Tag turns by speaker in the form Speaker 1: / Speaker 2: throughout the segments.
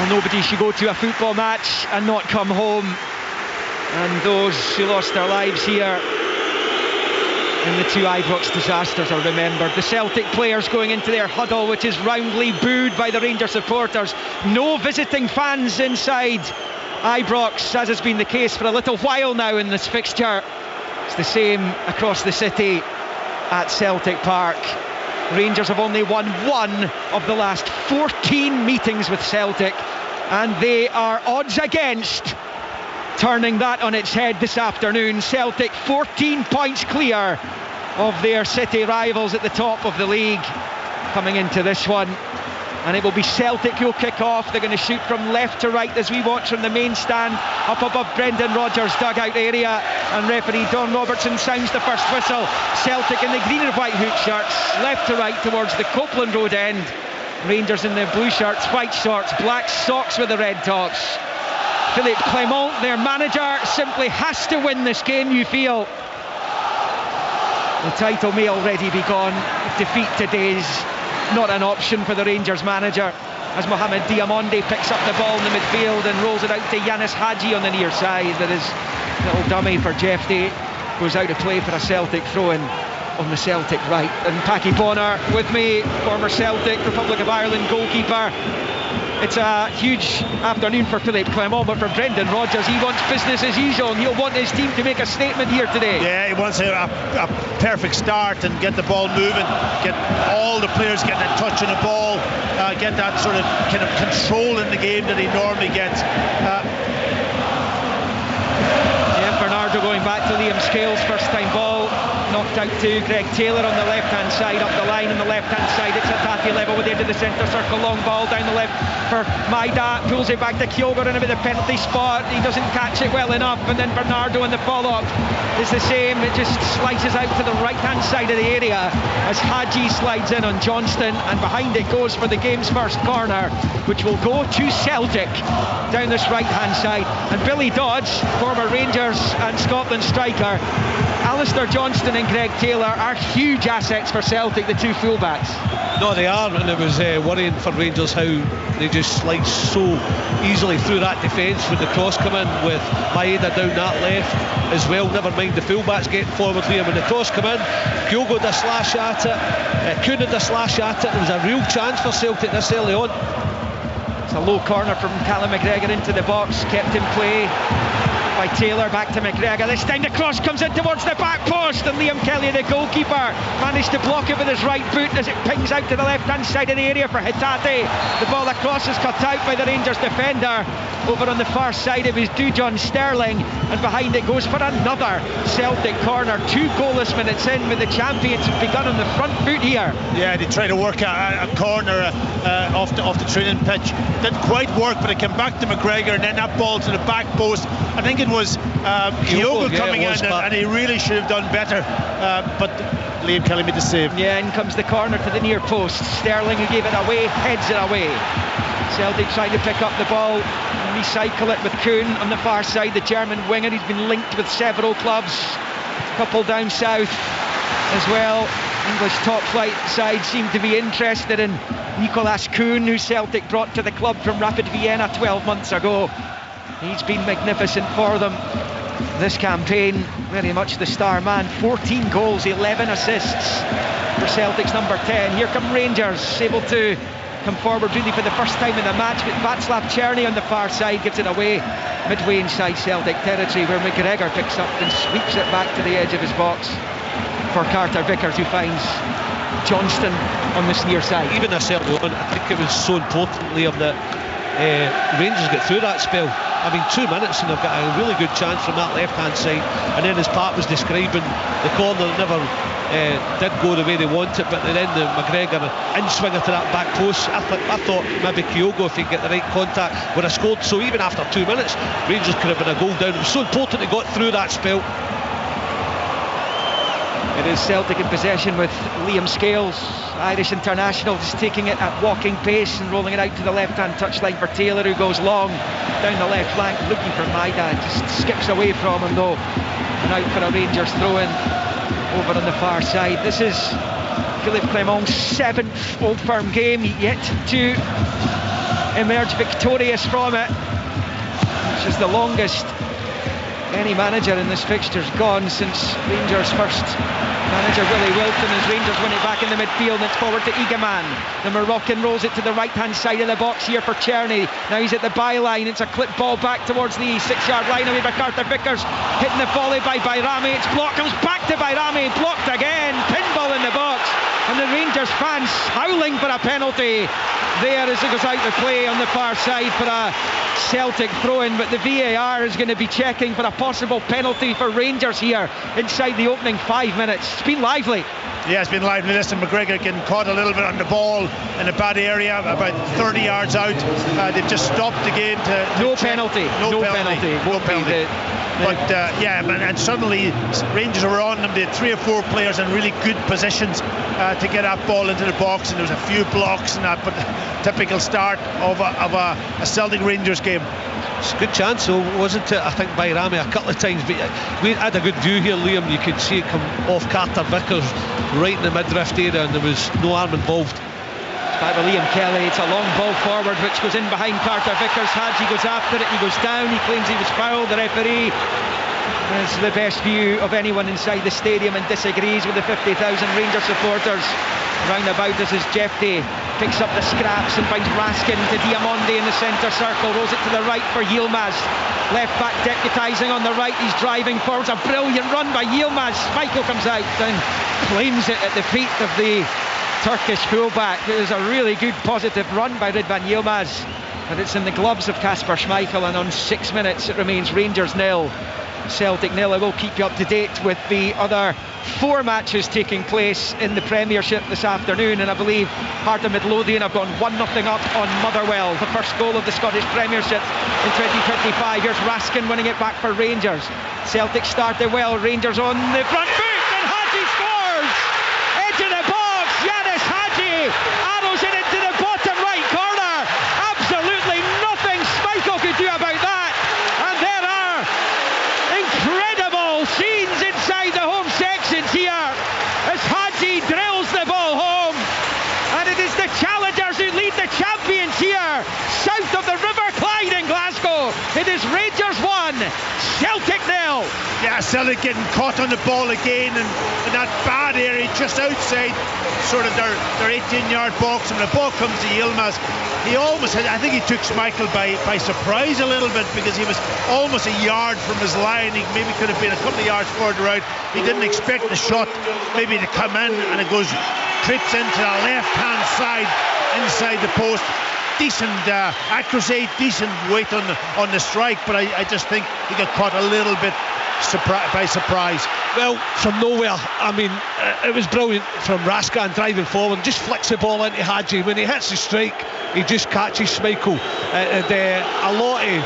Speaker 1: Well, nobody should go to a football match and not come home, and those who lost their lives here in the two Ibrox disasters are remembered. The Celtic players going into their huddle, which is roundly booed by the Rangers supporters. No visiting fans inside Ibrox, as has been the case for a little while now in this fixture. It's the same across the city at Celtic Park. Rangers have only won one of the last 14 meetings with Celtic, and they are odds against turning that on its head this afternoon. Celtic 14 points clear of their city rivals at the top of the league coming into this one, and it will be Celtic who'll kick off. They're going to shoot from left to right as we watch from the main stand up above Brendan Rodgers' dugout area, and referee Don Robertson sounds the first whistle. Celtic in the green and white hoop shirts, left to right towards the Copeland Road end. Rangers in the blue shirts, white shorts, black socks with the red tops. Philippe Clement, their manager, simply has to win this game, you feel. The title may already be gone. Defeat today's not an option for the Rangers manager, as Mohamed Diamonde picks up the ball in the midfield and rolls it out to Yanis Hadji on the near side. There is little dummy for Jeff Day, goes out of play for a Celtic throw-in on the Celtic right. And Paddy Bonner with me, former Celtic, Republic of Ireland goalkeeper. It's a huge afternoon for Philippe Clement, but for Brendan Rodgers, he wants business as usual, and he'll want his team to make a statement here today.
Speaker 2: Yeah, he wants a perfect start and get the ball moving, get all the players getting in touch on the ball, get that sort of kind of control in the game that he normally gets.
Speaker 1: Bernardo going back to Liam Scales, first time ball knocked out to Greg Taylor on the left hand side, up the line on the left hand side. It's Hatate level with the end of the centre circle, long ball down the left for Maida, pulls it back to Kyogo in about the penalty spot. He doesn't catch it well enough, and then Bernardo in the follow-up is the same. It just slices out to the right hand side of the area as Hadji slides in on Johnston, and behind it goes for the game's first corner, which will go to Celtic down this right hand side. And Billy Dodds, former Rangers and Scotland striker, Alistair Johnston and Greg Taylor are huge assets for Celtic, the two fullbacks.
Speaker 3: No, they are, and it was worrying for Rangers how they just slide so easily through that defence when the cross come in, with Maeda down that left as well. Never mind the fullbacks getting forward here. When the cross come in, Kyogo did a slash at it, Kuhn did a slash at it. There was a real chance for Celtic this early on.
Speaker 1: It's a low corner from Callum McGregor into the box, kept in play by Taylor, back to McGregor. This time the cross comes in towards the back post, and Liam Kelly, the goalkeeper, managed to block it with his right boot as it pings out to the left hand side of the area for Hatate. The ball across is cut out by the Rangers defender. Over on the far side it was Dujon Sterling, and behind it goes for another Celtic corner. 2 goalless minutes in, with the champions have begun on the front foot here.
Speaker 2: Yeah, they tried to work a corner off the training pitch. Didn't quite work, but it came back to McGregor, and then that ball to the back post. I think it was Kyogo coming in, and he really should have done better, but Liam Kelly made the save.
Speaker 1: Yeah, in comes the corner to the near post. Sterling, who gave it away, heads it away. Celtic trying to pick up the ball and recycle it with Kuhn on the far side, the German winger. He's been linked with several clubs, a couple down south as well. English top flight side seem to be interested in Nicolas Kuhn, who Celtic brought to the club from Rapid Vienna 12 months ago. He's been magnificent for them this campaign, very much the star man. 14 goals, 11 assists for Celtic's number 10. Here come Rangers, able to come forward really for the first time in the match, but Václav Černý on the far side gives it away midway inside Celtic territory, where McGregor picks up and sweeps it back to the edge of his box for Carter Vickers, who finds Johnston on this near side.
Speaker 3: Even this early on, I think it was so important, Liam, that Rangers get through that spell. I mean, 2 minutes and they've got a really good chance from that left hand side, and then as Pat was describing, the corner never did go the way they wanted, but then the McGregor in-swinger to that back post. I thought maybe Kyogo, if he get the right contact, would have scored. So even after 2 minutes, Rangers could have been a goal down. It was so important they got through that spell.
Speaker 1: It is Celtic in possession with Liam Scales, Irish international, just taking it at walking pace and rolling it out to the left-hand touchline for Taylor, who goes long down the left flank looking for Maida. Just skips away from him though, and out for a Rangers throw-in over on the far side. This is Philippe Clement's 7th Old Firm game, yet to emerge victorious from it, which is the longest any manager in this fixture's gone since Rangers' first manager Willie Wilton, as Rangers win it back in the midfield. It's forward to Egeman. The Moroccan rolls it to the right hand side of the box here for Czerny. Now he's at the byline. It's a clip ball back towards the 6-yard line away by Carter Vickers, hitting the volley by Bayrami. It's blocked, comes back to Bayrami, blocked again, pinball in the box, and the Rangers fans howling for a penalty there as it goes out of play on the far side for a Celtic throw-in. But the VAR is going to be checking for a possible penalty for Rangers here inside the opening 5 minutes. It's been lively.
Speaker 2: Yeah, it's been lively. Listen, McGregor getting caught a little bit on the ball in a bad area, about 30 yards out. They've just stopped the game to
Speaker 1: no
Speaker 2: check.
Speaker 1: penalty.
Speaker 2: No penalty. But yeah, man, and suddenly Rangers were on them. They had 3 or 4 players in really good positions to get that ball into the box, and there was a few blocks and that. But typical start of a Celtic Rangers game.
Speaker 3: It's a good chance, though, wasn't it? I think Bayrami a couple of times, but we had a good view here, Liam. You could see it come off Carter Vickers right in the midriff area, and there was no arm involved.
Speaker 1: Back with Liam Kelly. It's a long ball forward which goes in behind Carter Vickers. Hadji goes after it, he goes down, he claims he was fouled. The referee has the best view of anyone inside the stadium and disagrees with the 50,000 Rangers supporters round about us as Jeffrey picks up the scraps and finds Raskin to Diamonde in the centre circle, rolls it to the right for Yilmaz. Left back deputising on the right, he's driving forwards. A brilliant run by Yilmaz. Michael comes out and claims it at the feet of the Turkish fullback. It was a really good positive run by Ridvan Yilmaz, but it's in the gloves of Kasper Schmeichel, and on 6 minutes it remains Rangers 0, Celtic 0. I will keep you up to date with the other 4 matches taking place in the Premiership this afternoon, and I believe Heart of Midlothian have gone 1-0 up on Motherwell, the first goal of the Scottish Premiership in 2025. Here's Raskin winning it back for Rangers. Celtic started well, Rangers on the front foot, and Hadji scores! Edge of the box, Yanis Hadji arrows it into the bottom right corner. Absolutely nothing Schmeichel could do about that, and there are incredible scenes inside the home sections here as Hadji drills the ball home, and it is the challengers who lead the champions here south of the River Clyde in Glasgow. It is Rangers 1, Celtic 0.
Speaker 2: Yeah, Celtic getting caught on the ball again, and in that bad area just outside sort of their 18-yard box, and the ball comes to Yilmaz. He almost had, I think he took Schmeichel by surprise a little bit, because he was almost a yard from his line. He maybe could have been a couple of yards further out. He didn't expect the shot maybe to come in, and it goes trips into the left-hand side inside the post. Decent accuracy, decent weight on the strike, but I just think he got caught a little bit by surprise.
Speaker 3: Well, from nowhere, I mean, it was brilliant from Raskin driving forward, just flicks the ball into Hadji. When he hits the strike, he just catches Schmeichel. A lot of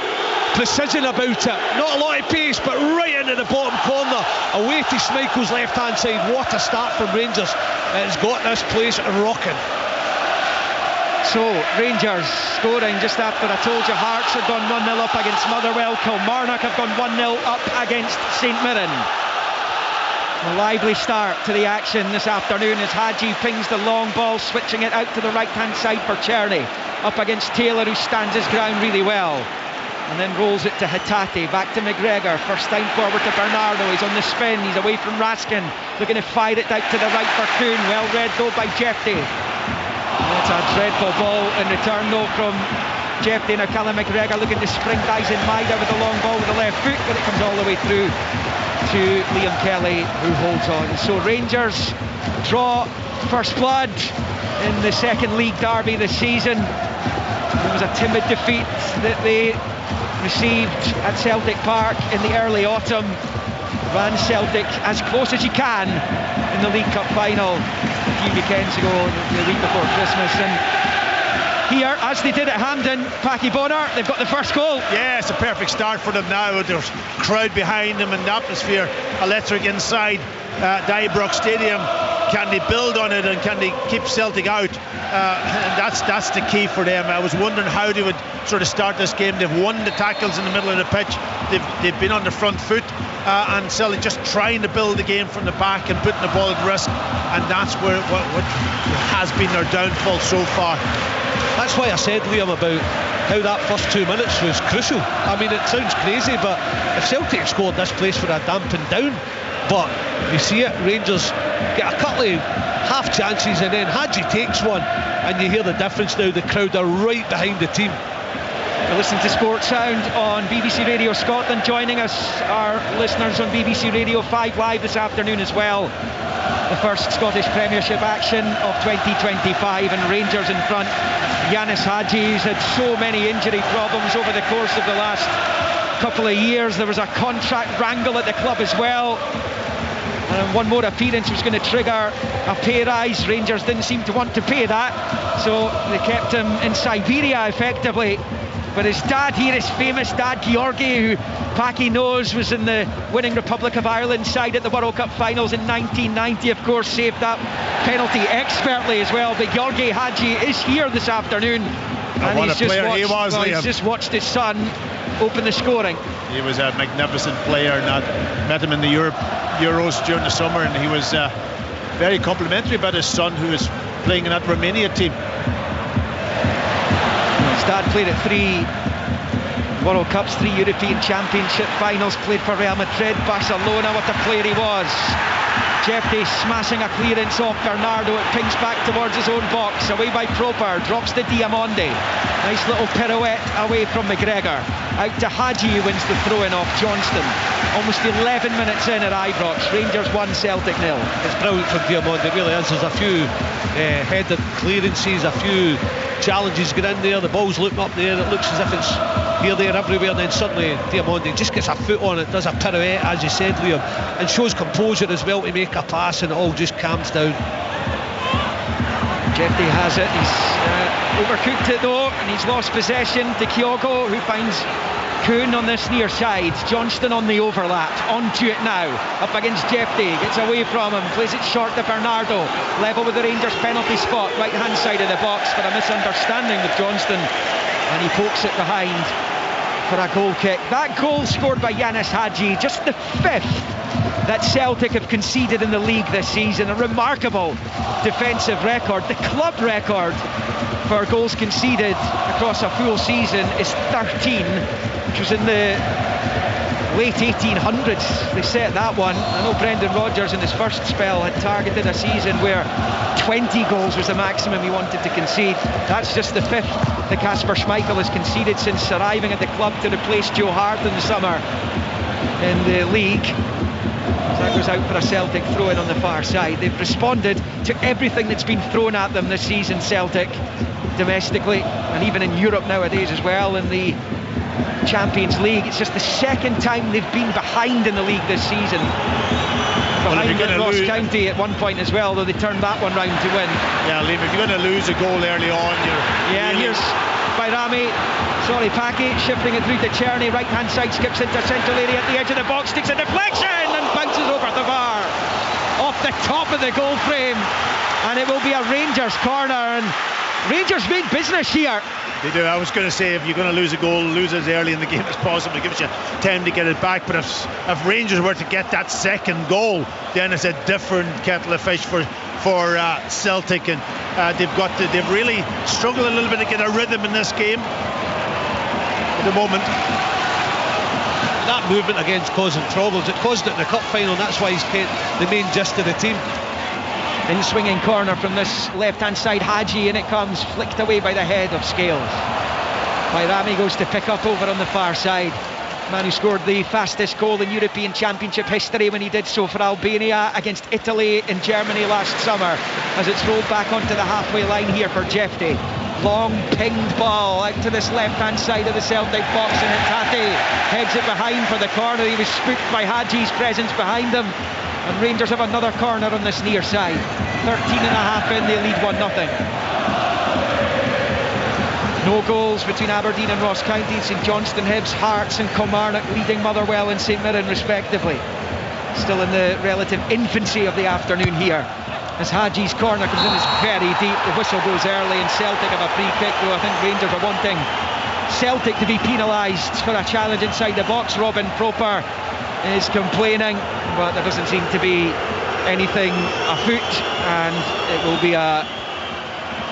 Speaker 3: precision about it, not a lot of pace, but right into the bottom corner, away to Schmeichel's left-hand side. What a start from Rangers. It's got this place rocking.
Speaker 1: So Rangers scoring just after I told you Hearts had gone 1-0 up against Motherwell. Kilmarnock have gone 1-0 up against St Mirren. A lively start to the action this afternoon as Hadji pings the long ball, switching it out to the right hand side for Czerny, up against Taylor, who stands his ground really well, and then rolls it to Hatate, back to McGregor, first time forward to Bernardo. He's on the spin, he's away from Raskin, looking to fire it out to the right for Kuhn. Well read though by Jeffrey. That's a dreadful ball in return though from Jeffrey. Now Callum McGregor looking to spring Dyson Maida with the long ball with the left foot, but it comes all the way through to Liam Kelly, who holds on. So Rangers draw first blood in the second league derby this season. It was a timid defeat that they received at Celtic Park in the early autumn. Ran Celtic as close as you can in the League Cup final a few weekends ago, the week before Christmas, and here, as they did at Hampden, Packie Bonner, they've got the first goal.
Speaker 2: Yeah, it's a perfect start for them now. There's crowd behind them and the atmosphere electric inside Dybrook Stadium. Can they build on it, and can they keep Celtic out? And that's the key for them. I was wondering how they would sort of start this game. They've won the tackles in the middle of the pitch. They've been on the front foot, and Celtic just trying to build the game from the back and putting the ball at risk. And that's where what has been their downfall so far.
Speaker 3: That's why I said, Liam, about how that first 2 minutes was crucial. I mean, it sounds crazy, but if Celtic scored, this place would have dampened down. But you see it, Rangers get a couple of half chances, and then Hadji takes one, and you hear the difference now. The crowd are right behind the team.
Speaker 1: You're listening to Sports Sound on BBC Radio Scotland. Joining us are listeners on BBC Radio 5 Live this afternoon as well. The first Scottish Premiership action of 2025, and Rangers in front. Yanis Hadji, who's had so many injury problems over the course of the last couple of years. There was a contract wrangle at the club as well, and one more appearance was going to trigger a pay rise. Rangers didn't seem to want to pay that, so they kept him in Siberia effectively. But his dad here, his famous dad Georgi, who Paki knows was in the winning Republic of Ireland side at the World Cup finals in 1990, of course, saved that penalty expertly as well. But Georgi Hadji is here this afternoon, and he's just watched his son open the scoring.
Speaker 2: He was a magnificent player, and I met him in the Euros during the summer, and he was very complimentary about his son, who is playing in that Romania team.
Speaker 1: His dad played at 3 World Cups, 3 European Championship finals, played for Real Madrid, Barcelona. What a player he was. Jefte smashing a clearance off Bernardo. It pings back towards his own box, away by Proper, drops to Diamonde. Nice little pirouette away from McGregor. Out to Hadji, who wins the throw-in off Johnston. Almost 11 minutes in at Ibrox. Rangers 1, Celtic 0.
Speaker 3: It's brilliant from Diamonde, it really is. There's a few headed clearances, a few challenges get in there, the ball's looking up there, it looks as if it's here, there, everywhere, and then suddenly Diamonde just gets a foot on it, does a pirouette, as you said, Liam, and shows composure as well to make a pass, and it all just calms down.
Speaker 1: Jefte has it, he's overcooked it though, and he's lost possession to Kyogo, who finds Kuhn on this near side. Johnston on the overlap, onto it now, up against Jefte, gets away from him, plays it short to Bernardo, level with the Rangers penalty spot, right hand side of the box, for a misunderstanding with Johnston, and he pokes it behind for a goal kick. That goal scored by Yanis Hadji, just the 5th that Celtic have conceded in the league this season. A remarkable defensive record. The club record for goals conceded across a full season is 13, which was in the late 1800s. They set that one. I know Brendan Rodgers in his first spell had targeted a season where 20 goals was the maximum he wanted to concede. That's just the 5th that Kasper Schmeichel has conceded since arriving at the club to replace Joe Hart in the summer in the league. That goes out for a Celtic throw-in on the far side. They've responded to everything that's been thrown at them this season, Celtic, domestically and even in Europe nowadays as well, in the Champions League. It's just the second time they've been behind in the league this season. Behind at Ross County at one point as well, though they turned that one round to win.
Speaker 2: Yeah, Liam, if you're going to lose a goal early on,
Speaker 1: and here's Paki shifting it through to Czerny, right hand side, skips into central area at the edge of the box, takes a deflection and bounces over the bar off the top of the goal frame, and it will be a Rangers corner, and Rangers made business here.
Speaker 2: They do. I was going to say, if you're going to lose a goal, lose as early in the game as possible. It gives you time to get it back. But if Rangers were to get that second goal, then it's a different kettle of fish for Celtic, and they've really struggled a little bit to get a rhythm in this game at the moment.
Speaker 3: That movement again's causing problems. It caused it in the cup final, and that's why he's the main gist of the team.
Speaker 1: In swinging corner from this left-hand side, Hadji, and it comes, flicked away by the head of Scales. Bayrami goes to pick up over on the far side. Man who scored the fastest goal in European Championship history when he did so for Albania against Italy in Germany last summer, as it's rolled back onto the halfway line here for Jefte. Long pinged ball out to this left-hand side of the Celtic box, and Hatate heads it behind for the corner. He was spooked by Hadji's presence behind him. And Rangers have another corner on this near side. 13.5 in, they lead 1-0. No goals between Aberdeen and Ross County. St Johnstone, Hibs, Hearts and Kilmarnock leading Motherwell and St Mirren respectively. Still in the relative infancy of the afternoon here. As Hadji's corner comes in, it's very deep. The whistle goes early and Celtic have a free kick, though I think Rangers are wanting Celtic to be penalised for a challenge inside the box. Robin Proper is complaining, but there doesn't seem to be anything afoot, and it will be a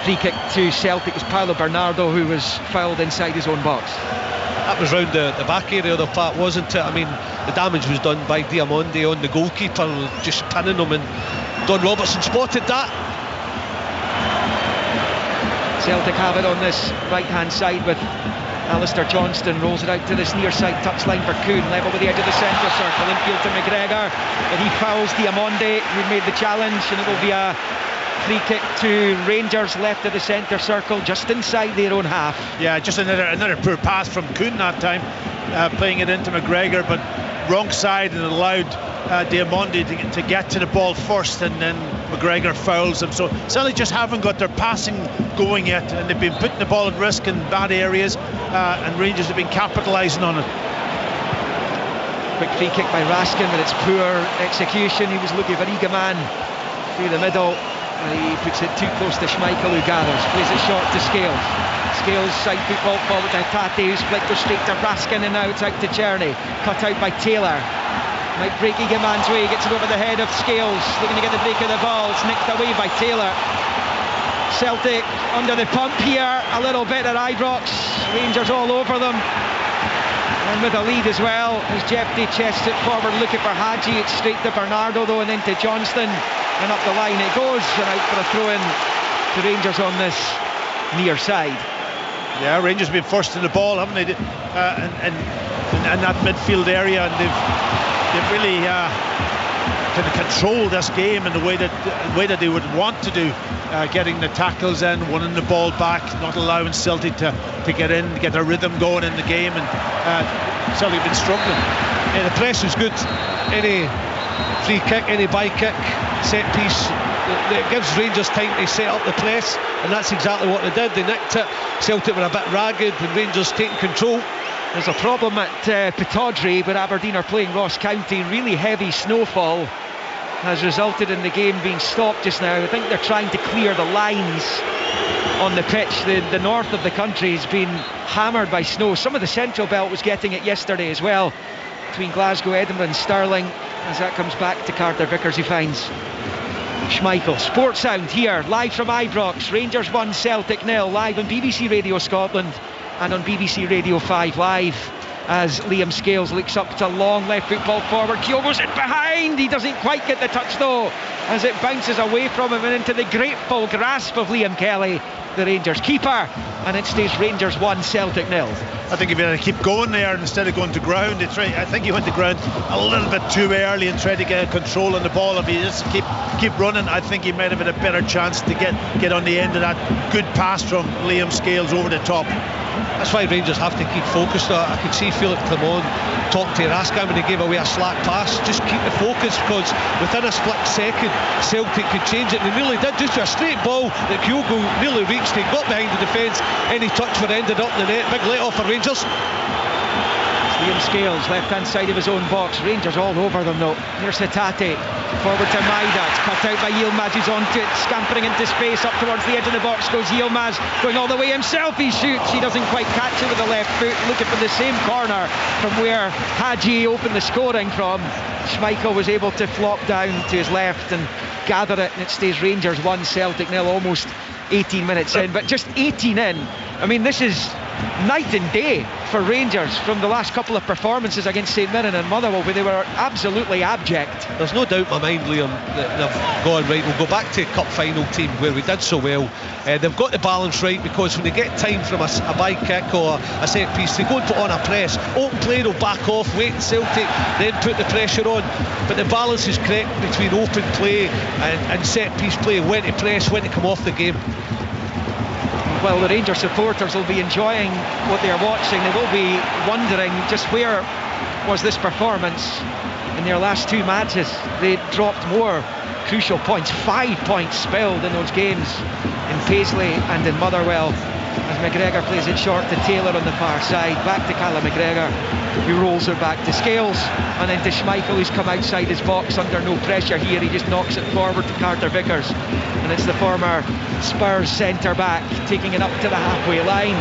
Speaker 1: free kick to Celtic. It was Paolo Bernardo who was fouled inside his own box.
Speaker 3: That was round the back area of the park, wasn't it? I mean, the damage was done by Diamonde on the goalkeeper, just pinning him, and Don Robertson spotted that.
Speaker 1: Celtic have it on this right hand side with Alistair Johnston, rolls it out to this near side touchline for Kuhn, level with the edge of the centre circle, infield to McGregor, but he fouls Diamonde, who made the challenge, and it will be a free kick to Rangers, left of the centre circle, just inside their own half.
Speaker 2: Yeah, just another poor pass from Kuhn that time, playing it into McGregor, but wrong side, and allowed Diamonde to get to the ball first, and then McGregor fouls him. So Celtic just haven't got their passing going yet, and they've been putting the ball at risk in bad areas, and Rangers have been capitalising on it.
Speaker 1: Quick free kick by Raskin, but it's poor execution. He was looking for Egaman through the middle. He puts it too close to Schmeichel, who gathers, plays it short to Scales. Scales side football forward to Tate, who flicked straight to Raskin, and now it's out to Czerny, cut out by Taylor. Might break Egaman's way, gets it over the head of Scales, looking to get the break of the ball. It's nicked away by Taylor. Celtic under the pump here a little bit at Ibrox. Rangers all over them, and with a lead as well, as Jefty chests it forward looking for Hadji. It's straight to Bernardo though, and then to Johnston, and up the line it goes, and out for a throw-in to Rangers on this near side.
Speaker 2: Yeah, Rangers have been first in the ball, haven't they, in that midfield area, and they've really kind of controlled this game in the way that they would want to do, getting the tackles in, winning the ball back, not allowing Celtic to get in, get their rhythm going in the game, and Celtic have been struggling.
Speaker 3: Yeah, the press is good. Any free kick, any by kick, set piece, it gives Rangers time to set up the press, and that's exactly what they did. They nicked it. Celtic were a bit ragged, and Rangers taking control.
Speaker 1: There's a problem at Pittodrie, but Aberdeen are playing Ross County. Really heavy snowfall has resulted in the game being stopped just now. I think they're trying to clear the lines on the pitch. The north of the country has been hammered by snow. Some of the central belt was getting it yesterday as well, between Glasgow, Edinburgh and Stirling, as that comes back to Carter Vickers, who finds Schmeichel. Sports Sound here, live from Ibrox. Rangers 1, Celtic 0, live on BBC Radio Scotland and on BBC Radio 5 Live, as Liam Scales looks up to long left football forward. Kyogo's in behind, he doesn't quite get the touch though, as it bounces away from him and into the grateful grasp of Liam Kelly, the Rangers keeper, and it stays Rangers 1, Celtic 0.
Speaker 2: I think if you had to keep going there instead of going to ground, I think he went to ground a little bit too early and tried to get control on the ball. If he just keep running, I think he might have had a better chance to get on the end of that good pass from Liam Scales over the top.
Speaker 3: That's why Rangers have to keep focused. I could see Philip Clement talk to Raskin when he gave away a slack pass. Just keep the focus, because within a split second Celtic could change it, and they nearly did, just a straight ball that Kyogo nearly reached. He got behind the defence, any touch would ended up in the net. Big let off for Rangers.
Speaker 1: Liam Scales, left hand side of his own box. Rangers all over them though. Here's Hatate, forward to Maida, it's cut out by Yilmaz, who's onto it, scampering into space, up towards the edge of the box goes Yilmaz, going all the way himself. He shoots, he doesn't quite catch it with the left foot, looking for the same corner from where Hadji opened the scoring from. Schmeichel was able to flop down to his left and gather it, and it stays Rangers 1, Celtic 0, almost 18 minutes in, but just 18 in. I mean, this is night and day for Rangers from the last couple of performances against St Mirren and Motherwell, where they were absolutely abject.
Speaker 3: There's no doubt in my mind, Liam, that they've gone right. We'll go back to Cup final team where we did so well. They've got the balance right, because when they get time from a by kick or a set piece, they go and put on a press. Open play, they'll back off, wait Celtic, then put the pressure on. But the balance is correct between open play and set piece play, when to press, when to come off the game.
Speaker 1: Well, the Rangers supporters will be enjoying what they are watching. They will be wondering just where was this performance in their last two matches. They dropped more crucial points, 5 points spilled in those games in Paisley and in Motherwell, as McGregor plays it short to Taylor on the far side, back to Callum McGregor, who rolls it back to Scales, and then to Schmeichel, who's come outside his box under no pressure here. He just knocks it forward to Carter Vickers, and it's the former Spurs centre back taking it up to the halfway line.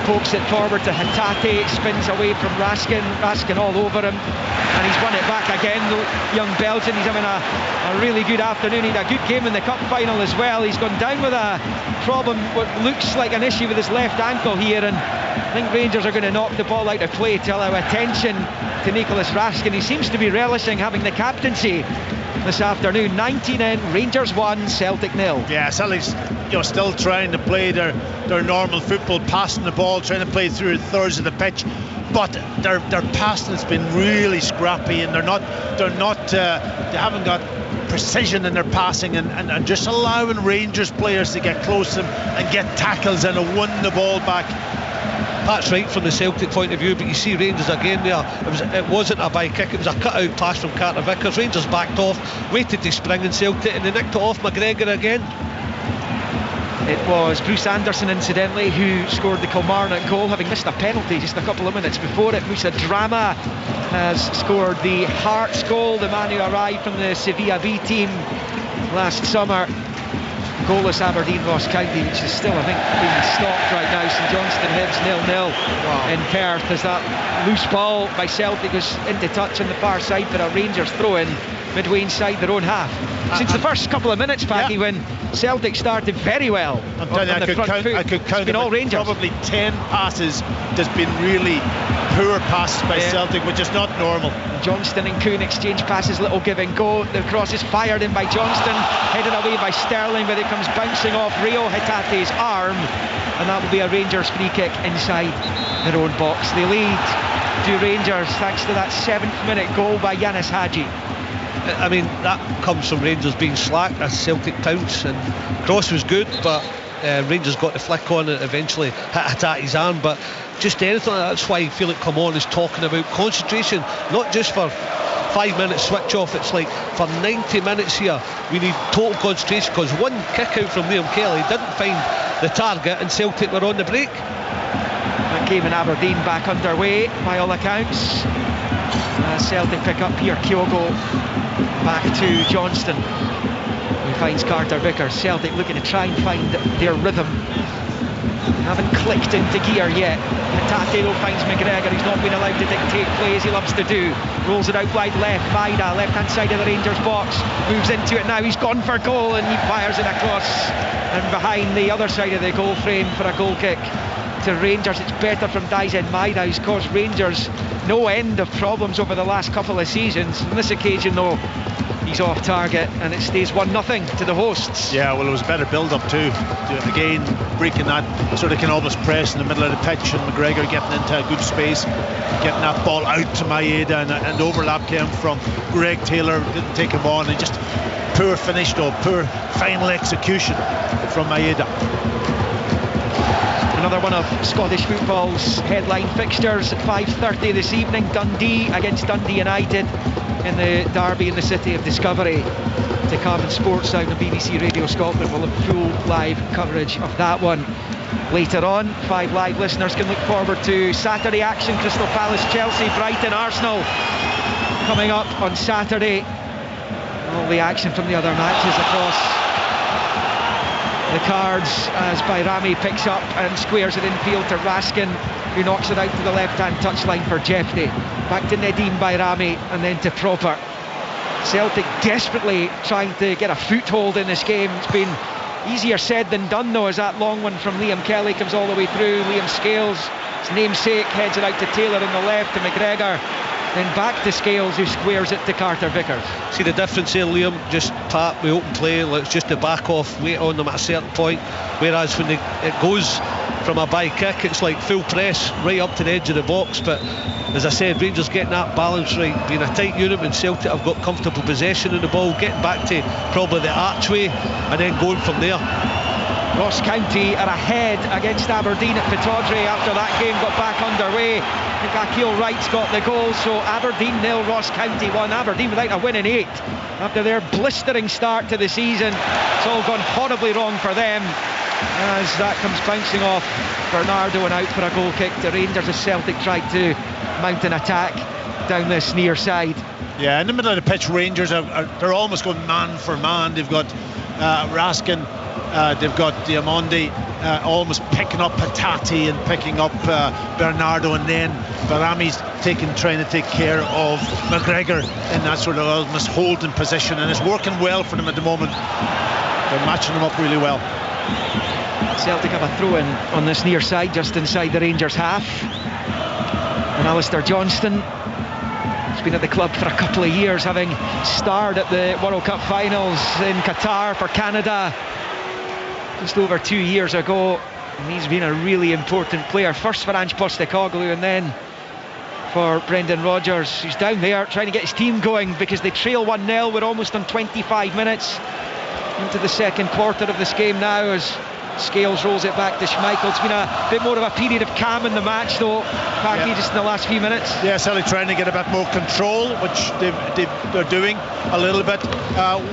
Speaker 1: pokes it forward to Hatate, spins away from Raskin all over him, and he's won it back again. The young Belgian, he's having a really good afternoon. He had a good game in the cup final as well. He's gone down with a problem, what looks like an issue with his left ankle here, and I think Rangers are going to knock the ball out of play to allow attention to Nicholas Raskin. He seems to be relishing having the captaincy this afternoon. 19 in, Rangers 1, Celtic 0.
Speaker 2: Yeah, Celtic's still trying to play their normal football, passing the ball, trying to play through thirds of the pitch, but their passing has been really scrappy, and they haven't got precision in their passing, and just allowing Rangers players to get close to them and get tackles and win the ball back.
Speaker 3: That's right from the Celtic point of view, but you see Rangers again there. It wasn't a by kick, it was a cut-out pass from Carter Vickers. Rangers backed off, waited to spring in Celtic, and they nicked it off McGregor again.
Speaker 1: It was Bruce Anderson, incidentally, who scored the Kilmarnock goal, having missed a penalty just a couple of minutes before it. Musa Drama has scored the Hearts goal, the man who arrived from the Sevilla B team last summer. Goalless Aberdeen Ross County, which is still, I think, being stopped right now. St Johnstone Hibs 0-0 in Perth, as that loose ball by Celtic was into touch on the far side for a Rangers throw-in midway inside their own half. Since the first couple of minutes, Paddy, when Celtic started very well.
Speaker 2: I'm telling you, I could count
Speaker 1: all Rangers.
Speaker 2: Probably 10 passes. There's been really poor passes by Celtic, which is not normal.
Speaker 1: Johnston and Kuhn exchange passes, little give and go. The cross is fired in by Johnston, headed away by Sterling, but it comes bouncing off Rio Hatate's arm, and that will be a Rangers free kick inside their own box. They lead to Rangers thanks to that 7th minute goal by Yanis Hadji.
Speaker 3: I mean, that comes from Rangers being slack as Celtic pounce, and cross was good, but Rangers got the flick on it, eventually hit Hatate's arm. But just anything, that's why Felix Clement is talking about concentration, not just for 5 minutes switch off. It's like for 90 minutes here we need total concentration, because one kick out from Liam Kelly didn't find the target and Celtic were on the break.
Speaker 1: That came in Aberdeen back underway by all accounts. Celtic pick up Pierre Kyogo, back to Johnston, who finds Carter Vickers. Celtic looking to try and find their rhythm, haven't clicked into gear yet. Hatate though finds McGregor, who's not been allowed to dictate play as he loves to do. Rolls it out wide left, Vida, left hand side of the Rangers box, moves into it now, he's gone for goal, and he fires it across and behind the other side of the goal frame for a goal kick to Rangers. It's better from Daizen Maeda, who's caused Rangers no end of problems over the last couple of seasons. On this occasion though, he's off target, and it stays 1-0 to the hosts.
Speaker 2: Yeah, well, it was a better build-up too. Again, breaking that sort of can almost press in the middle of the pitch, and McGregor getting into a good space, getting that ball out to Maeda, and overlap came from Greg Taylor, didn't take him on, and just poor finish though, poor final execution from Maeda.
Speaker 1: Another one of Scottish football's headline fixtures at 5:30 this evening. Dundee against Dundee United in the derby in the city of Discovery. To come, and Sportsound and BBC Radio Scotland will have full live coverage of that one later on. 5 Live listeners can look forward to Saturday action. Crystal Palace, Chelsea, Brighton, Arsenal coming up on Saturday. All the action from the other matches across the cards, as Bayrami picks up and squares it infield to Raskin, who knocks it out to the left-hand touchline for Jeffney. Back to Nedim Bayrami and then to Proper. Celtic desperately trying to get a foothold in this game. It's been easier said than done though, as that long one from Liam Kelly comes all the way through. Liam Scales, his namesake, heads it out to Taylor on the left, to McGregor, then back to Scales, who squares it to Carter Vickers.
Speaker 3: See the difference here, Liam? Just tap with open play, it's just to back off, wait on them at a certain point, whereas when it goes from a by kick, it's like full press right up to the edge of the box. But as I said, Rangers getting that balance right, being a tight unit, and Celtic have got comfortable possession of the ball, getting back to probably the archway and then going from there.
Speaker 1: Ross County are ahead against Aberdeen at Pittodrie after that game got back underway. I think Akil Wright's got the goal, so Aberdeen 0, Ross County 1. Aberdeen without a win in 8 after their blistering start to the season. It's all gone horribly wrong for them, as that comes bouncing off Bernardo and out for a goal kick to Rangers, as Celtic tried to mount an attack down this near side.
Speaker 2: Yeah, in the middle of the pitch, Rangers they're almost going man for man. They've got Raskin They've got Diamondi almost picking up Patati and picking up Bernardo, and then Barami's trying to take care of McGregor in that sort of almost holding position, and it's working well for them at the moment. They're matching them up really well.
Speaker 1: Celtic have a throw-in on this near side, just inside the Rangers half. And Alistair Johnston has been at the club for a couple of years, having starred at the World Cup finals in Qatar for Canada just over 2 years ago. And he's been a really important player, first for Ange Postecoglou and then for Brendan Rodgers, who's down there trying to get his team going because they trail 1-0. We're almost on 25 minutes into the second quarter of this game now, as Scales rolls it back to Schmeichel. It's been a bit more of a period of calm in the match though, Parky, just in the last few minutes.
Speaker 2: Yeah, certainly trying to get a bit more control, which they're doing a little bit.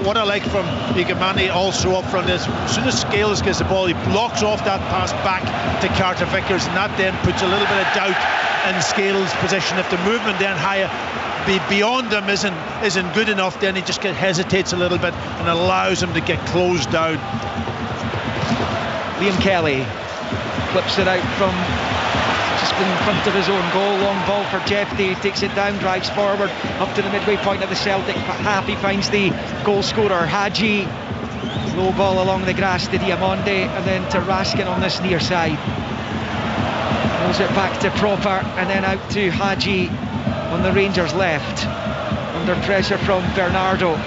Speaker 2: What I like from Igamani also up front is, as soon as Scales gets the ball, he blocks off that pass back to Carter Vickers, and that then puts a little bit of doubt in Scales' position. If the movement then higher beyond him isn't good enough, then he just hesitates a little bit and allows him to get closed down.
Speaker 1: Liam Kelly flips it out from just in front of his own goal. Long ball for Jefty, takes it down, drives forward up to the midway point of the Celtic half. He finds the goal scorer Hadji. Low ball along the grass to Diamondi, and then to Raskin on this near side. Rolls it back to Proper, and then out to Hadji on the Rangers left, under pressure from Bernardo.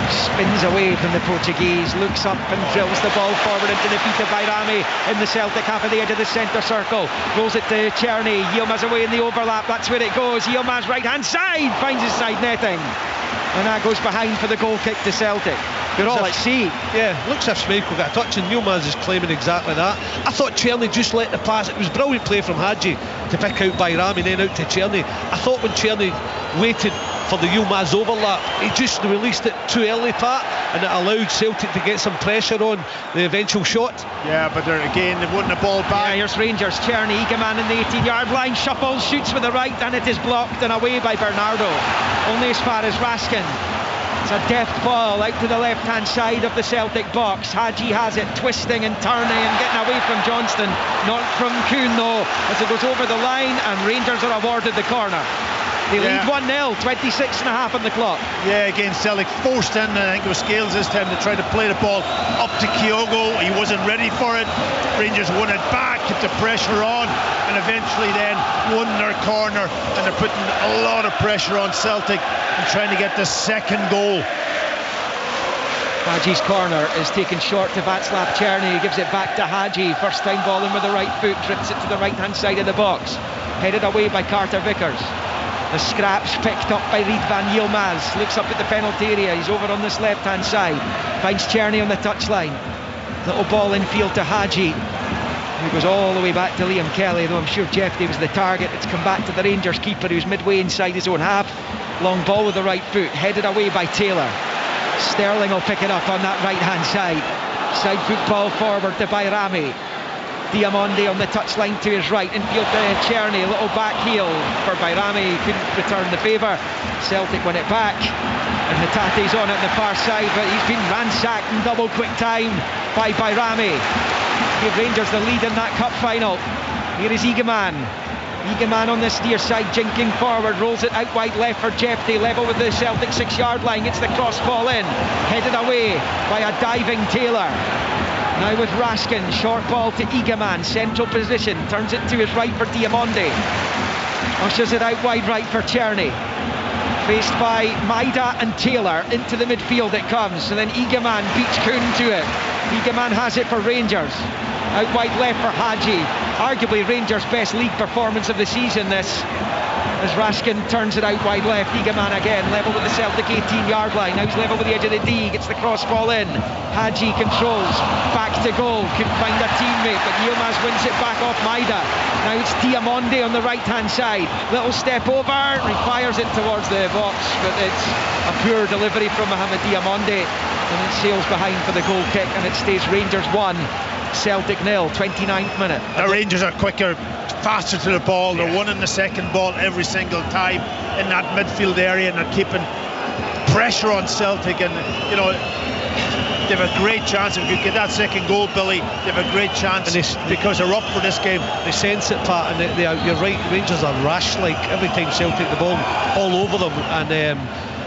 Speaker 1: Spins away from the Portuguese, looks up and drills the ball forward into the feet of Bayrami in the Celtic half of the edge of the centre circle. Rolls it to Czerny. Yilmaz away in the overlap, that's where it goes. Yilmaz right hand side, finds his side netting, and that goes behind for the goal kick to Celtic. They're all at sea.
Speaker 3: Yeah, looks as if Schmeichel got a touch, and Yilmaz is claiming exactly that. I thought Czerny just let the pass. It was brilliant play from Hadji to pick out Bayrami and then out to Czerny. I thought when Czerny waited for the Yilmaz overlap, he just released it too early, Pat, and it allowed Celtic to get some pressure on the eventual shot.
Speaker 2: Yeah, but they're won the ball back.
Speaker 1: Yeah, here's Rangers. Czerny, Egeman in the 18-yard line, shuffles, shoots with the right, and it is blocked and away by Bernardo. Only as far as Raskin. It's a deft ball out to the left-hand side of the Celtic box. Hadji has it, twisting and turning and getting away from Johnston. Not from Kuhn though, as it goes over the line, and Rangers are awarded the corner. They lead 1-0, 26.5 on the clock.
Speaker 2: Yeah, again, Celtic forced in, I think it was Scales this time, to try to play the ball up to Kyogo. He wasn't ready for it. Rangers won it back, kept the pressure on, and eventually then won their corner, and they're putting a lot of pressure on Celtic and trying to get the second goal.
Speaker 1: Hadji's corner is taken short to Václav Czerny. He gives it back to Hadji. First time ball in with the right foot, trips it to the right hand side of the box. Headed away by Carter Vickers. The scraps picked up by Reid van Yilmaz. Looks up at the penalty area. He's over on this left hand side. Finds Czerny on the touchline. Little ball infield to Hadji. He goes all the way back to Liam Kelly, though I'm sure Jefty was the target. It's come back to the Rangers keeper, who's midway inside his own half. Long ball with the right foot, headed away by Taylor. Sterling will pick it up on that right hand side. Side football forward to Bayrami. Diamondi on the touchline to his right. Infield to Czerny, a little back heel for Bayrami. He couldn't return the favour. Celtic win it back, and Hatate's on at the far side, but he's been ransacked in double quick time by Bayrami. Give Rangers the lead in that cup final. Here is Egeman. Egeman on this near side, jinking forward, rolls it out wide left for Jefty, level with the Celtic 6-yard line. Gets the cross ball in, headed away by a diving Taylor. Now with Raskin, short ball to Egeman, central position, turns it to his right for Diamondi. Ushers it out wide right for Czerny. Faced by Maida and Taylor, into the midfield it comes, and then Egeman beats Kuhn to it. Egeman has it for Rangers. Out wide left for Hadji. Arguably Rangers' best league performance of the season this. As Raskin turns it out wide left, Egeman again, level with the Celtic 18-yard line. Now he's level with the edge of the D, gets the cross ball in. Hadji controls, back to goal, couldn't find a teammate, but Yilmaz wins it back off Maida. Now it's Diamondi on the right-hand side. Little step over, he fires it towards the box, but it's a poor delivery from Mohamed Diamondi, and it sails behind for the goal kick, and it stays Rangers 1, Celtic 0, 29th minute.
Speaker 2: The Rangers are quicker, faster to the ball. They're winning the second ball every single time in that midfield area, and they're keeping pressure on Celtic. And you know, they have a great chance. If you get that second goal, Billy, they have a great chance because they're up for this game.
Speaker 3: They sense it, Pat, and you're right, Rangers are rash like every time Celtic the ball all over them, and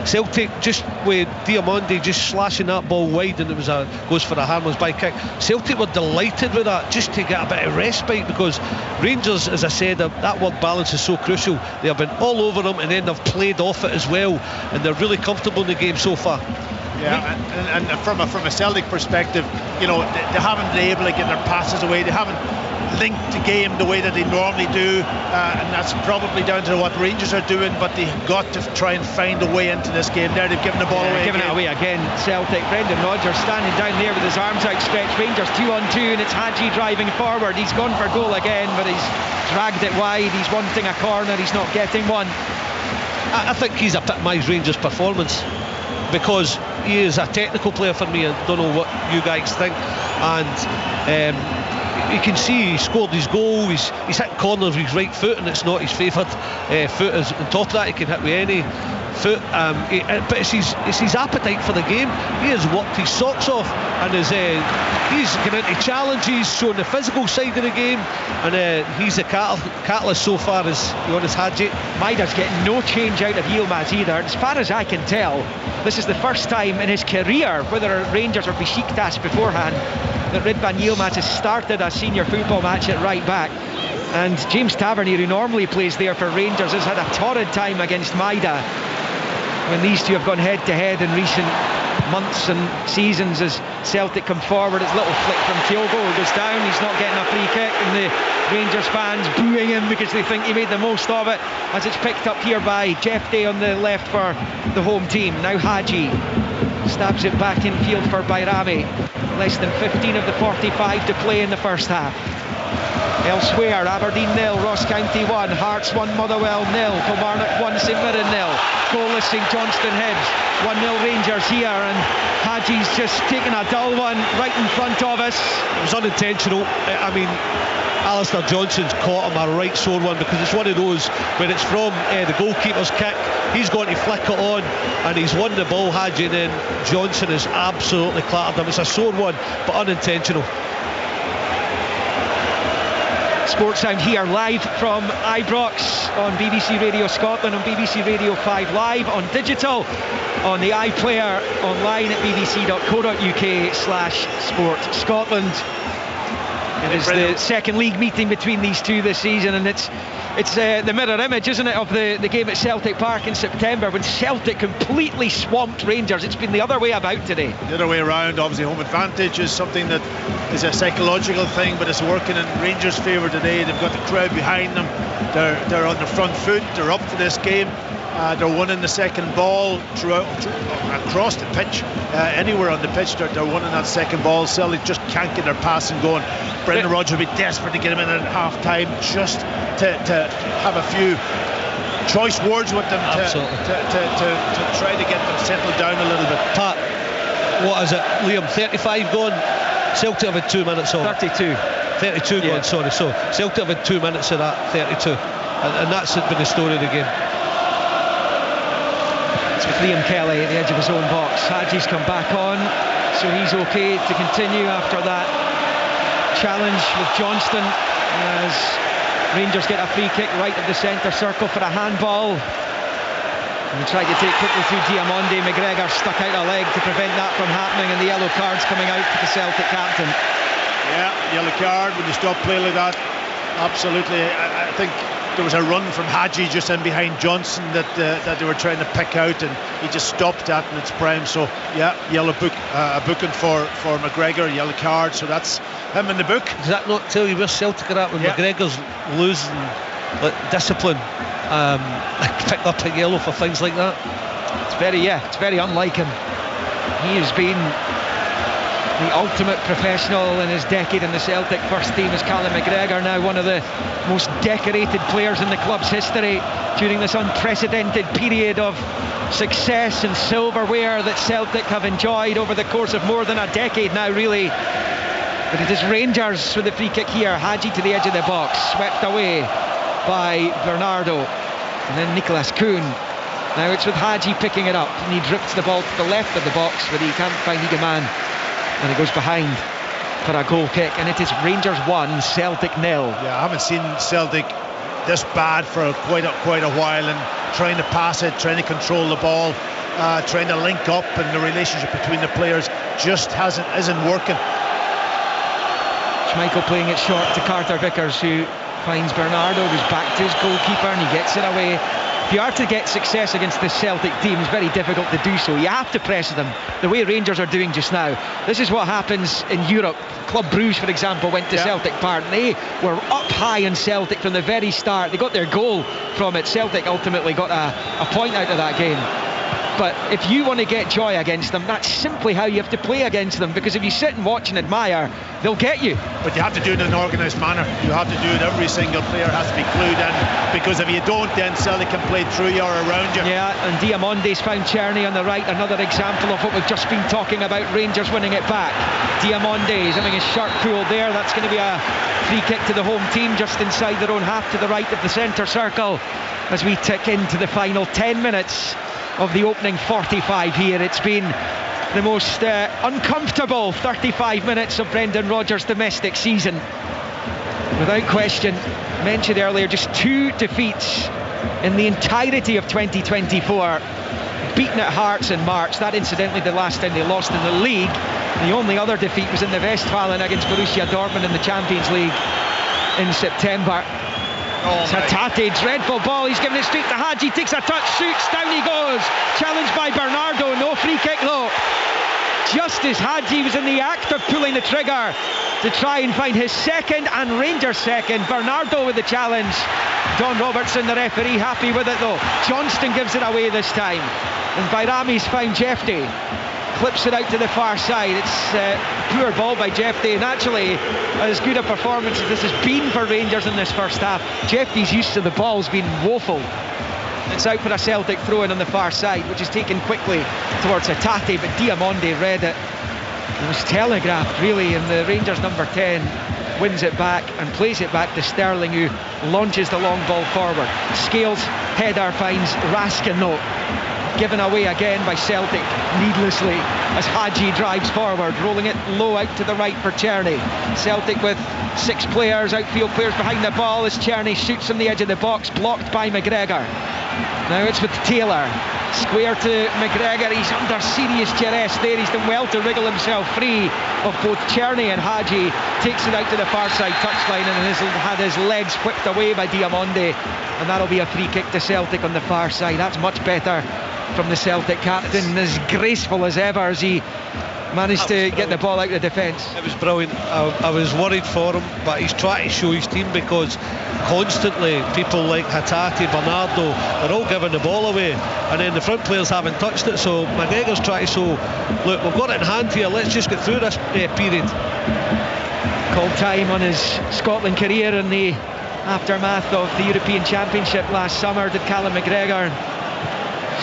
Speaker 3: Celtic just with Diamandi just slashing that ball wide, and it was goes for a harmless by kick. Celtic were delighted with that, just to get a bit of respite, because Rangers, as I said, that word balance is so crucial. They have been all over them, and then they've played off it as well, and they're really comfortable in the game so far.
Speaker 2: Yeah, and from a Celtic perspective, you know, they haven't been able to get their passes away. They haven't linked the game the way that they normally do, and that's probably down to what Rangers are doing, but they've got to try and find a way into this game. There, they've given the ball away.
Speaker 1: Giving it away again, Celtic. Brendan Rodgers standing down there with his arms outstretched. Rangers 2-on-2, and it's Hadji driving forward. He's gone for goal again, but he's dragged it wide. He's wanting a corner, he's not getting one.
Speaker 3: I think he's epitomised Rangers' performance, because he is a technical player for me. I don't know what you guys think, and you can see he scored his goal. He's hit corners with his right foot, and it's not his favoured foot. As on top of that, he can hit with any foot, but it's his appetite for the game. He has worked his socks off, and he's getting into challenges, showing the physical side of the game, and he's the catalyst so far, as Jonas Hadji.
Speaker 1: Maida's getting no change out of Yilmaz either. As far as I can tell, this is the first time in his career, whether Rangers or Besiktas beforehand, that Ridvan Yilmaz has started a senior football match at right back. And James Tavernier, who normally plays there for Rangers, has had a torrid time against Maida when these two have gone head to head in recent months and seasons. As Celtic come forward, his little flick from Kyogo goes down, he's not getting a free kick, and the Rangers fans booing him because they think he made the most of it, as it's picked up here by Jeff Day on the left for the home team. Now Hadji stabs it back in field for Bayrami. Less than 15 of the 45 to play in the first half. Elsewhere, Aberdeen 0, Ross County 1, Hearts 1, Motherwell 0, Kilmarnock 1, St Mirren 0. Goalless St Johnstone Hibs, 1-0 Rangers here, and Hadji's just taken a dull one right in front of us.
Speaker 3: It was unintentional. I mean, Alistair Johnson's caught him a right sore one, because it's one of those where it's from the goalkeeper's kick. He's going to flick it on, and he's won the ball, Hadji, and then Johnson has absolutely clattered him. It's a sore one, but unintentional.
Speaker 1: Sports Sound here live from Ibrox on BBC Radio Scotland, on BBC Radio 5 Live, on digital, on the iPlayer, online at bbc.co.uk/sportscotland. It is the second league meeting between these two this season, and it's the mirror image, isn't it, of the game at Celtic Park in September, when Celtic completely swamped Rangers. It's been the other way about today.
Speaker 2: The other way around. Obviously, home advantage is something that is a psychological thing, but it's working in Rangers' favour today. They've got the crowd behind them. They're on the front foot. They're up for this game. They're winning the second ball across the pitch, anywhere on the pitch. They're winning that second ball. Celtic just can't get their passing going. Brendan Rodgers will be desperate to get him in at half time, just to have a few choice words with them, to try to get them settled down a little bit.
Speaker 3: Pat, what is it, Liam? 35 gone. Celtic have had 2 minutes on.
Speaker 1: 32
Speaker 3: yeah. Gone, sorry. So Celtic have had 2 minutes of that 32, and that's been the story of the game.
Speaker 1: With Liam Kelly at the edge of his own box. Hadji's come back on, so he's okay to continue after that challenge with Johnston, as Rangers get a free kick right of the centre circle for a handball. And they tried to take quickly through Diamandi. McGregor stuck out a leg to prevent that from happening, and the yellow card's coming out for the Celtic captain.
Speaker 2: Yeah, yellow card when you stop playing like that. Absolutely. I think there was a run from Hadji just in behind Johnson that they were trying to pick out, and he just stopped that in its prime. So yeah, yellow booking for McGregor, yellow card. So that's him in the book.
Speaker 3: Does that not tell you where Celtic are at when McGregor's losing discipline? Picked up a yellow for things like that.
Speaker 1: It's very unlike him. He has been the ultimate professional in his decade in the Celtic first team as Callum McGregor, now one of the most decorated players in the club's history during this unprecedented period of success and silverware that Celtic have enjoyed over the course of more than a decade now, really. But it is Rangers with the free kick here. Hadji to the edge of the box, swept away by Bernardo, and then Nicholas Kuhn. Now it's with Hadji picking it up, and he drifts the ball to the left of the box, but he can't find Igaman and it goes behind for a goal kick, and it is Rangers 1, Celtic 0.
Speaker 2: Yeah, I haven't seen Celtic this bad for quite a while, and trying to pass it, trying to control the ball, trying to link up, and the relationship between the players just isn't working.
Speaker 1: Schmeichel playing it short to Carter Vickers, who finds Bernardo, goes back to his goalkeeper, and he gets it away. If you are to get success against this Celtic team, it's very difficult to do so. You have to press them the way Rangers are doing just now. This is what happens in Europe. Club Brugge, for example, went to Celtic Park, and they were up high in Celtic from the very start. They got their goal from it. Celtic ultimately got a point out of that game. But if you want to get joy against them, that's simply how you have to play against them, because if you sit and watch and admire, they'll get you.
Speaker 2: But you have to do it in an organised manner. You have to do it. Every single player has to be clued in, because if you don't, then Celtic can play through you or around you.
Speaker 1: Yeah, and Diamonde's found Czerny on the right. Another example of what we've just been talking about, Rangers winning it back. Diamonde is having his shirt pulled there. That's going to be a free kick to the home team just inside their own half to the right of the centre circle as we tick into the final 10 minutes of the opening 45 here. It's been the most uncomfortable 35 minutes of Brendan Rodgers' domestic season, without question. Mentioned earlier, just 2 defeats in the entirety of 2024. Beaten at Hearts in March. That incidentally the last time they lost in the league. The only other defeat was in the Westfalen against Borussia Dortmund in the Champions League in September. Hatate, dreadful ball, he's given it straight to Hadji, takes a touch, shoots, down he goes, challenged by Bernardo, no free kick though. Just as Hadji was in the act of pulling the trigger to try and find his second and Rangers' second, Bernardo with the challenge. Don Robertson, the referee, happy with it though. Johnston gives it away this time, and Bayrami's found Jefty, clips it out to the far side. It's poor ball by Jefty, and actually as good a performance as this has been for Rangers in this first half, Jefty's use to the ball has been woeful. It's out for a Celtic throw-in on the far side, which is taken quickly towards Hatate, but Diamonde read it. It was telegraphed really, and the Rangers number 10 wins it back and plays it back to Sterling, who launches the long ball forward. Scales header finds Raskin though. Given away again by Celtic needlessly as Hadji drives forward, rolling it low out to the right for Czerny. Celtic with 6 players, outfield players behind the ball as Czerny shoots from the edge of the box, blocked by McGregor. Now it's with Taylor, square to McGregor, he's under serious duress there, he's done well to wriggle himself free of both Czerny and Hadji, takes it out to the far side touchline and has had his legs whipped away by Diamonde, and that'll be a free kick to Celtic on the far side. That's much better from the Celtic captain, as graceful as ever as he managed to get the ball out of defence.
Speaker 3: It was brilliant. I was worried for him, but he's trying to show his team, because constantly people like Hatate, Bernardo, they're all giving the ball away, and then the front players haven't touched it. So McGregor's trying to show, look, we've got it in hand here, let's just get through this period.
Speaker 1: Called time on his Scotland career in the aftermath of the European Championship last summer, did Callum McGregor.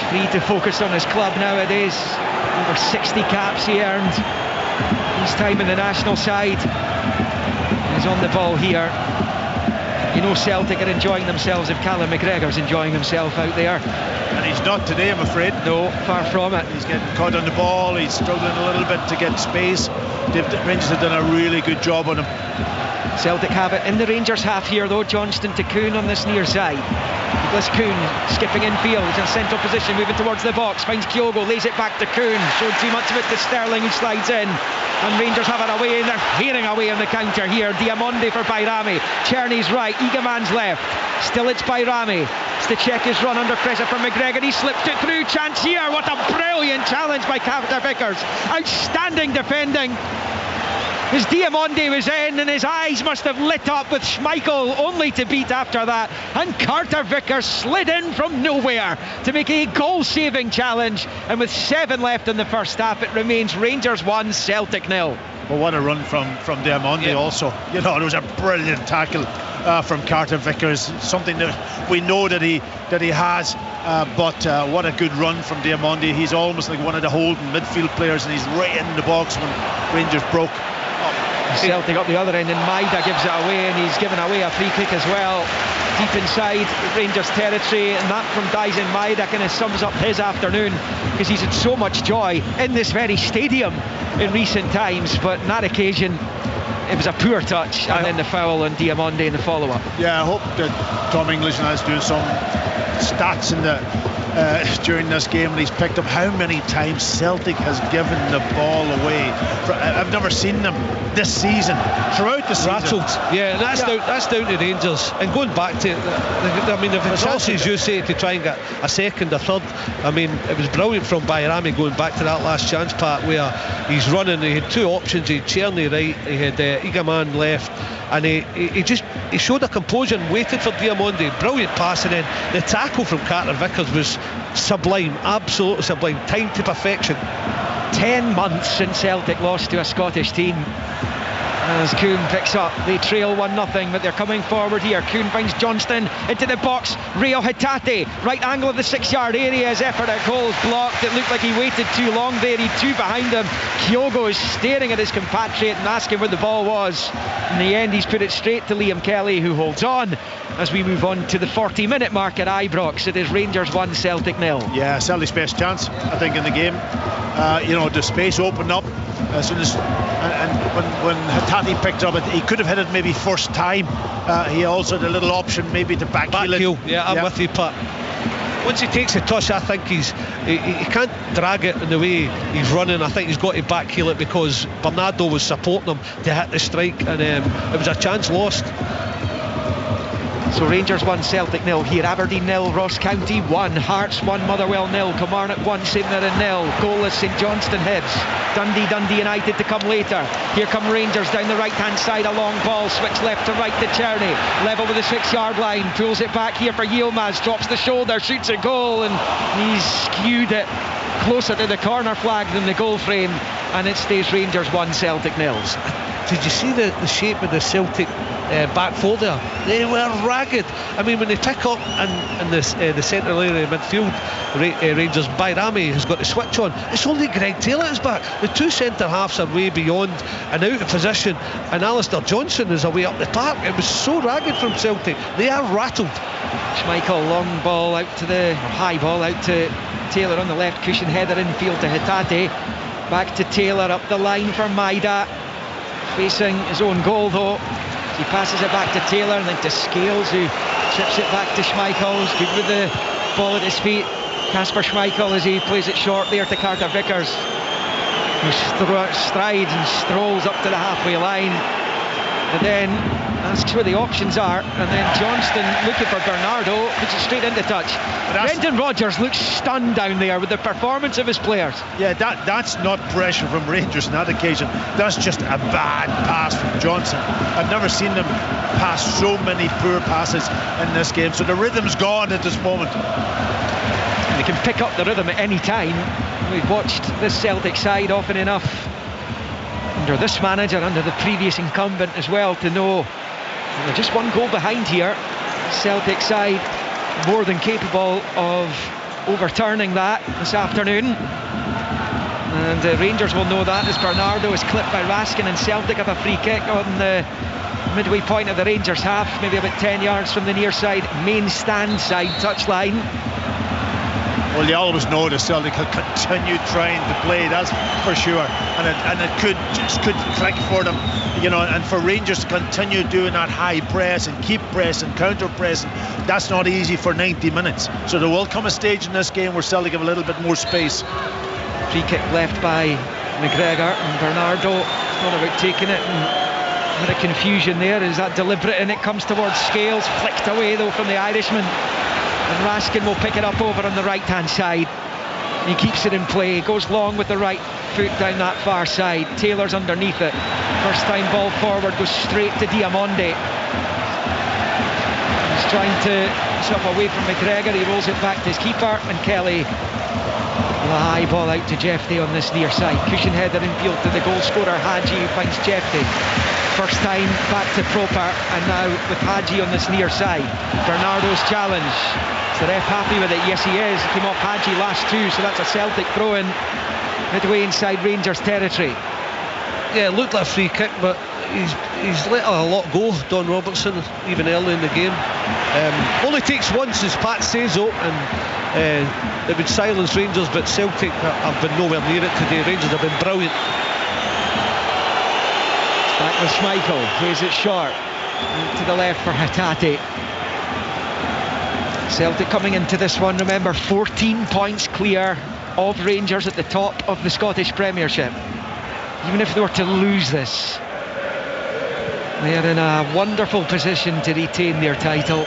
Speaker 1: Free to focus on his club nowadays. Over 60 caps he earned. His time in the national side. He's on the ball here. You know Celtic are enjoying themselves if Callum McGregor's enjoying himself out there.
Speaker 2: And he's not today, I'm afraid.
Speaker 1: No, far from it.
Speaker 2: He's getting caught on the ball, he's struggling a little bit to get space. Rangers have done a really good job on him.
Speaker 1: Celtic have it in the Rangers half here though. Johnston to Kuhn on this near side. Douglas Kuhn skipping infield, he's in central position, moving towards the box, finds Kyogo, lays it back to Kuhn, showed too much of it to Sterling, who slides in, and Rangers have it away, and they're hearing away on the counter here. Diamonde for Bayrami, Czerny's right, Egaman's left, still it's Bayrami, it's to check his run under pressure from McGregor, he slipped it through, chance here, what a brilliant challenge by Carter Vickers, outstanding defending. As Diamonde was in, and his eyes must have lit up with Schmeichel only to beat after that, and Carter Vickers slid in from nowhere to make a goal-saving challenge, and with 7 left in the first half it remains Rangers 1, Celtic 0.
Speaker 2: Well, what a run from Diamonde also. You know, it was a brilliant tackle from Carter Vickers, something that we know that he has, but what a good run from Diamonde. He's almost like one of the holding midfield players, and he's right in the box when Rangers broke.
Speaker 1: Celtic up the other end, and Maida gives it away, and he's given away a free kick as well. deep inside Rangers territory, and that from Dyson Maeda kind of sums up his afternoon, because he's had so much joy in this very stadium in recent times, but on that occasion it was a poor touch, and then the foul on Diamonde in the follow-up.
Speaker 2: Yeah, I hope that Tom English is doing some stats in the during this game, and he's picked up how many times Celtic has given the ball away. I've never seen them this season, throughout the season.
Speaker 3: Rattled. Yeah, and that's down to Rangers. And going back to I mean, if it's chances you say to try and get a second, a third, I mean, it was brilliant from Bayrami going back to that last chance part where he's running. He had two options. He had Czerny right, he had Igaman left, and he showed a composure and waited for Diamonde. Brilliant pass, and then the tackle from Carter Vickers was sublime, absolutely sublime, timed to perfection.
Speaker 1: 10 months since Celtic lost to a Scottish team. As Kuhn picks up, they trail 1-0, but they're coming forward here. Kuhn finds Johnston into the box. Rio Hatate, right angle of the 6-yard area. His effort at goal is blocked. It looked like he waited too long there. He had two behind him. Kyogo is staring at his compatriot and asking where the ball was. In the end, he's put it straight to Liam Kelly, who holds on. As we move on to the 40-minute mark at Ibrox, it is Rangers 1, Celtic 0.
Speaker 2: Yeah, Celtic's best chance, I think, in the game. The space opened up as soon as, and when Hatate picked up, he could have hit it maybe first time. He also had a little option maybe to backheel it.
Speaker 3: Yeah, I'm with you, Pat. Once he takes a touch, I think he can't drag it in the way he's running. I think he's got to backheel it because Bernardo was supporting him to hit the strike, and it was a chance lost.
Speaker 1: So Rangers 1, Celtic 0 here. Aberdeen 0, Ross County 1, Hearts 1, Motherwell 0, Kilmarnock 1, St Mirren 0, goalless St Johnstone Hibs. Dundee United to come later. Here come Rangers down the right hand side, a long ball, switch left to right to Czerny, level with the 6-yard line, pulls it back here for Yilmaz, drops the shoulder, shoots a goal, and he's skewed it closer to the corner flag than the goal frame, and it stays Rangers 1, Celtic 0.
Speaker 3: Did you see the shape of the Celtic back four there? They were ragged. I mean, when they pick up in the central area midfield, Rangers, Bayrami has got the switch on. It's only Greg Taylor is back. The two centre halves are way beyond and out of position, and Alistair Johnson is away up the park. It was so ragged from Celtic. They are rattled.
Speaker 1: Schmeichel, long ball out to high ball out to Taylor on the left, cushion header infield to Hatate. Back to Taylor up the line for Maeda, facing his own goal though. He passes it back to Taylor and then to Scales, who chips it back to Schmeichel, who's good with the ball at his feet. Kasper Schmeichel as he plays it short there to Carter Vickers, who strides and strolls up to the halfway line, and then asks where the options are, and then Johnston looking for Bernardo, puts it straight into touch. Brendan Rodgers looks stunned down there with the performance of his players.
Speaker 2: Yeah, that's not pressure from Rangers on that occasion. That's just a bad pass from Johnson. I've never seen them pass so many poor passes in this game, so the rhythm's gone at this moment.
Speaker 1: And they can pick up the rhythm at any time. We've watched this Celtic side often enough under this manager, under the previous incumbent as well, to know they're just one goal behind here. Celtic side more than capable of overturning that this afternoon, and Rangers will know that as Bernardo is clipped by Raskin, and Celtic have a free kick on the midway point of the Rangers half, maybe about 10 yards from the near side main stand side touchline.
Speaker 2: Well, you always know that Celtic will continue trying to play, that's for sure, and it could click for them, and for Rangers to continue doing that high press and keep pressing, counter pressing, that's not easy for 90 minutes. So there will come a stage in this game where Celtic have a little bit more space.
Speaker 1: Free kick left by McGregor, and Bernardo thought about taking it and had a confusion there. Is that deliberate? And it comes towards Scales, flicked away though from the Irishman. And Raskin will pick it up over on the right hand side. He keeps it in play, goes long with the right foot down that far side. Taylor's underneath it. First time ball forward, goes straight to Diamonde. He's trying to stop away from McGregor. He rolls it back to his keeper, and Kelly, the high ball out to Jeffrey on this near side. Cushion header infield to the goal scorer Hadji, who finds Jeffrey. First time back to Proper, and now with Hadji on this near side. Bernardo's challenge. Is the ref happy with it? Yes, he is. He came off Hadji last two, so that's a Celtic throw-in midway inside Rangers territory.
Speaker 3: Yeah, it looked like a free kick, but he's let a lot go, Don Robertson, even early in the game. Only takes once, as Pat says, though, and it would silence Rangers, but Celtic have been nowhere near it today. Rangers have been brilliant.
Speaker 1: Back with Schmeichel, plays it short to the left for Hatate. Celtic coming into this one, remember, 14 points clear of Rangers at the top of the Scottish Premiership. Even if they were to lose this, they are in a wonderful position to retain their title.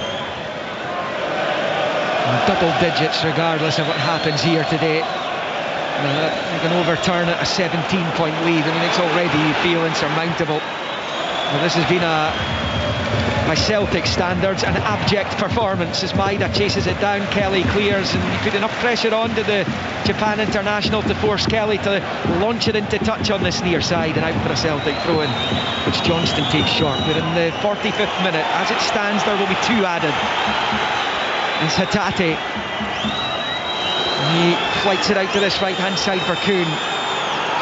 Speaker 1: Double digits regardless of what happens here today. They can overturn it, a 17-point lead. I mean, it's already, you feel, insurmountable. Well, this has been by Celtic standards, an abject performance as Maida chases it down. Kelly clears, and he put enough pressure onto the Japan international to force Kelly to launch it into touch on this near side, and out for a Celtic throw-in, which Johnston takes short. We're in the 45th minute. As it stands, there will be 2 added. It's Hatate. He flights it out to this right-hand side for Kuhn.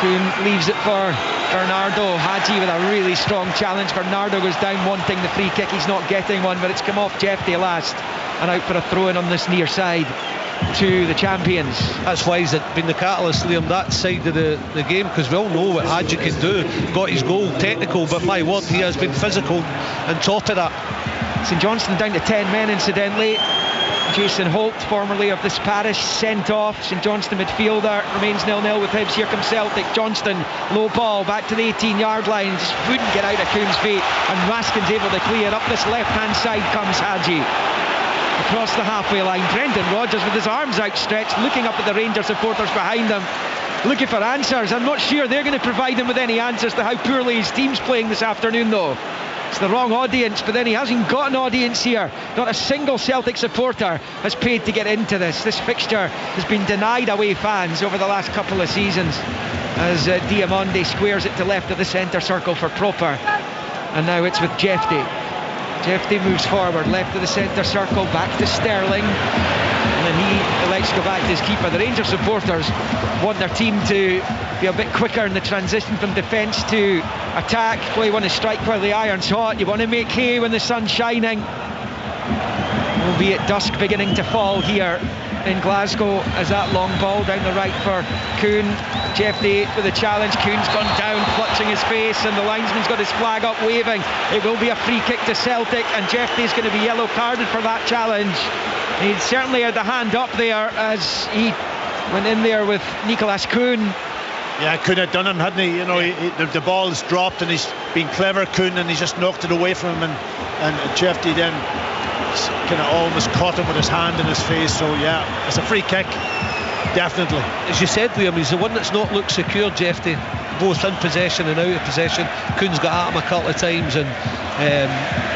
Speaker 1: Kuhn leaves it for Bernardo. Hadji with a really strong challenge. Bernardo goes down wanting the free kick. He's not getting one, but it's come off Jefty last, and out for a throw-in on this near side to the champions. That's why he's been the catalyst, Liam, that side of the game, because we all know what Hadji can do. Got his goal, technical, but my word, he has been physical on top of that. St Johnstone down to 10 men, incidentally. Jason Holt, formerly of this parish, sent off. St Johnstone midfielder, remains 0-0 with Hibs. Here comes Celtic. Johnston, low ball, back to the 18-yard line. Just wouldn't get out of Kuhn's feet, and Raskin's able to clear. Up this left-hand side comes Hadji. Across the halfway line, Brendan Rodgers with his arms outstretched, looking up at the Rangers supporters behind him, looking for answers. I'm not sure they're going to provide him with any answers to how poorly his team's playing this afternoon, though. It's the wrong audience, but then he hasn't got an audience here. Not a single Celtic supporter has paid to get into this. This fixture has been denied away fans over the last couple of seasons, as Diamonde squares it to left of the centre circle for Proper, and now it's with Jefty. Jefty moves forward, left of the centre circle, back to Sterling, and then he elects to go back to his keeper. The Rangers supporters want their team to be a bit quicker in the transition from defence to attack. Well, you want to strike while the iron's hot. You want to make hay when the sun's shining. Albeit dusk beginning to fall here in Glasgow, as that long ball down the right for Kuhn. Jefty with a challenge. Kuhn's gone down, clutching his face, and the linesman's got his flag up, waving. It will be a free kick to Celtic, and Jefty's going to be yellow carded for that challenge. He certainly had the hand up there as he went in there with Nicolas Kuhn.
Speaker 2: Yeah, Kuhn had done him, hadn't he? You know, the ball's dropped, and he's been clever, Kuhn, and he just knocked it away from him, and Jefty then kind of almost caught him with his hand in his face. So yeah, it's a free kick, definitely. As you said, Liam, he's the one that's not looked secure, Jefty, both in possession and out of possession. Kuhn's got at him a couple of times, and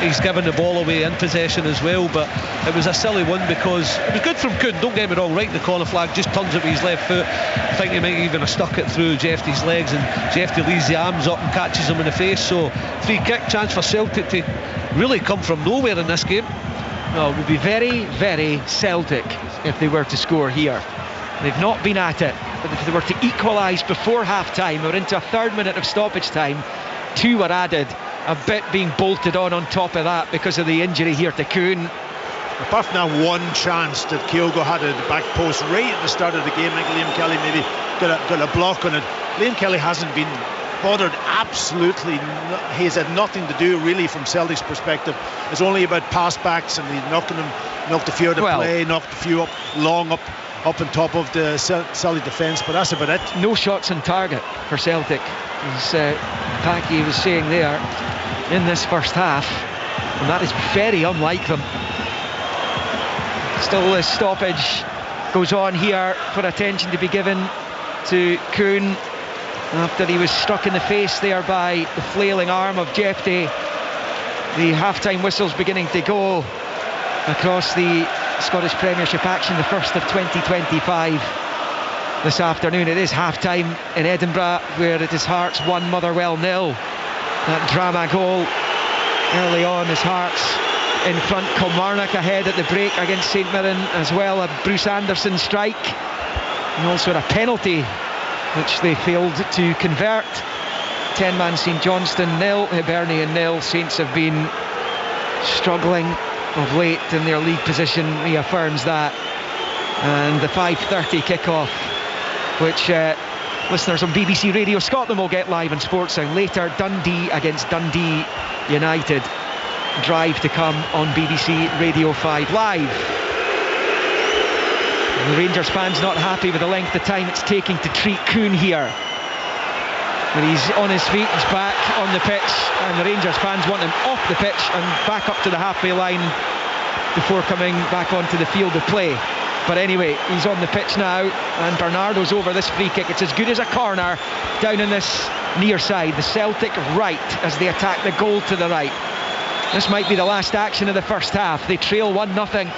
Speaker 2: he's given the ball away in possession as well, but it was a silly one because it was good from Kuhn, don't get me wrong, right in the corner flag, just turns it with his left foot. I think he might even have stuck it through Jefty's legs, and Jefty leaves the arms up and catches him in the face. So free kick chance for Celtic to really come from nowhere in this game.
Speaker 1: No, it would be very, very Celtic if they were to score here. They've not been at it, but if they were to equalise before half-time, or into a third minute of stoppage time, 2 were added, a bit being bolted on top of that because of the injury here to Kuhn.
Speaker 2: Apart from that one chance that Kyogo had at the back post right at the start of the game, I think Liam Kelly maybe got a block on it. Liam Kelly hasn't been bothered, absolutely. He's had nothing to do really from Celtic's perspective. It's only about pass backs, and he's knocked a few out of play, knocked a few up on top of the Celtic defence, but that's about it.
Speaker 1: No shots on target for Celtic, as Packy was saying there, in this first half, and that is very unlike them. Still, the stoppage goes on here for attention to be given to Kuhn after he was struck in the face there by the flailing arm of Jefty. The half-time whistle's beginning to go across the Scottish Premiership action, the first of 2025 this afternoon. It is half-time in Edinburgh, where it is Hearts 1, Motherwell 0. That drama goal early on as Hearts in front. Kilmarnock ahead at the break against St Mirren as well. A Bruce Anderson strike, and also a penalty which they failed to convert. 10-man St Johnstone 0, Hibernian 0. Saints have been struggling of late, and their league position reaffirms that. And the 5:30 kickoff, which listeners on BBC Radio Scotland will get live on Sportsound later. Dundee against Dundee United. Drive to come on BBC Radio 5 Live. And the Rangers fans not happy with the length of time it's taking to treat Kuhn here. But he's on his feet, he's back on the pitch, and the Rangers fans want him off the pitch and back up to the halfway line before coming back onto the field of play. But anyway, he's on the pitch now, and Bernardo's over this free kick. It's as good as a corner down in this near side, the Celtic right, as they attack the goal to the right. This might be the last action of the first half. They trail 1-0.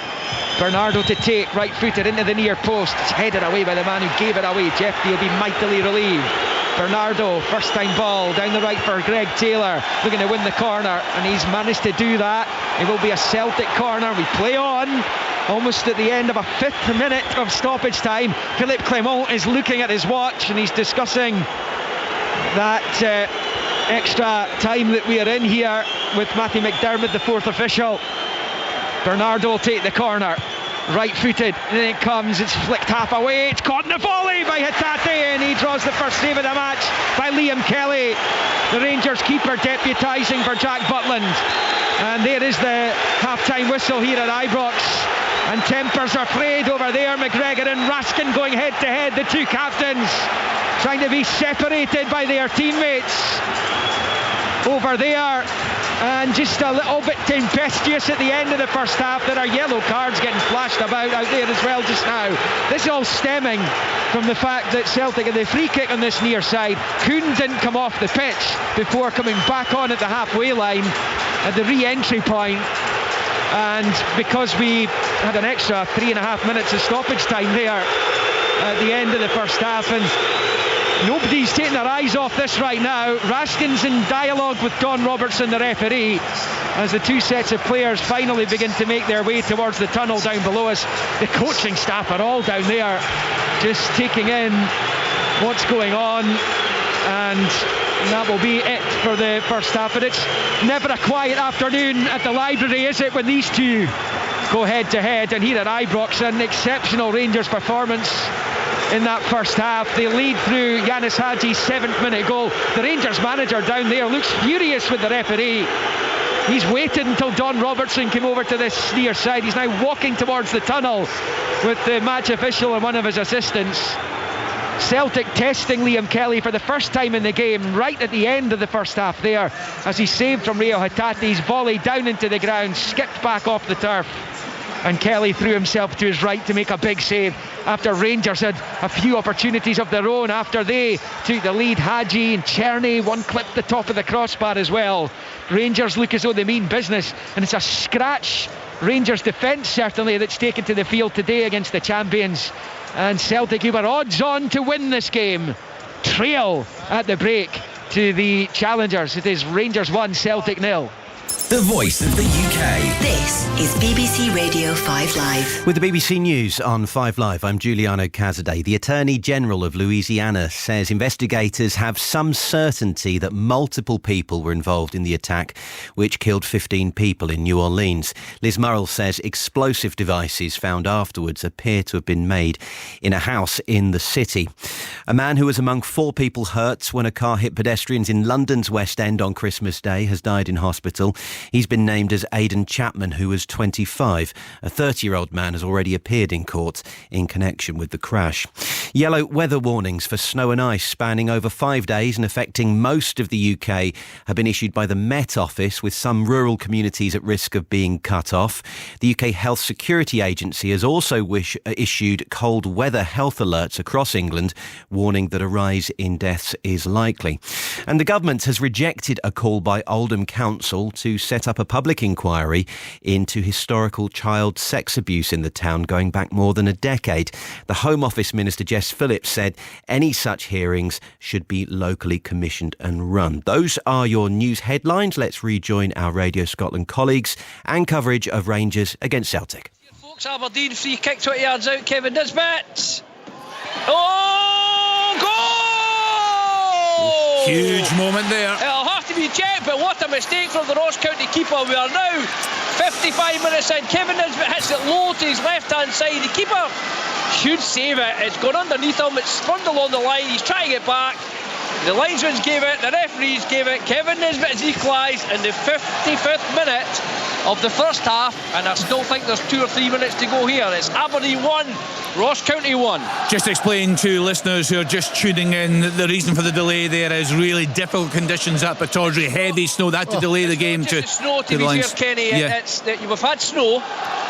Speaker 1: Bernardo to take, right-footed into the near post. It's headed away by the man who gave it away. Jeffrey will be mightily relieved. Bernardo, first time ball, down the right for Greg Taylor, looking to win the corner, and he's managed to do that. It will be a Celtic corner. We play on, almost at the end of a 5th minute of stoppage time. Philippe Clement is looking at his watch, and he's discussing that extra time that we are in here with Matthew McDermott, the 4th official. Bernardo will take the corner, right-footed, and then it comes, it's flicked half away, it's caught in the volley by Hatate, and he draws the first save of the match by Liam Kelly, the Rangers keeper deputising for Jack Butland. And there is the half-time whistle here at Ibrox, and tempers are frayed over there. McGregor and Raskin going head-to-head, the two captains trying to be separated by their teammates over there, and just a little bit tempestuous at the end of the first half. There are yellow cards getting flashed about out there as well just now. This is all stemming from the fact that Celtic had the free kick on this near side. Kuhn didn't come off the pitch before coming back on at the halfway line at the re-entry point. And because we had an extra 3.5 minutes of stoppage time there at the end of the first half, and nobody's taking their eyes off this right now. Raskin's in dialogue with Don Robertson, the referee, as the two sets of players finally begin to make their way towards the tunnel down below us. The coaching staff are all down there just taking in what's going on, and that will be it for the first half. But it's never a quiet afternoon at the library, is it, when these two go head to head? And here at Ibrox, an exceptional Rangers performance in that first half. They lead through Yanis Hadji's 7th minute goal. The Rangers manager down there looks furious with the referee. He's waited until Don Robertson came over to this near side. He's now walking towards the tunnel with the match official and one of his assistants. Celtic testing Liam Kelly for the first time in the game right at the end of the first half there, as he saved from Rio Hatate's volley down into the ground, skipped back off the turf, and Kelly threw himself to his right to make a big save after Rangers had a few opportunities of their own after they took the lead. Hadji and Czerny, one clipped the top of the crossbar as well. Rangers look as though they mean business, and it's a scratch Rangers defence certainly that's taken to the field today against the champions. And Celtic, who were odds on to win this game, trail at the break to the challengers. It is Rangers 1, Celtic 0.
Speaker 4: The voice of the UK.
Speaker 5: This is BBC Radio 5 Live.
Speaker 4: With the BBC News on 5 Live, I'm Giuliano Casaday. The Attorney General of Louisiana says investigators have some certainty that multiple people were involved in the attack, which killed 15 people in New Orleans. Liz Murrell says explosive devices found afterwards appear to have been made in a house in the city. A man who was among 4 people hurt when a car hit pedestrians in London's West End on Christmas Day has died in hospital. He's been named as Aidan Chapman, who was 25. A 30-year-old man has already appeared in court in connection with the crash. Yellow weather warnings for snow and ice spanning over 5 days and affecting most of the UK have been issued by the Met Office, with some rural communities at risk of being cut off. The UK Health Security Agency has also issued cold weather health alerts across England, warning that a rise in deaths is likely. And the government has rejected a call by Oldham Council to set up a public inquiry into historical child sex abuse in the town going back more than a decade. The Home Office Minister Jess Phillips said any such hearings should be locally commissioned and run. Those are your news headlines. Let's rejoin our Radio Scotland colleagues and coverage of Rangers against Celtic.
Speaker 6: Folks, Aberdeen free kick 20 yards out. Kevin Nisbet. Oh, goal! Oh!
Speaker 7: Huge moment there.
Speaker 6: It'll have to be checked, but what a mistake from the Ross County keeper. We are now 55 minutes in. Kevin Nisbet hits it low to his left-hand side. The keeper should save it. It's gone underneath him. It's spun along the line. He's trying to get back. The linesmen gave it. The referees gave it. Kevin Nisbet has equalised in the 55th minute of the first half, and I still think there's 2 or 3 minutes to go here. It's Aberdeen 1, Ross County 1.
Speaker 7: Just explain to listeners who are just tuning in that the reason for the delay there is really difficult conditions at Pittodrie. Heavy snow, that had to delay the game to
Speaker 6: snow, to be fair, Kenny. We've had snow,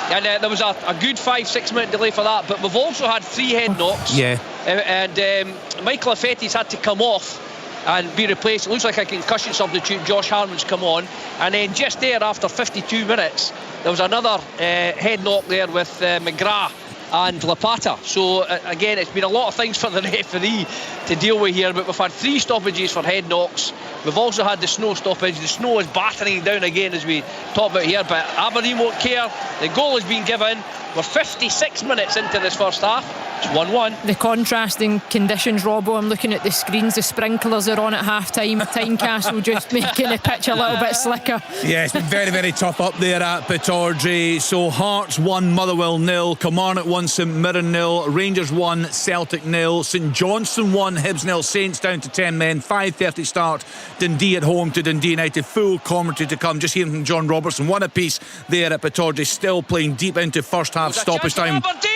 Speaker 6: and there was a good 5-6 minute delay for that, but we've also had 3 head knocks. And Michael Affetti's had to come off and be replaced. It looks like a concussion substitute. Josh Harmon's come on, and then just there after 52 minutes there was another head knock there with McGrath and Lapata. So again, it's been a lot of things for the referee to deal with here, but we've had 3 stoppages for head knocks. We've also had the snow stoppage. The snow is battering down again as we talk about here, but Aberdeen won't care. The goal has been given. We're 56 minutes into this first half. It's 1-1.
Speaker 8: The contrasting conditions, Robbo, I'm looking at the screens. The sprinklers are on at half-time. Tynecastle just making the pitch a little bit slicker.
Speaker 7: Yeah, it's been very, very tough up there at Pittodrie. So Hearts 1, Motherwell 0, Kilmarnock 1, St Mirren 0, Rangers 1, Celtic 0, St Johnstone 1, Hibs 0, Saints down to 10 men, 5:30 start, Dundee at home to Dundee United. Full commentary to come. Just hearing from John Robertson, 1 apiece there at Pittodrie, still playing deep into first half stoppage time.
Speaker 6: Aberdeen!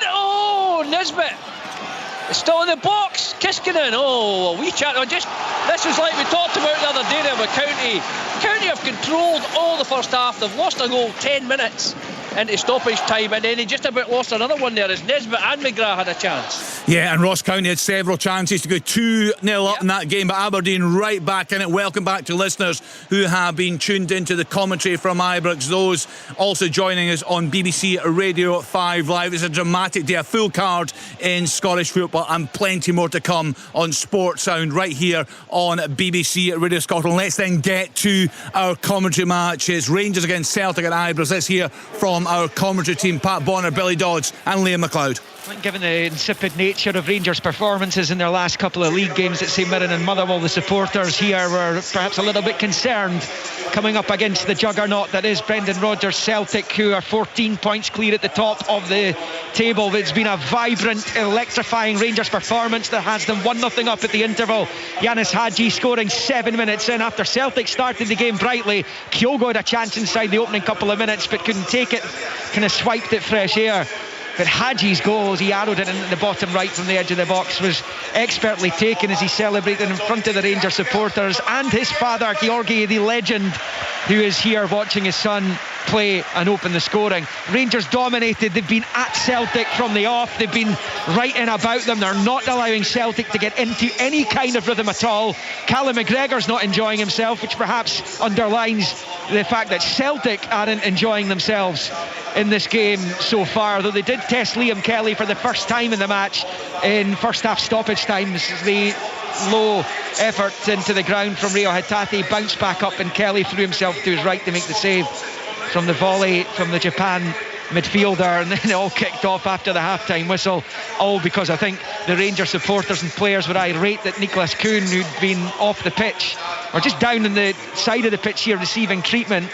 Speaker 6: Oh, Nisbet! It's still in the box. Kiskinen. Oh, we chat. This was like we talked about the other day there with County. County have controlled all the first half. They've lost a goal 10 minutes into stoppage time, and then he just about lost another one there as Nisbet and McGrath had a chance.
Speaker 7: Yeah, and Ross County had several chances to go 2-0 up in that game, but Aberdeen right back in it. Welcome back to listeners who have been tuned into the commentary from Ibrox, those also joining us on BBC Radio 5 Live. It's a dramatic day, a full card in Scottish football, and plenty more to come on Sport Sound right here on BBC Radio Scotland. Let's then get to our commentary matches. Rangers against Celtic at Ibrox. Let's hear from our commentary team, Pat Bonner, Billy Dodds and Liam McLeod.
Speaker 1: I think given the insipid nature of Rangers' performances in their last couple of league games at St Mirren and Motherwell, the supporters here were perhaps a little bit concerned coming up against the juggernaut that is Brendan Rodgers' Celtic, who are 14 points clear at the top of the table. It's been a vibrant, electrifying Rangers performance that has them 1-0 up at the interval. Yanis Hadji scoring 7 minutes in after Celtic started the game brightly. Kyogo had a chance inside the opening couple of minutes but couldn't take it, kind of swiped it fresh air. But Hadji's goal, as he arrowed it into the bottom right from the edge of the box, was expertly taken as he celebrated in front of the Rangers supporters and his father, Georgi, the legend, who is here watching his son play and open the scoring. Rangers dominated. They've been at Celtic from the off. They've been right in about them. They're not allowing Celtic to get into any kind of rhythm at all. Callum McGregor's not enjoying himself, which perhaps underlines the fact that Celtic aren't enjoying themselves in this game so far, though they did test Liam Kelly for the first time in the match in first half stoppage times. The low effort into the ground from Rio Hitati bounced back up and Kelly threw himself to his right to make the save from the volley from the Japan midfielder, and then it all kicked off after the half-time whistle, all because I think the Rangers supporters and players were irate that Nicholas Kuhn, who'd been off the pitch or just down on the side of the pitch here receiving treatment,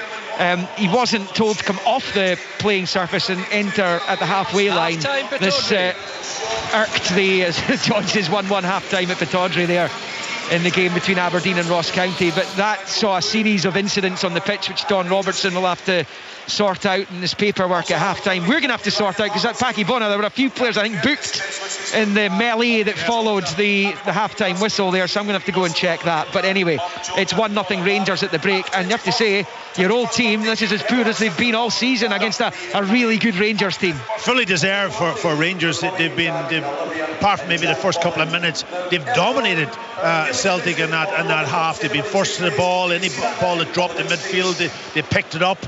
Speaker 1: he wasn't told to come off the playing surface and enter at the halfway line. This irked the, as John says, 1-1 half-time at Pittodrie there in the game between Aberdeen and Ross County. But that saw a series of incidents on the pitch which Don Robertson will have to sort out in his paperwork at half-time. We're going to have to sort out, because at Paki Bona there were a few players I think booked in the melee that followed the half-time whistle there, so I'm going to have to go and check that. But anyway, it's 1-0 Rangers at the break, and you have to say, your old team, this is as poor as they've been all season against a really good Rangers team.
Speaker 2: Fully deserved for Rangers. They've apart from maybe the first couple of minutes, they've dominated Celtic in that half. They've been forced to the ball. Any ball that dropped in midfield, they picked it up.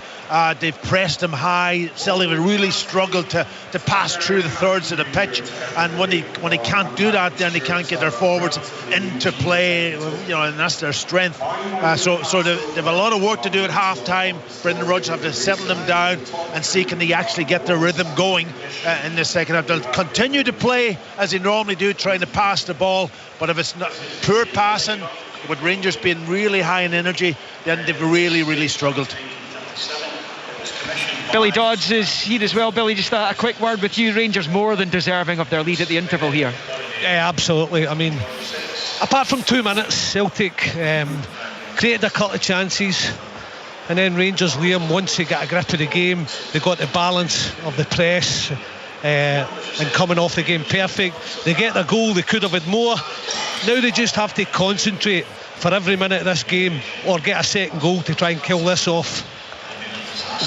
Speaker 2: They've pressed them high. Celtic have really struggled to pass through the thirds of the pitch, and when they can't do that, then they can't get their forwards into play, and that's their strength. So they've a lot of work to do at half time. Brendan Rodgers have to settle them down and see can they actually get their rhythm going in the second half. They'll continue to play as they normally do, trying to pass the ball, but if it's not poor passing, with Rangers being really high in energy, then they've really struggled.
Speaker 1: Billy Dodds is here as well. Billy, just a quick word with you. Rangers more than deserving of their lead at the interval here.
Speaker 3: Yeah, absolutely. I mean, apart from 2 minutes, Celtic created a couple of chances, and then Rangers, Liam, once they got a grip of the game, they got the balance of the press and coming off the game perfect. They get the goal, they could have had more. Now they just have to concentrate for every minute of this game, or get a second goal to try and kill this off.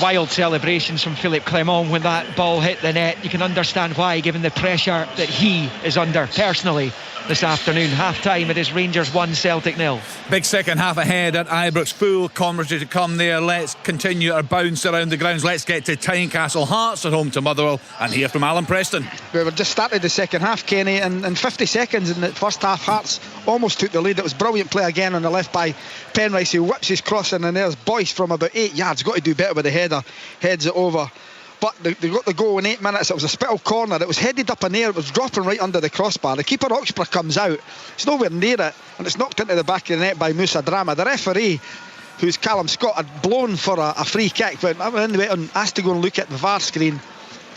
Speaker 1: Wild celebrations from Philippe Clement when that ball hit the net. You can understand why, given the pressure that he is under personally this afternoon. Half time, it is Rangers 1, Celtic 0.
Speaker 7: Big second half ahead at Ibrox. Full commentary to come there. Let's continue our bounce around the grounds. Let's get to Tynecastle. Hearts at home to Motherwell, and hear from Alan Preston.
Speaker 9: We were just started the second half, Kenny, and in 50 seconds in the first half, Hearts almost took the lead. It was brilliant play again on the left by Penrice, who whips his crossing, and there's Boyce from about 8 yards. Got to do better with the header, heads it over. But they got the goal in 8 minutes. It was a spittle corner. It was headed up in the air. It was dropping right under the crossbar. The keeper, Oxborough, comes out. It's nowhere near it, and it's knocked into the back of the net by Moussa Drama. The referee, who's Callum Scott, had blown for a free kick, but anyway, asked to go and look at the VAR screen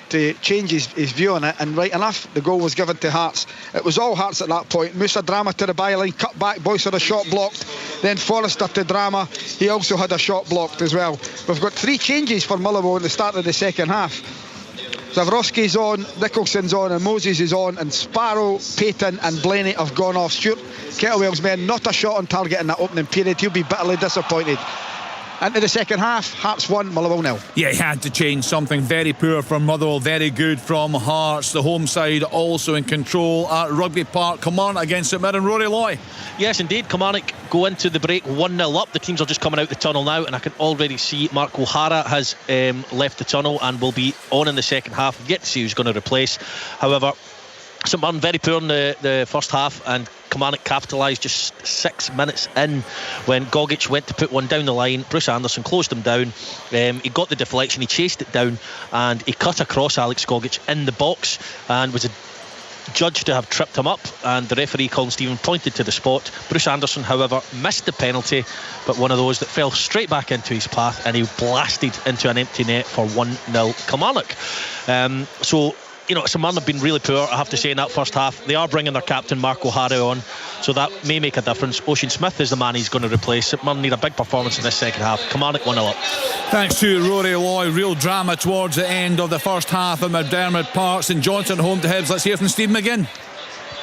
Speaker 9: to change his view on it, and right enough, the goal was given to Hearts. It was all Hearts at that point. Moussa Drama to the byline, cut back, Boyce had a shot blocked, then Forrester to Drama, he also had a shot blocked as well. We've got 3 changes for Motherwell at the start of the second half. Zawrowski's on, Nicholson's on, and Moses is on, and Sparrow, Payton and Blaney have gone off. Stuart Kettlewell's men, not a shot on target in that opening period. He'll be bitterly disappointed. Into the second half, Hearts 1, Motherwell 0.
Speaker 7: Yeah, he had to change something. Very poor from Motherwell, very good from Hearts. The home side also in control at Rugby Park. Kilmarnock against St Mirren. Rory Loy.
Speaker 10: Yes, indeed. Kilmarnock go into the break 1-0 up. The teams are just coming out the tunnel now, and I can already see Mark O'Hara has left the tunnel and will be on in the second half. We'll get to see who's going to replace. However, St Mirren very poor in the first half, and Kilmarnock capitalised just 6 minutes in when Gogic went to put one down the line. Bruce Anderson closed him down. He got the deflection, he chased it down, and he cut across Alex Gogic in the box and was judged to have tripped him up, and the referee Colin Stephen pointed to the spot. Bruce Anderson, however, missed the penalty, but one of those that fell straight back into his path, and he blasted into an empty net for 1-0 Kilmarnock. So you know, St Mirren have been really poor, I have to say, in that first half. They are bringing their captain Mark O'Hara on, so that may make a difference. Ocean Smith is the man he's going to replace. St Mirren need a big performance in this second half. Kilmarnock 1-0 up.
Speaker 7: Thanks to Rory Loy. Real drama towards the end of the first half at McDermott Park. St Johnstone home to Hibs. Let's hear from Stephen McGinn.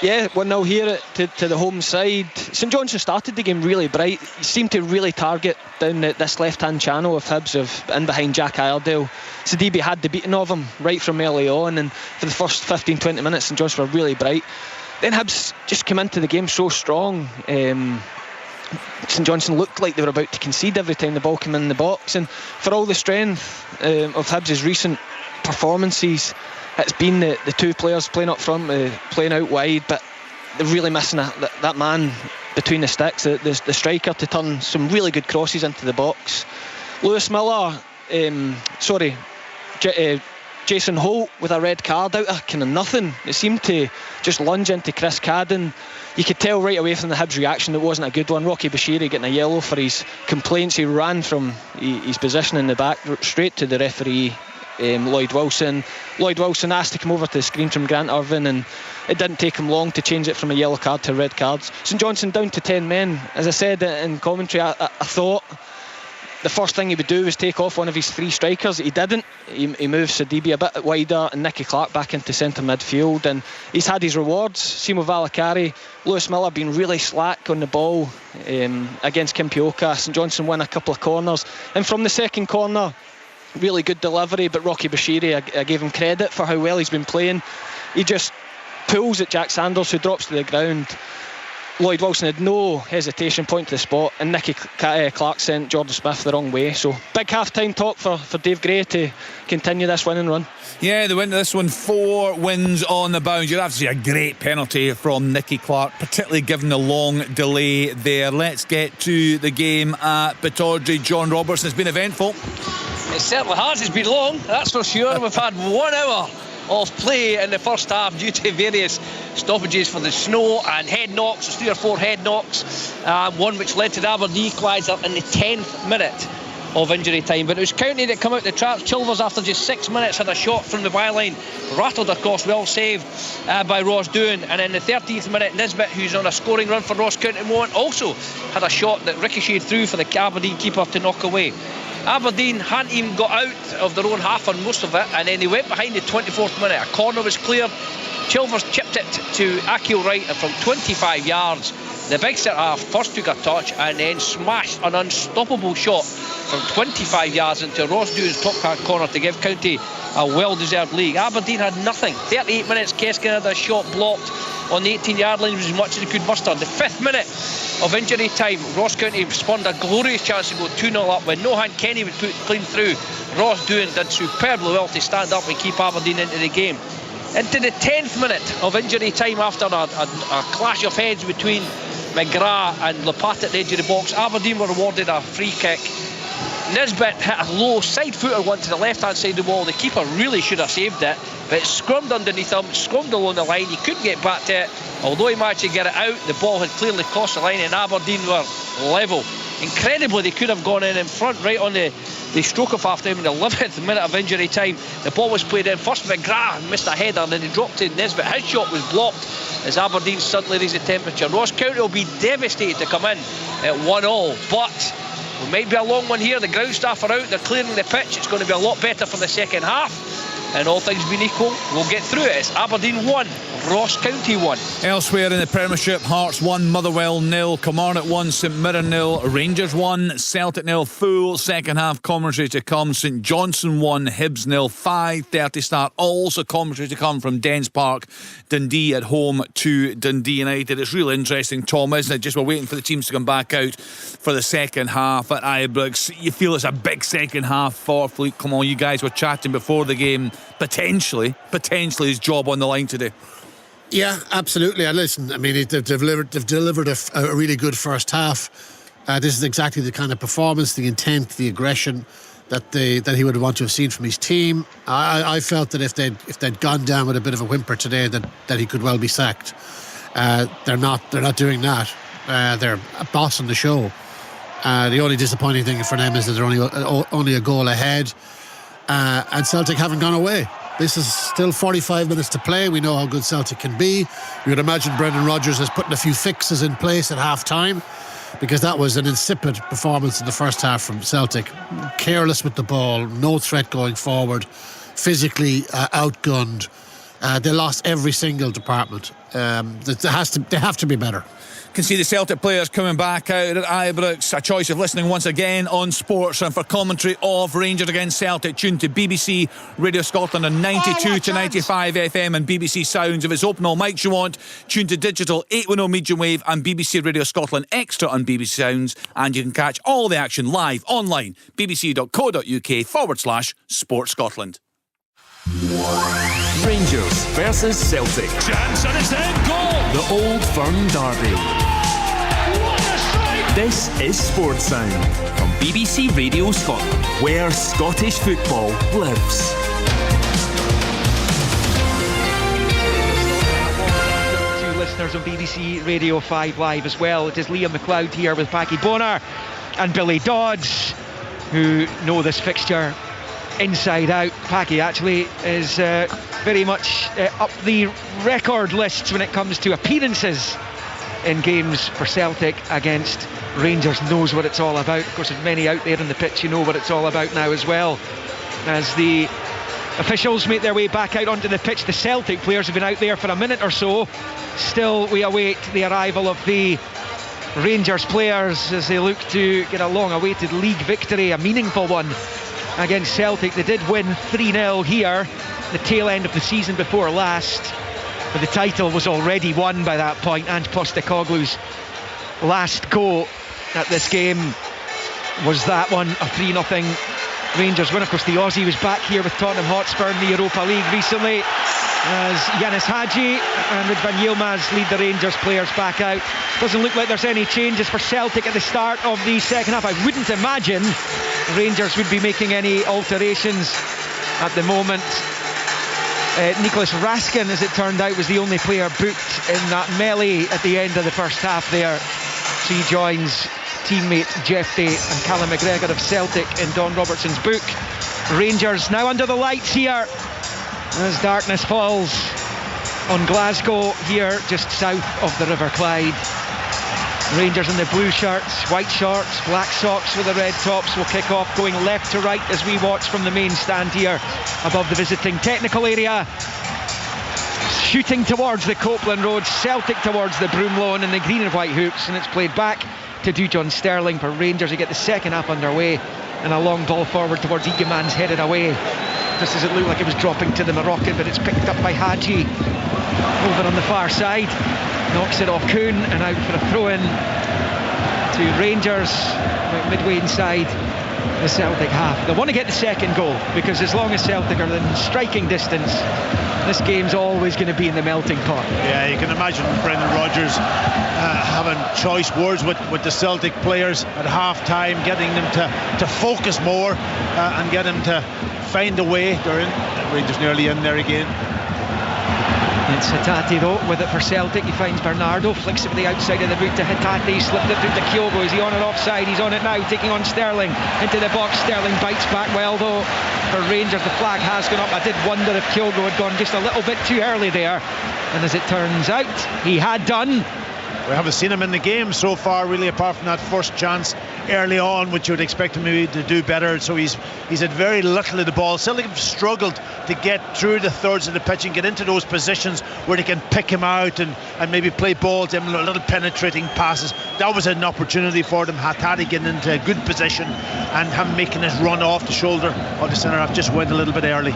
Speaker 11: Yeah, 1-0 here to the home side. St Johnstone started the game really bright. He seemed to really target down this left-hand channel of Hibs, in behind Jack Iredale. Sidibe had the beating of him right from early on, and for the first 15-20 minutes St Johnstone were really bright. Then Hibs just came into the game so strong. St Johnstone looked like they were about to concede every time the ball came in the box, and for all the strength of Hibs' recent performances, it's been the two players playing up front, playing out wide, but they're really missing that man between the sticks, the striker, to turn some really good crosses into the box. Lewis Miller, Jason Holt with a red card out of kind of nothing. It seemed to just lunge into Chris Cadden. You could tell right away from the Hibs reaction it wasn't a good one. Rocky Bashiri getting a yellow for his complaints. He ran from his position in the back straight to the referee, Lloyd Wilson. Lloyd Wilson asked to come over to the screen from Grant Irvin, and it didn't take him long to change it from a yellow card to red cards. St Johnstone down to 10 men. As I said in commentary, I thought the first thing he would do was take off one of his 3 strikers. He didn't. He moved Sidibe a bit wider and Nicky Clark back into centre midfield, and he's had his rewards. Simo Valakari, Lewis Miller been really slack on the ball against Kimpioka. St Johnstone won a couple of corners, and from the second corner, really good delivery, but Rocky Bashiri, I gave him credit for how well he's been playing. He just pulls at Jack Sanders, who drops to the ground. Lloyd Wilson had no hesitation, point to the spot, and Nicky Clark sent Jordan Smith the wrong way. So big half-time talk for Dave Gray to continue this winning run.
Speaker 7: Yeah, they win this one, 4 wins on the bounce. You'd have to see a great penalty from Nicky Clark, particularly given the long delay there. Let's get to the game at Pittodrie. John Robertson, has been eventful.
Speaker 6: It certainly has. It's been long, that's for sure. We've had 1 hour of play in the first half due to various stoppages for the snow and head knocks. There's 3 or 4 head knocks, one which led to the Aberdeen equaliser in the 10th minute of injury time. But it was County that come out the traps. Chilvers, after just 6 minutes, had a shot from the byline, rattled across, well saved by Ross Doohan. And in the 13th minute, Nisbet, who's on a scoring run for Ross County at the moment, also had a shot that ricocheted through for the Aberdeen keeper to knock away. Aberdeen hadn't even got out of their own half on most of it, and then they went behind the 24th minute. A corner was cleared. Chilvers chipped it to Akil Wright, and from 25 yards, the big centre-half first took a touch and then smashed an unstoppable shot from 25 yards into Ross Doohan's top-hand corner to give County a well-deserved lead. Aberdeen had nothing. 38 minutes, Keskin had a shot blocked on the 18-yard line, was as much as he could muster. The 5th minute of injury time, Ross County spawned a glorious chance to go 2-0 up. When Nohan Kenny was put clean through, Ross Doohan did superbly well to stand up and keep Aberdeen into the game. Into the 10th minute of injury time, after a clash of heads between McGrath and Lapat at the edge of the box, Aberdeen were awarded a free kick. Nisbet hit a low side footer one to the left hand side of the wall. The keeper really should have saved it, but it scrummed underneath him, scrummed along the line. He couldn't get back to it. Although he managed to get it out, the ball had clearly crossed the line and Aberdeen were level. Incredibly, they could have gone in front right on the stroke of half time in the 11th minute of injury time. The ball was played in. First McGrath missed a header and then he dropped to Nisbet. His shot was blocked as Aberdeen suddenly raised the temperature. Ross County will be devastated to come in at 1-1, but it might be a long one here. The ground staff are out, they're clearing the pitch. It's going to be a lot better for the second half. And all things being equal, we'll get through it. It's Aberdeen 1, Ross County 1.
Speaker 7: Elsewhere in the Premiership, Hearts 1, Motherwell 0, Kilmarnock 1, St Mirren 0, Rangers 1, Celtic 0, full second half commentary to come. St Johnstone 1, Hibs 0, 5:30 start. Also commentary to come from Dens Park, Dundee at home to Dundee United. It's really interesting, Tom, isn't it? Just we're waiting for the teams to come back out for the second half at Ibrox. You feel it's a big second half for Fleet. Come on, you guys were chatting before the game. Potentially his job on the line today.
Speaker 12: Yeah, absolutely. And listen, I mean, they've delivered a really good first half. This is exactly the kind of performance, the intent, the aggression that he would want to have seen from his team. I felt that if they'd gone down with a bit of a whimper today, that he could well be sacked. They're not doing that. They're a boss on the show. The only disappointing thing for them is that they're only a goal ahead. And Celtic haven't gone away. This is still 45 minutes to play. We know how good Celtic can be. You would imagine Brendan Rodgers has put a few fixes in place at half-time, because that was an insipid performance in the first half from Celtic. Careless with the ball, no threat going forward, physically outgunned. They lost every single department. They have to be better.
Speaker 7: Can see the Celtic players coming back out at Ibrox. A choice of listening once again on Sports, and for commentary of Rangers against Celtic, tune to BBC Radio Scotland on 92 to 95 FM and BBC Sounds. If it's open all mics you want, tune to digital 810 medium wave and BBC Radio Scotland Extra on BBC Sounds, and you can catch all the action live online, bbc.co.uk/Sports Scotland.
Speaker 13: Rangers versus Celtic.
Speaker 14: Chance and it's in, goal!
Speaker 13: The Old Firm Derby. This is Sports Sound from BBC Radio Scotland, where Scottish football lives.
Speaker 1: To listeners on BBC Radio 5 Live as well, it is Liam McLeod here with Paddy Bonner and Billy Dodds, who know this fixture inside out. Paddy actually is very much up the record lists when it comes to appearances in games for Celtic against Rangers. Knows what it's all about. Of course, there's many out there on the pitch who know what it's all about now as well. As the officials make their way back out onto the pitch, the Celtic players have been out there for a minute or so. Still, we await the arrival of the Rangers players as they look to get a long-awaited league victory, a meaningful one against Celtic. They did win 3-0 here, the tail end of the season before last, but the title was already won by that point. Ange Postecoglou's last go at this game was that one, a 3-0 Rangers win. Of course, the Aussie was back here with Tottenham Hotspur in the Europa League recently, as Yanis Hadji and Ridvan Yilmaz lead the Rangers players back out. Doesn't look like there's any changes for Celtic at the start of the second half. I wouldn't imagine Rangers would be making any alterations at the moment. Nicholas Raskin, as it turned out, was the only player booked in that melee at the end of the first half there. So he joins teammate Jeff Day and Callum McGregor of Celtic in Don Robertson's book. Rangers now under the lights here as darkness falls on Glasgow here just south of the River Clyde. Rangers in the blue shirts, white shorts, black socks with the red tops will kick off going left to right as we watch from the main stand here above the visiting technical area. Shooting towards the Copeland Road, Celtic towards the Broom Lawn and the green and white hoops, and it's played back to Dujon Sterling for Rangers to get the second half underway, and a long ball forward towards Egeman's headed away. Just as it looked like it was dropping to the Moroccan, but it's picked up by Hadji over on the far side. Knocks it off Kuhn and out for a throw-in to Rangers midway inside the Celtic half. They want to get the second goal because as long as Celtic are in striking distance, this game's always going to be in the melting pot.
Speaker 2: Yeah, you can imagine Brendan Rodgers having choice words with the Celtic players at half-time, getting them to focus more and get them to find a way. They're in. Rangers nearly in there again.
Speaker 1: It's Hatate though with it for Celtic. He finds Bernardo, flicks it with the outside of the boot to Hatate, slipped it through to Kyogo. Is he on or offside? He's on it now, taking on Sterling into the box. Sterling bites back well though for Rangers. The flag has gone up. I did wonder if Kyogo had gone just a little bit too early there, and as it turns out he had done.
Speaker 2: We haven't seen him in the game so far really, apart from that first chance early on, which you would expect him maybe to do better. So he's had very little of the ball. Celtic have struggled to get through the thirds of the pitch and get into those positions where they can pick him out and maybe play balls to him, little penetrating passes. That was an opportunity for them. Hatate getting into a good position and him making his run off the shoulder of the centre half just went a little bit early.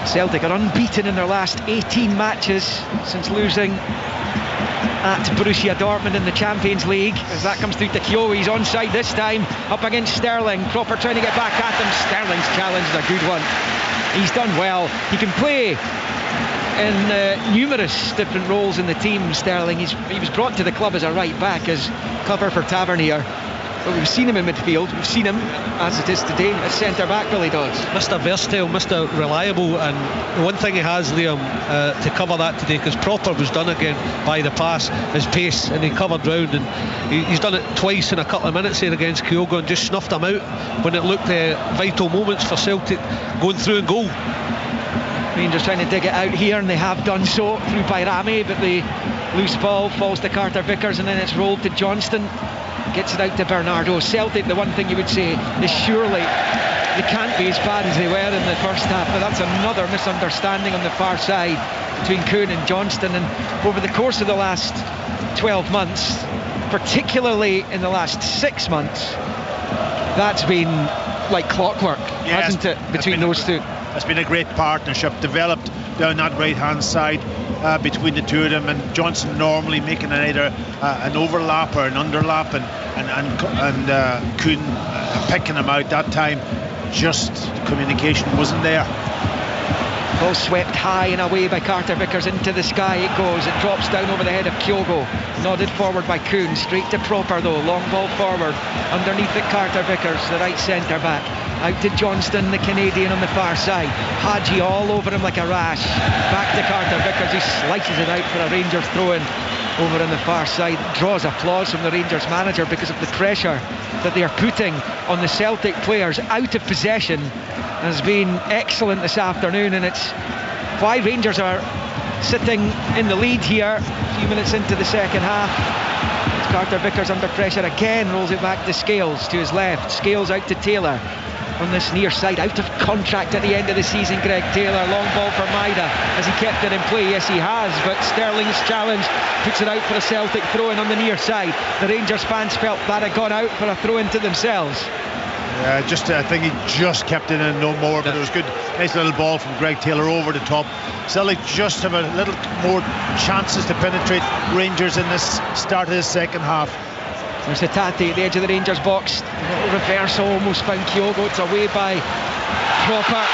Speaker 1: Celtic are unbeaten in their last 18 matches since losing at Borussia Dortmund in the Champions League. As that comes through to Kyo, he's onside this time, up against Sterling. Cropper trying to get back at him. Sterling's challenge is a good one. He's done well. He can play in numerous different roles in the team, Sterling. He was brought to the club as a right back, as cover for Tavernier. But we've seen him in midfield, we've seen him as it is today at centre back, Billy Dodds.
Speaker 3: Mr. Versatile, Mr. Reliable, and the one thing he has, Liam, to cover that today, because Proper was done again by the pass, his pace, and he covered round, and he's done it twice in a couple of minutes here against Kyogo and just snuffed him out when it looked vital moments for Celtic going through and goal.
Speaker 1: Rangers trying to dig it out here, and they have done so through Bayrami, but the loose ball falls to Carter Vickers, and then it's rolled to Johnston. Gets it out to Bernardo. Celtic, the one thing you would say is surely they can't be as bad as they were in the first half, but that's another misunderstanding on the far side between Kuhn and Johnston. And over the course of the last 12 months, particularly in the last 6 months, that's been like clockwork, hasn't it, between those two?
Speaker 2: It's been a great partnership developed down that right hand side between the two of them, and Johnson normally making either an overlap or an underlap, and Kuhn picking him out. That time just communication wasn't there.
Speaker 1: Ball swept high and away by Carter Vickers, into the sky it goes, it drops down over the head of Kyogo, nodded forward by Kuhn, straight to Proper though, long ball forward, underneath it Carter Vickers, the right centre back, out to Johnston, the Canadian on the far side. Hadji all over him like a rash, back to Carter Vickers, he slices it out for a Rangers throw-in over on the far side. Draws applause from the Rangers manager because of the pressure that they are putting on the Celtic players out of possession. Has been excellent this afternoon, and it's why Rangers are sitting in the lead here a few minutes into the second half. It's Carter Vickers under pressure again, rolls it back to Scales to his left. Scales out to Taylor on this near side, out of contract at the end of the season. Greg Taylor, long ball for Maida. Has he kept it in play? Yes, he has, but Sterling's challenge puts it out for a Celtic throw-in on the near side. The Rangers fans felt that had gone out for a throw-in to themselves.
Speaker 2: Yeah, I think he just kept it in, no more, but it was good. Nice little ball from Greg Taylor over the top. Celtic just have a little more chances to penetrate Rangers in this start of the second half.
Speaker 1: There's Hatate at the edge of the Rangers box. A little reversal, almost found Kyogo. It's away by Proper.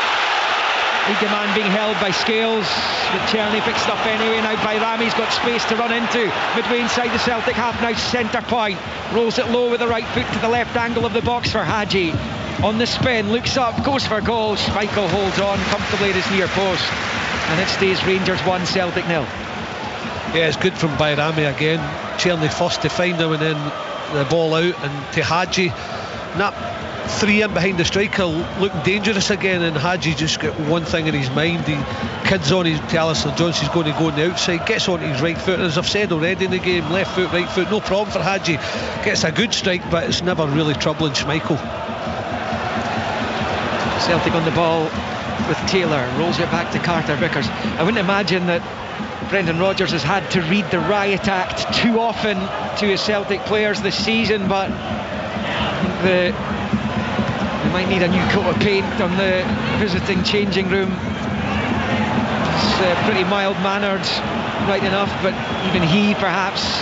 Speaker 1: Egeman being held by Scales, but Czerny picks it up anyway. Now Bayrami's got space to run into midway inside the Celtic half. Now centre point, rolls it low with the right foot to the left angle of the box for Hadji. On the spin, looks up, goes for goal. Schmeichel holds on comfortably at his near post. and it stays Rangers 1, Celtic 0.
Speaker 3: Yeah, it's good from Bayrami again. Tierney first to find him and then the ball out, and to Hadji. And that 3 in behind the striker looking dangerous again, and Hadji just got one thing in his mind. He kids on to Alistair Jones, he's going to go on the outside, gets onto his right foot, and as I've said already in the game, left foot, right foot, no problem for Hadji. Gets a good strike, but it's never really troubling Schmeichel.
Speaker 1: Celtic on the ball with Taylor, rolls it back to Carter Vickers. I wouldn't imagine that Brendan Rodgers has had to read the riot act too often to his Celtic players this season, but they might need a new coat of paint on the visiting changing room. It's pretty mild-mannered, right enough, but even he perhaps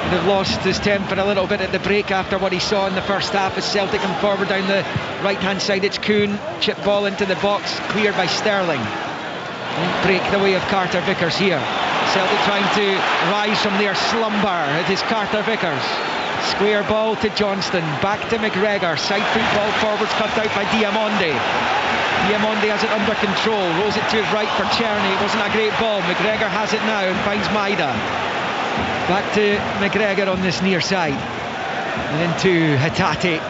Speaker 1: would have lost his temper a little bit at the break after what he saw in the first half as Celtic come forward down the right-hand side. It's Kuhn, chip ball into the box, cleared by Sterling. Won't break the way of Carter Vickers here. Celtic trying to rise from their slumber. It is Carter Vickers. Square ball to Johnston, back to McGregor, side football forwards cut out by Diamonde. Diamonde has it under control, rolls it to his right for Czerny. It wasn't a great ball. McGregor has it now and finds Maida. Back to McGregor on this near side, and into Hatate.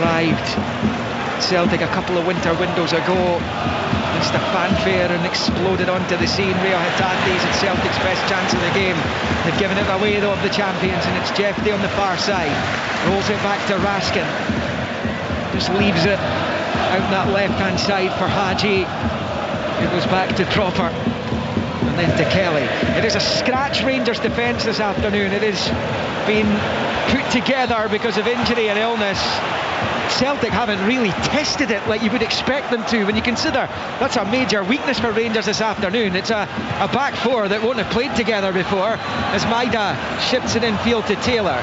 Speaker 1: Arrived Celtic a couple of winter windows ago, just a fanfare and exploded onto the scene. Rio Hatate's at Celtic's best chance of the game. They've given it away though of the champions, and it's Jeffrey on the far side. Rolls it back to Raskin. Just leaves it out that left-hand side for Hadji. It goes back to Cropper. And then to Kelly. It is a scratch Rangers defence this afternoon. It has been put together because of injury and illness. Celtic haven't really tested it like you would expect them to when you consider that's a major weakness for Rangers this afternoon. It's a back four that won't have played together before, as Maida shifts it in field to Taylor.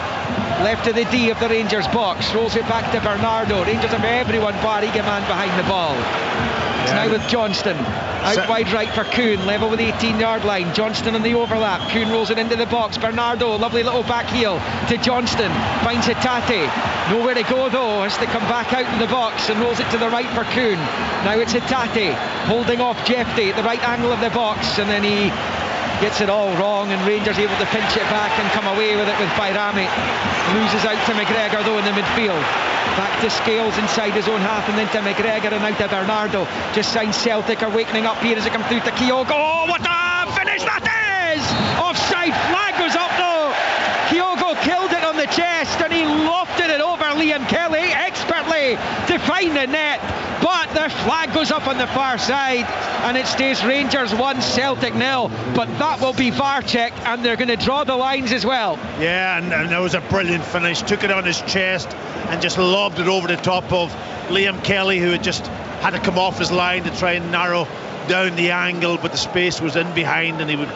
Speaker 1: Left of the D of the Rangers box, rolls it back to Bernardo. Rangers have everyone bar Egeman behind the ball. It's now with Johnston. Out wide right for Kuhn, level with the 18-yard line. Johnston on the overlap. Kuhn rolls it into the box. Bernardo, lovely little back heel to Johnston. Finds Hatate. Nowhere to go though, has to come back out in the box and rolls it to the right for Kuhn. Now it's Hatate holding off Jeffrey at the right angle of the box, and then he gets it all wrong, and Rangers able to pinch it back and come away with it with Bayrami. Loses out to McGregor though in the midfield. Back to Scales inside his own half, and then to McGregor and out to Bernardo. Just signs Celtic are wakening up here as they come through to Kyogo. Oh, what a finish that is! Offside flag goes up though. Kyogo killed it on the chest and he lofted it over Liam Kelly expertly to find the net. But the flag goes up on the far side and it stays Rangers 1, Celtic 0. But that will be VAR checked and they're going to draw the lines as well.
Speaker 2: Yeah, and that was a brilliant finish. Took it on his chest and just lobbed it over the top of Liam Kelly, who had just had to come off his line to try and narrow down the angle, but the space was in behind and he would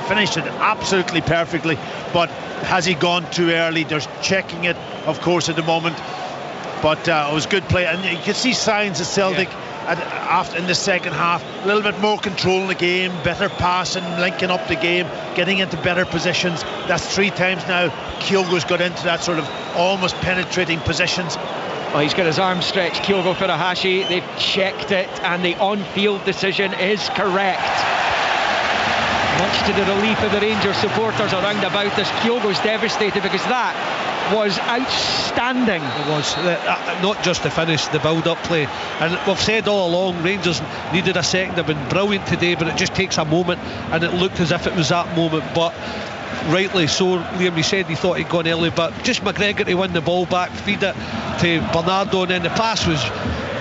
Speaker 2: finish it absolutely perfectly. But has he gone too early? They're checking it, of course, at the moment. But it was good play, and you could see signs of Celtic after in the second half, a little bit more control in the game, better passing, linking up the game, getting into better positions. That's 3 times now Kyogo's got into that sort of almost penetrating positions.
Speaker 1: Well, he's got his arm stretched, Kyogo Furuhashi. They've checked it and the on-field decision is correct. Much to the relief of the Rangers supporters around about us, Kyogo's devastated because that was outstanding.
Speaker 3: It was, not just the finish, the build-up play. And we've said all along, Rangers needed a second. They've been brilliant today, but it just takes a moment, and it looked as if it was that moment. But rightly so, Liam, he said he thought he'd gone early, but just McGregor to win the ball back, feed it to Bernardo, and then the pass was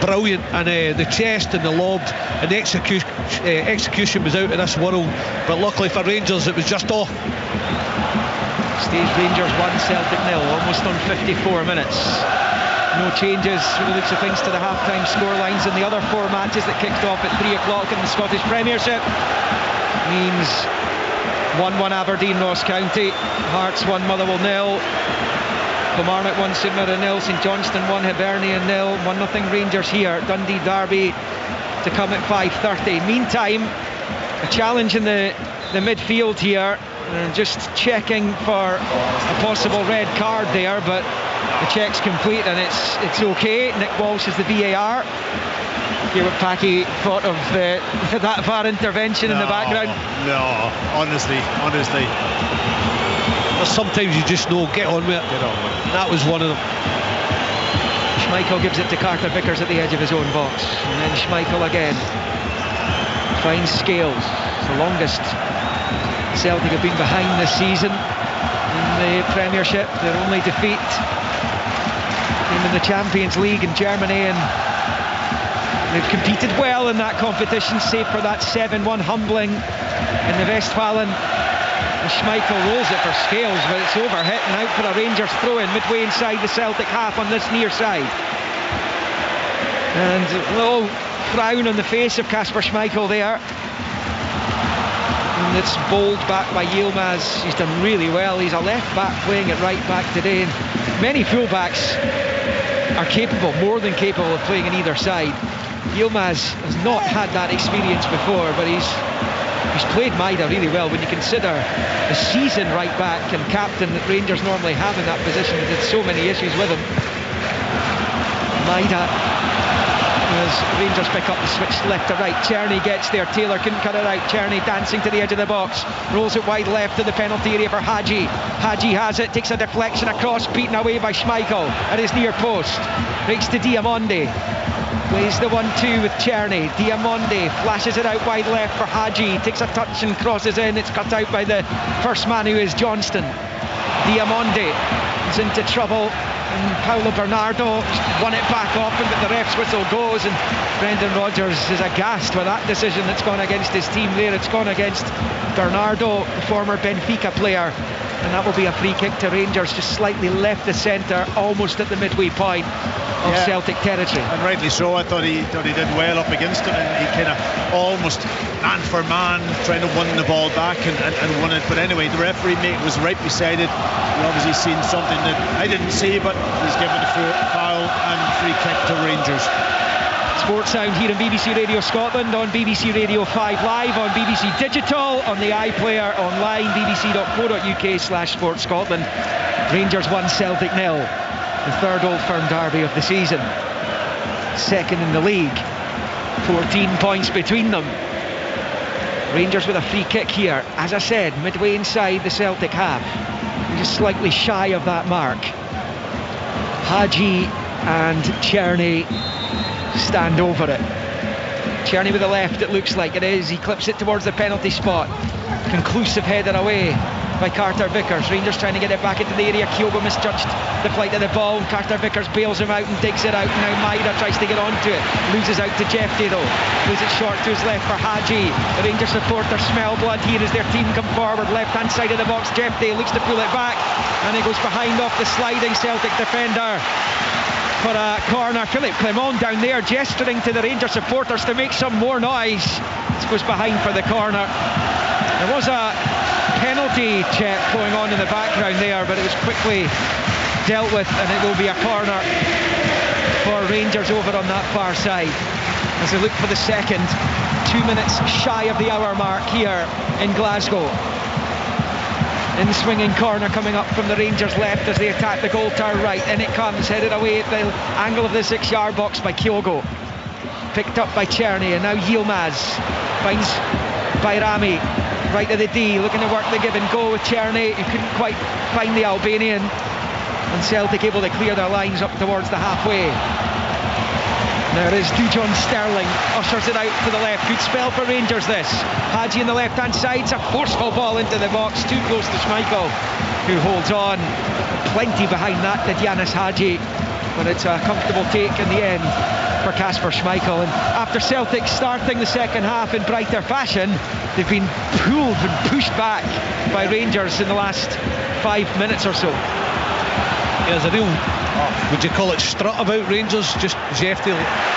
Speaker 3: brilliant, and the chest and the lob and the execution was out of this world. But luckily for Rangers, it was just off.
Speaker 1: Stays Rangers 1, Celtic 0, almost on 54 minutes. No changes from the looks of things to the half-time score lines in the other 4 matches that kicked off at 3 o'clock in the Scottish Premiership. Means 1-1 Aberdeen, Ross County. Hearts 1, Motherwell 0. Kilmarnock 1, St Mirren 0. St Johnstone 1, Hibernian 0. 1-0 Rangers here. Dundee Derby to come at 5:30. Meantime, a challenge in the midfield here. Just checking for a possible red card there, but The check's complete and it's okay. Nick Walsh is the VAR. Hear what Packy thought of that VAR intervention in the background.
Speaker 2: No, honestly.
Speaker 3: But sometimes you just know, get on with it. That was one of them.
Speaker 1: Schmeichel gives it to Carter Vickers at the edge of his own box, and then Schmeichel again finds Scales. The longest Celtic have been behind this season in the Premiership. Their only defeat came in the Champions League in Germany, and they've competed well in that competition, save for that 7-1 humbling in the Westfalen. Schmeichel rolls it for Scales, but it's overhit and out for a Rangers throw-in midway inside the Celtic half on this near side. And a little frown on the face of Kasper Schmeichel there. And it's bowled back by Yilmaz. He's done really well. He's a left back playing at right back today. And many full-backs are capable, more than capable of playing on either side. Yilmaz has not had that experience before, but he's played Maida really well when you consider the season right back and captain that Rangers normally have in that position. There's so many issues with him. Maida, as Rangers pick up the switch left to right. Czerny gets there, Taylor couldn't cut it out. Czerny dancing to the edge of the box, rolls it wide left to the penalty area for Hadji. Hadji has it, takes a deflection across, beaten away by Schmeichel at his near post. Breaks to Diamonde. Plays the 1-2 with Czerny. Diamonde flashes it out wide left for Hadji. Takes a touch and crosses in. It's cut out by the first man, who is Johnston. Diamonde is into trouble. And Paulo Bernardo won it back off him, but the ref's whistle goes, and Brendan Rodgers is aghast with that decision that's gone against his team there. It's gone against Bernardo, the former Benfica player, and that will be a free kick to Rangers, just slightly left the centre, almost at the midway point of Celtic territory.
Speaker 2: And rightly so. I thought he did well up against it, and he kind of almost man for man trying to win the ball back and won it. But anyway, the referee was right beside it. He obviously seen something that I didn't see, but he's given the foul and free kick to Rangers.
Speaker 1: Sports Sound here on BBC Radio Scotland, on BBC Radio 5 Live, on BBC Digital, on the iPlayer, online, bbc.co.uk/Sports Scotland. Rangers 1, Celtic 0. The third Old Firm derby of the season. Second in the league. 14 points between them. Rangers with a free kick here. As I said, midway inside the Celtic half. Just slightly shy of that mark. Hadji and Czerny stand over it. Czerny with the left, it looks like it is. He clips it towards the penalty spot. Conclusive header away by Carter Vickers. Rangers trying to get it back into the area. Kyogo misjudged the flight of the ball. Carter Vickers bails him out and digs it out. Now Maida tries to get onto it. Loses out to Jeffrey though. Plays it short to his left for Hadji. The Rangers supporters smell blood here as their team come forward. Left hand side of the box. Jeffrey looks to pull it back, and he goes behind off the sliding Celtic defender for a corner. Philip Clement down there gesturing to the Rangers supporters to make some more noise. This goes behind for the corner. There was a penalty check going on in the background there, but it was quickly dealt with, and it will be a corner for Rangers over on that far side as they look for the second. 2 minutes shy of the hour mark here in Glasgow. In the swinging corner coming up from the Rangers left as they attack the goal to our right. In it comes, headed away at the angle of the 6-yard box by Kyogo. Picked up by Czerny, and now Yilmaz finds Bayrami right to the D, looking to work the give and go with Czerny. He couldn't quite find the Albanian, and Celtic able to clear their lines up towards the halfway. There is Dujon Sterling, ushers it out to the left. Good spell for Rangers this. Hadji on the left hand side, it's a forceful ball into the box, too close to Schmeichel, who holds on. Plenty behind that to Giannis Hadji, but it's a comfortable take in the end for Kasper Schmeichel. And after Celtic starting the second half in brighter fashion, they've been pulled and pushed back by Rangers in the last 5 minutes or so.
Speaker 3: There's a real, would you call it, strut about Rangers? Just Jeffrey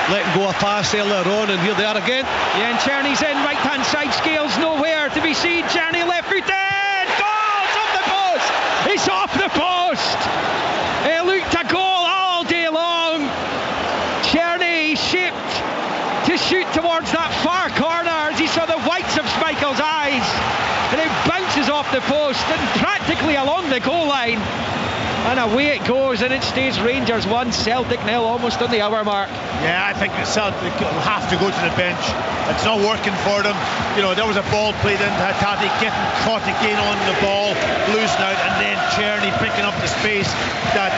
Speaker 3: letting go a pass earlier on, and here they are again.
Speaker 1: Yeah, and Czerny's in, right hand side, Scales nowhere to be seen. Czerny left footed, goal! It's off the post! It's off the post! It looked a goal all day long. Czerny shaped to shoot towards that far corner as he saw the whites of Schmeichel's eyes, and it bounces off the post and practically along the goal line. And away it goes, and it stays Rangers 1, Celtic 0, almost on the hour mark.
Speaker 2: Yeah, I think Celtic will have to go to the bench. It's not working for them. You know, there was a ball played into Hatate, getting caught again on the ball, losing out, and then Czerny picking up the space that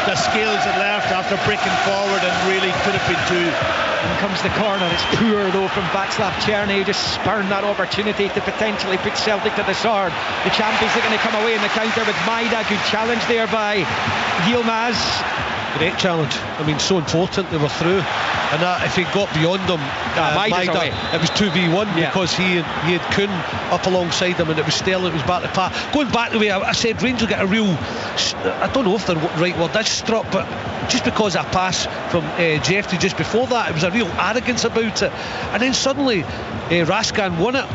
Speaker 2: the Scales had left after breaking forward, and really could have been two.
Speaker 1: In comes the corner. It's poor though from Václav Czerny, who just spurned that opportunity to potentially put Celtic to the sword. The champions are going to come away in the counter with Maida. Good challenge there by Yilmaz.
Speaker 3: Great challenge. I mean, so important. They were through, and if he got beyond them, Maida, it was 2v1 because he had Kuhn up alongside him, and it was Sterling. It was back to pass. Going back the way I said, Rangers get a real, I don't know if the right word is struck, but just because of a pass from Jeffrey just before that, it was a real arrogance about it, and then suddenly Raskin won it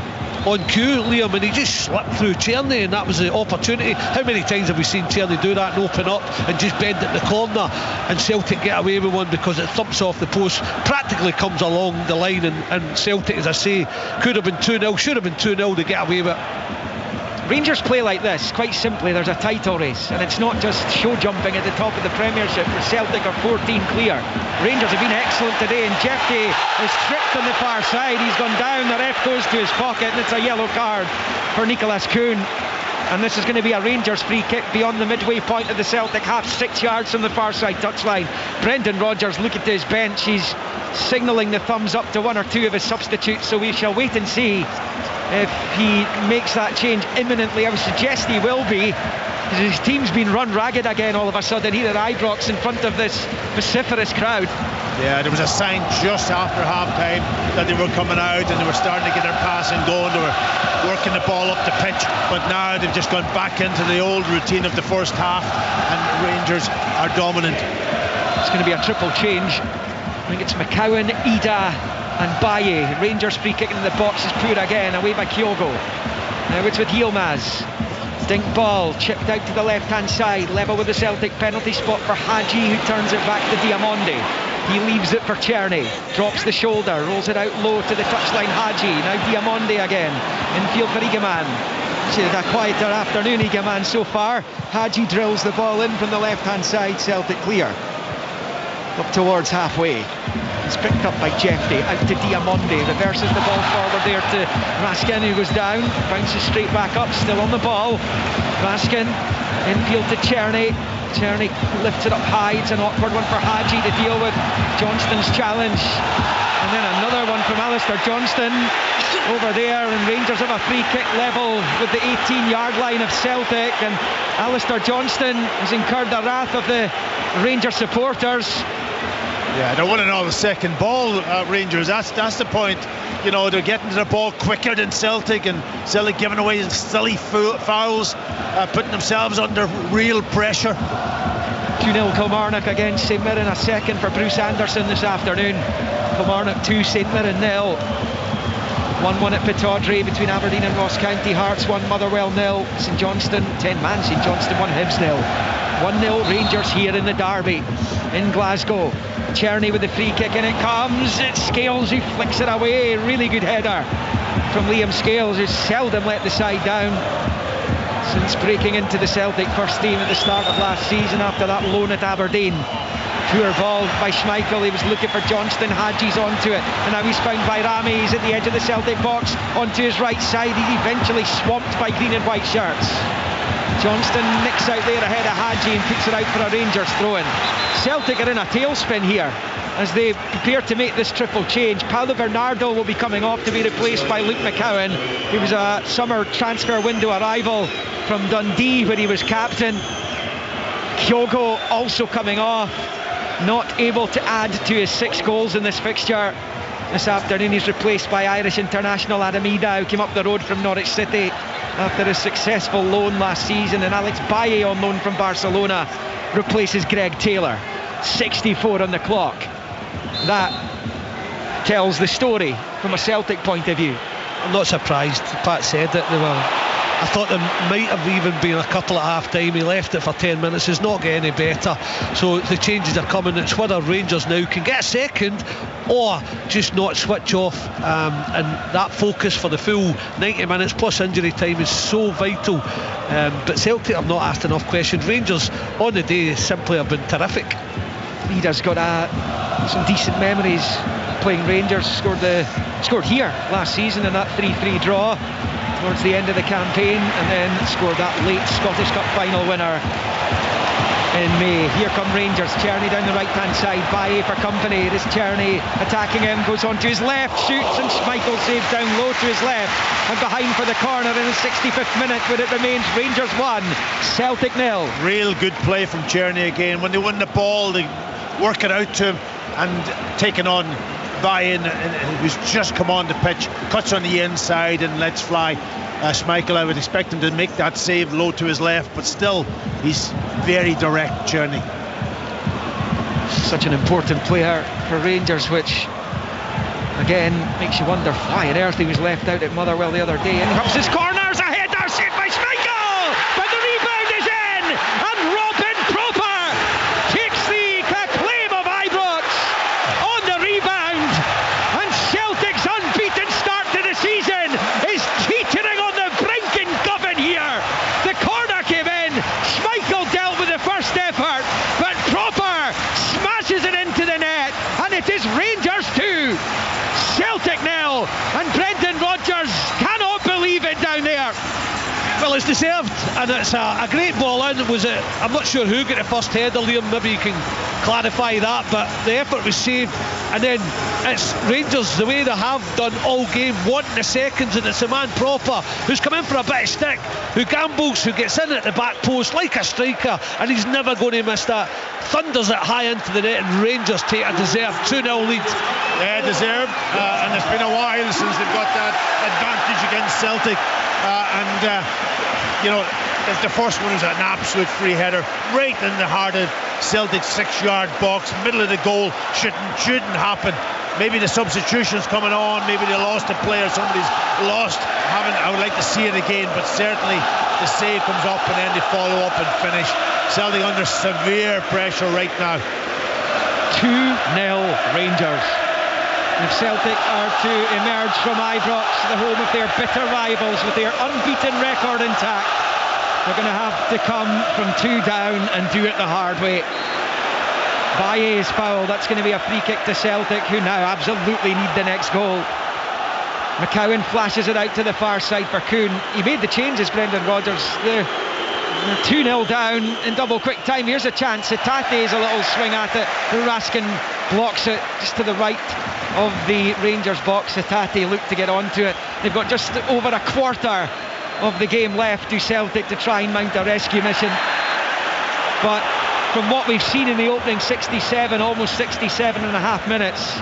Speaker 3: on cue, Liam, and he just slipped through Czerny, and that was the opportunity. How many times have we seen Czerny do that and open up and just bend at the corner, and Celtic get away with one because it thumps off the post, practically comes along the line, and Celtic, as I say, could have been 2-0, should have been 2-0 to get away with it.
Speaker 1: Rangers play like this, quite simply. There's a title race, and it's not just show jumping at the top of the Premiership, where Celtic are 14 clear. Rangers have been excellent today, and Jeffrey is tripped on the far side. He's gone down, the ref goes to his pocket, and it's a yellow card for Nicholas Kuhn. And this is going to be a Rangers free kick beyond the midway point of the Celtic half, 6 yards from the far side touchline. Brendan Rodgers looking to his bench. He's signalling the thumbs up to one or two of his substitutes, so we shall wait and see if he makes that change imminently. I would suggest he will be, because his team's been run ragged again all of a sudden here at Ibrox in front of this vociferous crowd.
Speaker 2: Yeah, there was a sign just after half-time that they were coming out and they were starting to get their passing going. They were working the ball up the pitch, but now they've just gone back into the old routine of the first half, and Rangers are dominant.
Speaker 1: It's going to be a triple change. I think it's McCowan, Ida and Baye. Rangers free kick in the box is poor again, away by Kyogo. Now it's with Yilmaz. Dink ball, chipped out to the left-hand side, level with the Celtic penalty spot for Hadji, who turns it back to Diamonde. He leaves it for Czerny, drops the shoulder, rolls it out low to the touchline. Hadji, now Diamonde again, infield for Igaman. It's a quieter afternoon, Igaman, so far. Hadji drills the ball in from the left-hand side, Celtic clear. Up towards halfway. It's picked up by Jeffrey, out to Diamonde, reverses the ball forward there to Raskin, who goes down, bounces straight back up, still on the ball. Raskin, infield to Czerny. Czerny lifts it up high. It's an awkward one for Hadji to deal with. Johnston's challenge, and then another one from Alistair Johnston over there, and Rangers have a free kick level with the 18-yard line of Celtic, and Alistair Johnston has incurred the wrath of the Rangers supporters.
Speaker 2: Yeah, they're winning all the second ball, Rangers. That's the point. You know, they're getting to the ball quicker than Celtic, and Celtic giving away silly fouls, putting themselves under real pressure.
Speaker 1: 2-0 Kilmarnock against St Mirren, a second for Bruce Anderson this afternoon. Kilmarnock 2, St Mirren 0. 1-1 at Pittodrie between Aberdeen and Ross County. Hearts 1, Motherwell 0. St Johnstone, 10-man St Johnstone 1, Hibs 0. 1-0 Rangers here in the derby in Glasgow. Czerny with the free kick, and it comes. It's Scales who flicks it away. Really good header from Liam Scales, who's seldom let the side down since breaking into the Celtic first team at the start of last season after that loan at Aberdeen. Poor ball by Schmeichel. He was looking for Johnston. Hadji's onto it, and now he's found by Rami. He's at the edge of the Celtic box onto his right side. He's eventually swamped by green and white shirts. Johnston nicks out there ahead of Hadji and puts it out for a Rangers throw-in. Celtic are in a tailspin here as they prepare to make this triple change. Paulo Bernardo will be coming off to be replaced by Luke McCowan. He was a summer transfer window arrival from Dundee where he was captain. Kyogo also coming off, not able to add to his 6 goals in this fixture. This afternoon he's replaced by Irish international Adam Ida, who came up the road from Norwich City after a successful loan last season, and Alex Baye on loan from Barcelona replaces Greg Taylor. 64 on the clock. That tells the story from a Celtic point of view.
Speaker 3: I'm not surprised. Pat said it. They were I thought there might have even been a couple at half time. He left it for 10 minutes. It's not getting any better. So the changes are coming. It's whether Rangers now can get a second or just not switch off. And that focus for the full 90 minutes plus injury time is so vital. But Celtic have not asked enough questions. Rangers on the day simply have been terrific.
Speaker 1: Leader's got some decent memories playing Rangers. Scored here last season in that 3-3 draw towards the end of the campaign, and then scored that late Scottish Cup final winner in May. Here come Rangers. Czerny down the right hand side, Baye for company. It is Czerny attacking him, goes on to his left, shoots, and Schmeichel saves down low to his left and behind for the corner in the 65th minute, when it remains Rangers 1, Celtic 0.
Speaker 2: Real good play from Czerny again. When they win the ball, they work it out to him, and taking on Baye, who's just come on the pitch, cuts on the inside and lets fly Schmeichel. I would expect him to make that save low to his left, but still he's very direct, Czerny.
Speaker 1: Such an important player for Rangers, which again makes you wonder why on earth he was left out at Motherwell the other day. And comes his corners, a header saved by Schmeichel, but the rebound is in, and Robin Proper takes the claim of Ibrox on the rebound, and Celtic's unbeaten start to the season is teetering on the brink in Govan here. The corner came in, Schmeichel dealt with the first effort, but Proper smashes it into the net, and it is Rangers 2, Celtic 0, and Brendan Rodgers cannot believe it down there.
Speaker 3: Well, it's deserved, and it's a great ball in. I'm not sure who got the first header, Liam, maybe you can clarify that, but the effort was saved, and then it's Rangers, the way they have done all game, wanting the seconds, and it's a man Proper who's come in for a bit of stick, who gambles, who gets in at the back post like a striker, and he's never going to miss that. Thunders it high into the net, and Rangers take a deserved 2-0 lead.
Speaker 2: Yeah, deserved, and it's been a while since they've got that advantage against Celtic. The first one was an absolute free header right in the heart of Celtic's 6-yard box, middle of the goal. Shouldn't happen. Maybe the substitutions coming on, maybe they lost a player, somebody's lost. I would like to see it again, but certainly the save comes up and then they follow up and finish. Celtic under severe pressure right now.
Speaker 1: 2-0 Rangers. If Celtic are to emerge from Ibrox, the home of their bitter rivals, with their unbeaten record intact, they're going to have to come from 2 down and do it the hard way. Baye is foul. That's going to be a free kick to Celtic, who now absolutely need the next goal. McCowan flashes it out to the far side for Kuhn. He made the changes, Brendan Rodgers. They're 2-0 down in double quick time. Here's a chance. Hatate is a little swing at it. Raskin blocks it just to the right of the Rangers box. Hatate looked to get onto it. They've got just over a quarter of the game left to Celtic to try and mount a rescue mission. But from what we've seen in the opening 67, almost 67 and a half minutes,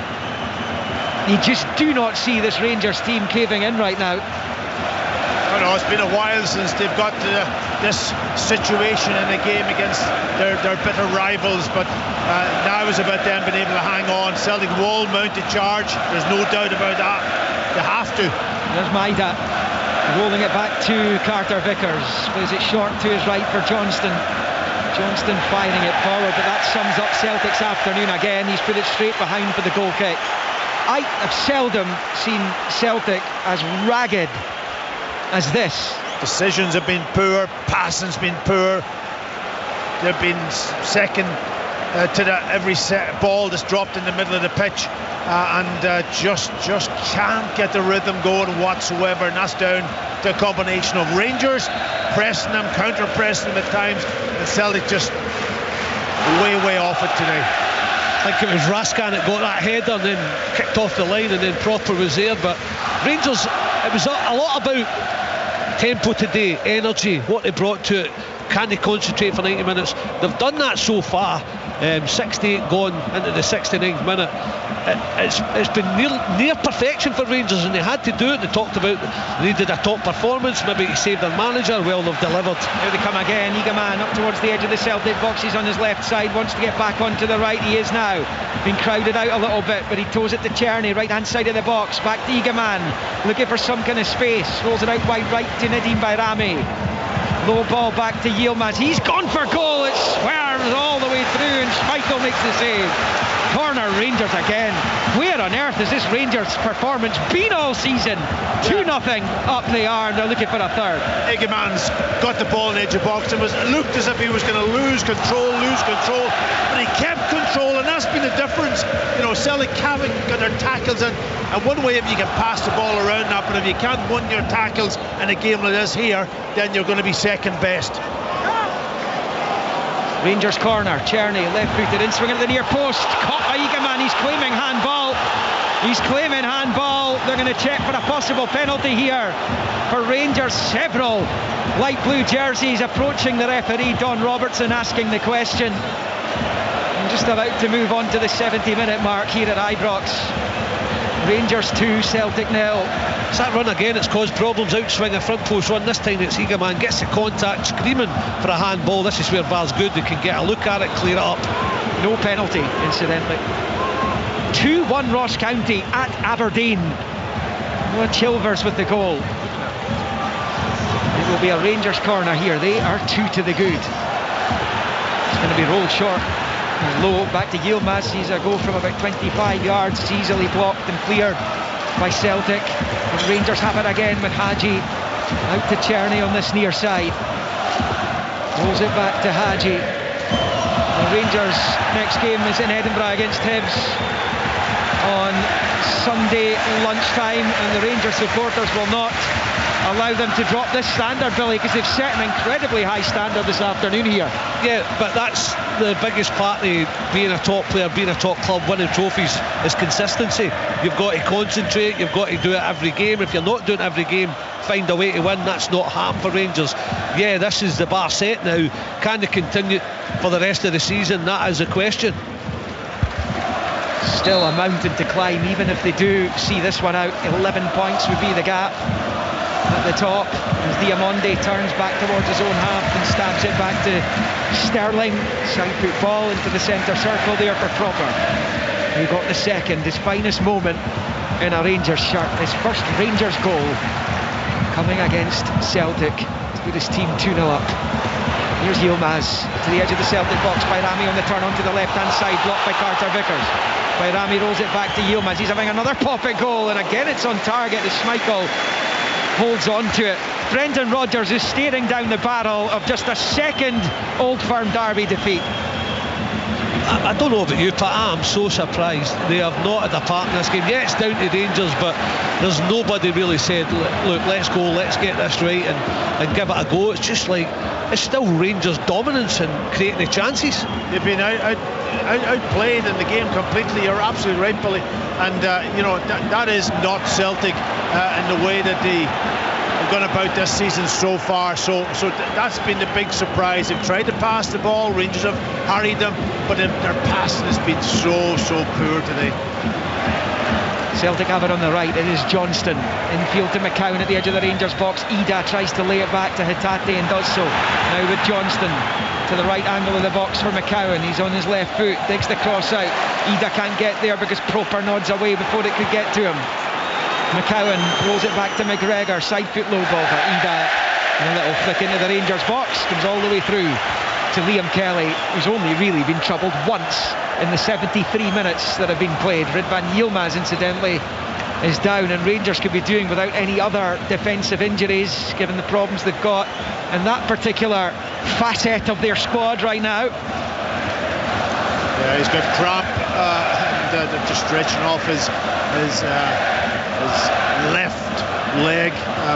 Speaker 1: you just do not see this Rangers team caving in right now.
Speaker 2: I know it's been a while since they've got to this situation in a game against their bitter rivals, but now is about them being able to hang on. Celtic will mount a charge, there's no doubt about that. They have to.
Speaker 1: There's Maida rolling it back to Carter Vickers. Plays it short to his right for Johnston. Johnston firing it forward, but that sums up Celtic's afternoon again. He's put it straight behind for the goal kick. I have seldom seen Celtic as ragged as this.
Speaker 2: Decisions have been poor, passing's been poor. They've been second to every ball that's dropped in the middle of the pitch, and just can't get the rhythm going whatsoever, and that's down to a combination of Rangers pressing them, counter-pressing them at times, and Celtic just way off it today.
Speaker 3: I think it was Raskin that got that header and then kicked off the line, and then Proper was there. But Rangers, it was a lot about tempo today, energy, what they brought to it. Can they concentrate for 90 minutes? They've done that so far. 68 gone into the 69th minute. it's been near perfection for Rangers, and they had to do it. They talked about they needed a top performance, maybe to save their manager. Well, they've delivered.
Speaker 1: Here they come again. Eagleman up towards the edge of the Celtic box. He's on his left side, wants to get back onto the right. He is now. Been crowded out a little bit, but he toes it to Czerny, right hand side of the box. Back to Eagleman, looking for some kind of space. Rolls it out wide right to Nadim Bayrami. Low ball back to Yilmaz. He's gone for goal. It swerves all the way through, and Schmeichel makes the save. Corner, Rangers again. Where on earth has this Rangers performance been all season? 2-0 up they are, and they're looking for a third.
Speaker 2: Egeman's got the ball in the edge of box and looked as if he was going to lose control, but he kept control, and that's been the difference. You know, Celtic haven't got their tackles in, and one way if you can pass the ball around that, but if you can't win your tackles in a game like this here, then you're going to be second best.
Speaker 1: Rangers corner, Czerny left-footed in, swinging at the near post. Caught by Egeman, he's claiming handball. They're going to check for a possible penalty here for Rangers. Several light blue jerseys approaching the referee, Don Robertson, asking the question. I'm just about to move on to the 70-minute mark here at Ibrox. Rangers 2, Celtic 0.
Speaker 3: It's that run again, it's caused problems. Outswing a front post run. This time it's Egeman gets the contact, screaming for a handball. This is where VAR's good. They can get a look at it, clear it up.
Speaker 1: No penalty, incidentally. 2-1 Ross County at Aberdeen. Chilvers with the goal. It will be a Rangers corner here. They are 2 to the good. It's going to be rolled short. Low back to Yilmaz. Sees a goal from about 25 yards. It's easily blocked and cleared by Celtic. And Rangers have it again with Hadji. Out to Czerny on this near side. Rolls it back to Hadji. The Rangers next game is in Edinburgh against Hibs on Sunday lunchtime, and the Rangers supporters will not allow them to drop this standard, Billy, because they've set an incredibly high standard this afternoon here.
Speaker 3: Yeah, but that's the biggest part of being a top player, being a top club, winning trophies, is consistency. You've got to concentrate, you've got to do it every game. If you're not doing it every game, find a way to win. That's not happened for Rangers. Yeah, this is the bar set now. Can they continue for the rest of the season? That is a question.
Speaker 1: Still a mountain to climb, even if they do see this one out. 11 points would be the gap at the top, as Diamonde turns back towards his own half and stabs it back to Sterling. Side foot ball into the centre circle there for Cropper, who got the second, his finest moment in a Rangers shirt. His first Rangers goal coming against Celtic to put his team 2-0 up. Here's Yilmaz to the edge of the Celtic box. Bayrami on the turn onto the left-hand side, blocked by Carter Vickers. Bayrami rolls it back to Yilmaz. He's having another pop at goal, and again it's on target as Schmeichel holds on to it. Brendan Rodgers is staring down the barrel of just a second Old Firm derby defeat.
Speaker 3: I don't know about you, Pat, I'm so surprised they have not had a part in this game. Yeah, it's down to Rangers, but there's nobody really said, look, let's go, let's get this right and give it a go. It's just like, it's still Rangers' dominance and creating the chances.
Speaker 2: They've been outplayed in the game completely. You're absolutely right, Billy. And that is not Celtic in the way that they have gone about this season so far. So that's been the big surprise. They've tried to pass the ball. Rangers have harried them, but their passing has been so poor today.
Speaker 1: Celtic have it on the right. It is Johnston infield to McCowan at the edge of the Rangers box. Ida tries to lay it back to Hatate and does so. Now with Johnston to the right angle of the box for McCowan. He's on his left foot, digs the cross out. Ida can't get there because Proper nods away before it could get to him. McCowan rolls it back to McGregor. Side foot low ball for Ida. And a little flick into the Rangers box. Comes all the way through to Liam Kelly, who's only really been troubled once in the 73 minutes that have been played. Ridvan Yilmaz, incidentally, is down, and Rangers could be doing without any other defensive injuries given the problems they've got in that particular facet of their squad right now.
Speaker 2: Yeah, he's got cramp and just stretching off his left leg,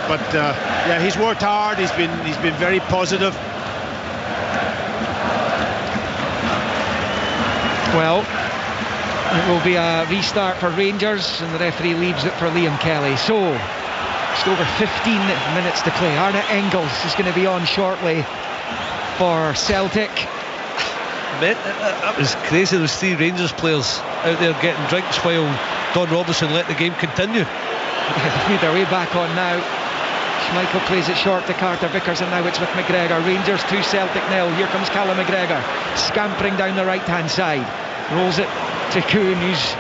Speaker 2: but yeah, he's worked hard. He's been very positive.
Speaker 1: Well, it will be a restart for Rangers, and the referee leaves it for Liam Kelly. So, just over 15 minutes to play. Arne Engels is going to be on shortly for Celtic.
Speaker 3: That was crazy. There was 3 Rangers players out there getting drinks while Don Robertson let the game continue.
Speaker 1: Made their way back on now. Schmeichel plays it short to Carter Vickers, and now it's with McGregor. Rangers 2, Celtic 0. Here comes Callum McGregor, scampering down the right hand side, rolls it to Kuhn, who's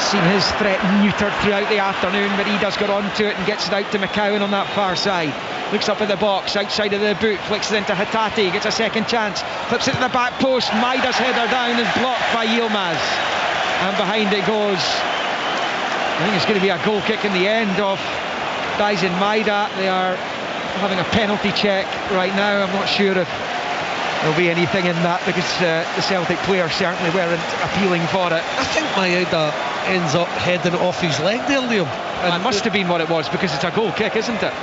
Speaker 1: seen his threat neutered throughout the afternoon, but he does get onto it and gets it out to McCowan on that far side. Looks up at the box, outside of the boot, flicks it into Hatate, gets a second chance, flips it to the back post. Maida's header down is blocked by Yilmaz, and behind it goes. I think it's going to be a goal kick in the end of Daisen Maida. They are having a penalty check right now. I'm not sure if there'll be anything in that, because the Celtic players certainly weren't appealing for it.
Speaker 3: I think Maida ends up heading it off his leg there, Liam.
Speaker 1: And it must have been what it was, because it's a goal kick, isn't it?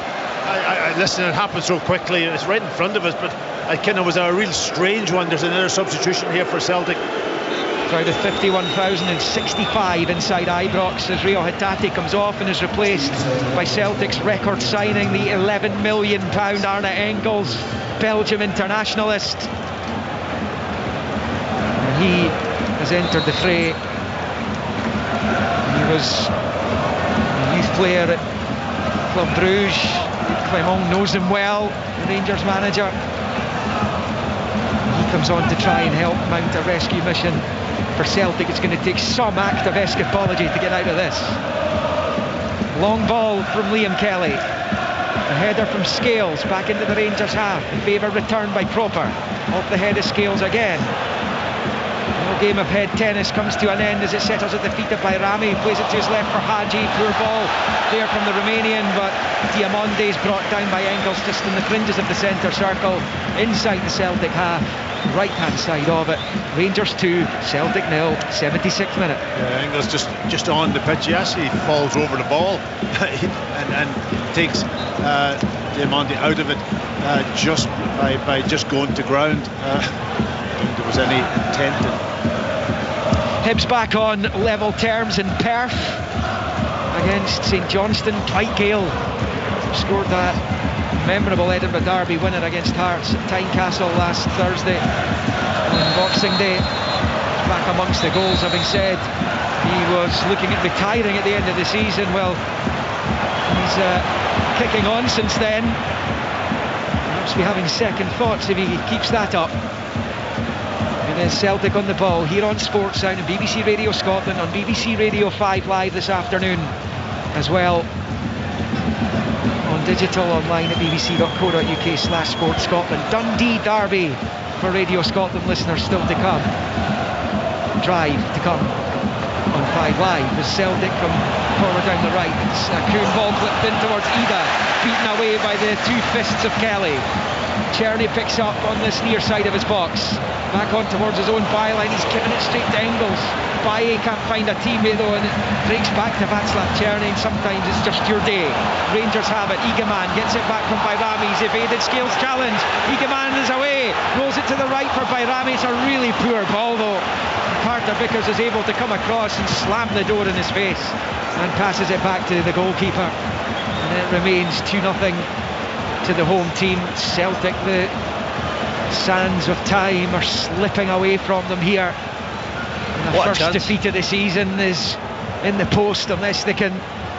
Speaker 2: Listen, it happened so quickly, it's right in front of us, but it kind of was a real strange one. There's another substitution here for Celtic.
Speaker 1: Crowd of 51,065 inside Ibrox as Rio Hatate comes off and is replaced by Celtic's record signing, the £11 million Arne Engels, Belgium internationalist. And he has entered the fray. He was a youth player at Club Brugge. Clement knows him well, the Rangers manager. He comes on to try and help mount a rescue mission for Celtic. It's going to take some act of escapology to get out of this. Long ball from Liam Kelly. A header from Scales back into the Rangers half. In favour return by Proper. Off the head of Scales again. The game of head tennis comes to an end as it settles at the feet of Bayrami. Plays it to his left for Hadji. Poor ball there from the Romanian, but Diamonde is brought down by Engels just in the fringes of the centre circle, inside the Celtic half, right hand side of it. Rangers 2, Celtic 0, 76th minute.
Speaker 2: Yeah, Engels just on the pitch. Yes, he falls over the ball and takes Diamonde out of it just by just going to ground. I don't think there was any intent.
Speaker 1: Hibs back on level terms in Perth against St Johnstone. Dwight Gale scored that memorable Edinburgh Derby winner against Hearts at Tynecastle last Thursday on Boxing Day. He's back amongst the goals, having said he was looking at retiring at the end of the season. Well, he's kicking on since then. Perhaps be having second thoughts if he keeps that up. It is Celtic on the ball here on Sportsound and BBC Radio Scotland, on BBC Radio 5 Live this afternoon as well, on digital online at bbc.co.uk/sportscotland. Dundee Derby for Radio Scotland listeners still to come. Drive to come on 5 Live as Celtic come forward down the right. It's a Kuhn ball flipped in towards Ida, beaten away by the two fists of Kelly. Czerny picks up on this near side of his box, back on towards his own byline. He's given it straight to Engels. Baye can't find a teammate though, and it breaks back to Václav Czerny, and sometimes it's just your day. Rangers have it. Egeman gets it back from Bayrami. He's evaded Scales' challenge. Egeman is away, rolls it to the right for Bayrami. It's a really poor ball though. Carter Vickers is able to come across and slam the door in his face and passes it back to the goalkeeper, and it remains 2-0 to the home team. Celtic, the sands of time are slipping away from them here. And the first defeat of the season is in the post unless they can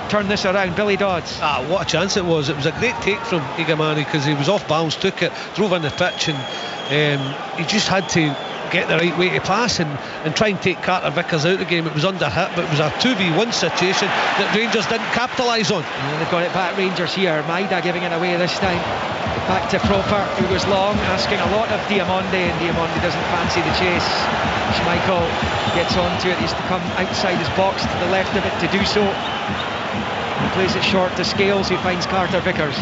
Speaker 1: turn this around. Billy Dodds.
Speaker 3: What a chance it was. It was a great take from Igamani because he was off balance, took it, drove on the pitch, and he just had to get the right way to pass and try and take Carter Vickers out of the game. It was under hit, but it was a 2v1 situation that Rangers didn't capitalise on.
Speaker 1: Yeah, they've got it back, Rangers here. Maida giving it away this time. Back to Proper, who was long, asking a lot of Diamonde, and Diamonde doesn't fancy the chase. Schmeichel gets onto it. He's to come outside his box to the left of it to do so. He plays it short to Scales, who finds Carter Vickers.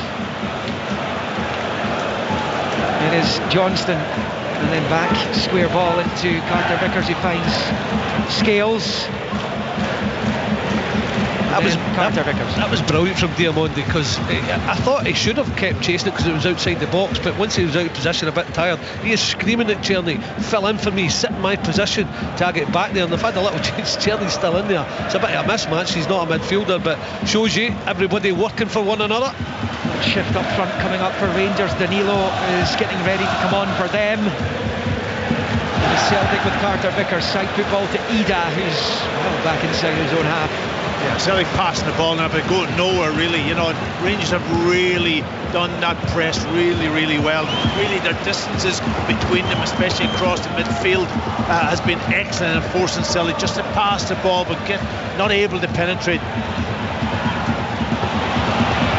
Speaker 1: It is Johnston, and then back, square ball into Carter Vickers, who finds Scales.
Speaker 3: That was brilliant from Diamonde, because I thought he should have kept chasing it because it was outside the box, but once he was out of position, a bit tired, he is screaming at Czerny, fill in for me, sit in my position till I get back there. And they've had a little chance. Czerny's still in there. It's a bit of a mismatch. He's not a midfielder, but shows you everybody working for one another.
Speaker 1: Shift up front coming up for Rangers. Danilo is getting ready to come on for them. Celtic with Carter Vickers, side football to Ida, who's back inside his own half.
Speaker 2: Yeah, Celtic passing the ball now, but going nowhere really. Rangers have really done that press really well. Really, their distances between them, especially across the midfield, has been excellent in forcing Celtic just to pass the ball, but not able to penetrate.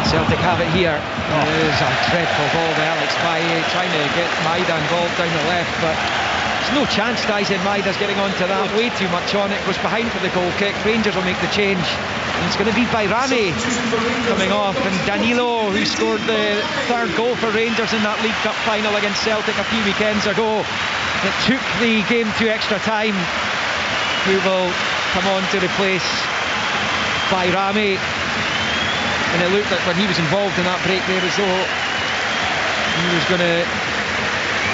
Speaker 1: Celtic have it here. It is a dreadful ball to Alex Baye, trying to get Maida involved down the left, but there's no chance Dyson Maida's getting onto that. Way too much on it. Goes behind for the goal kick. Rangers will make the change. And it's going to be Bayrami coming off, and Danilo, who scored the third goal for Rangers in that League Cup final against Celtic a few weekends ago. It took the game to extra time. Who will come on to replace Bayrami. And it looked like when he was involved in that break there as though he was going to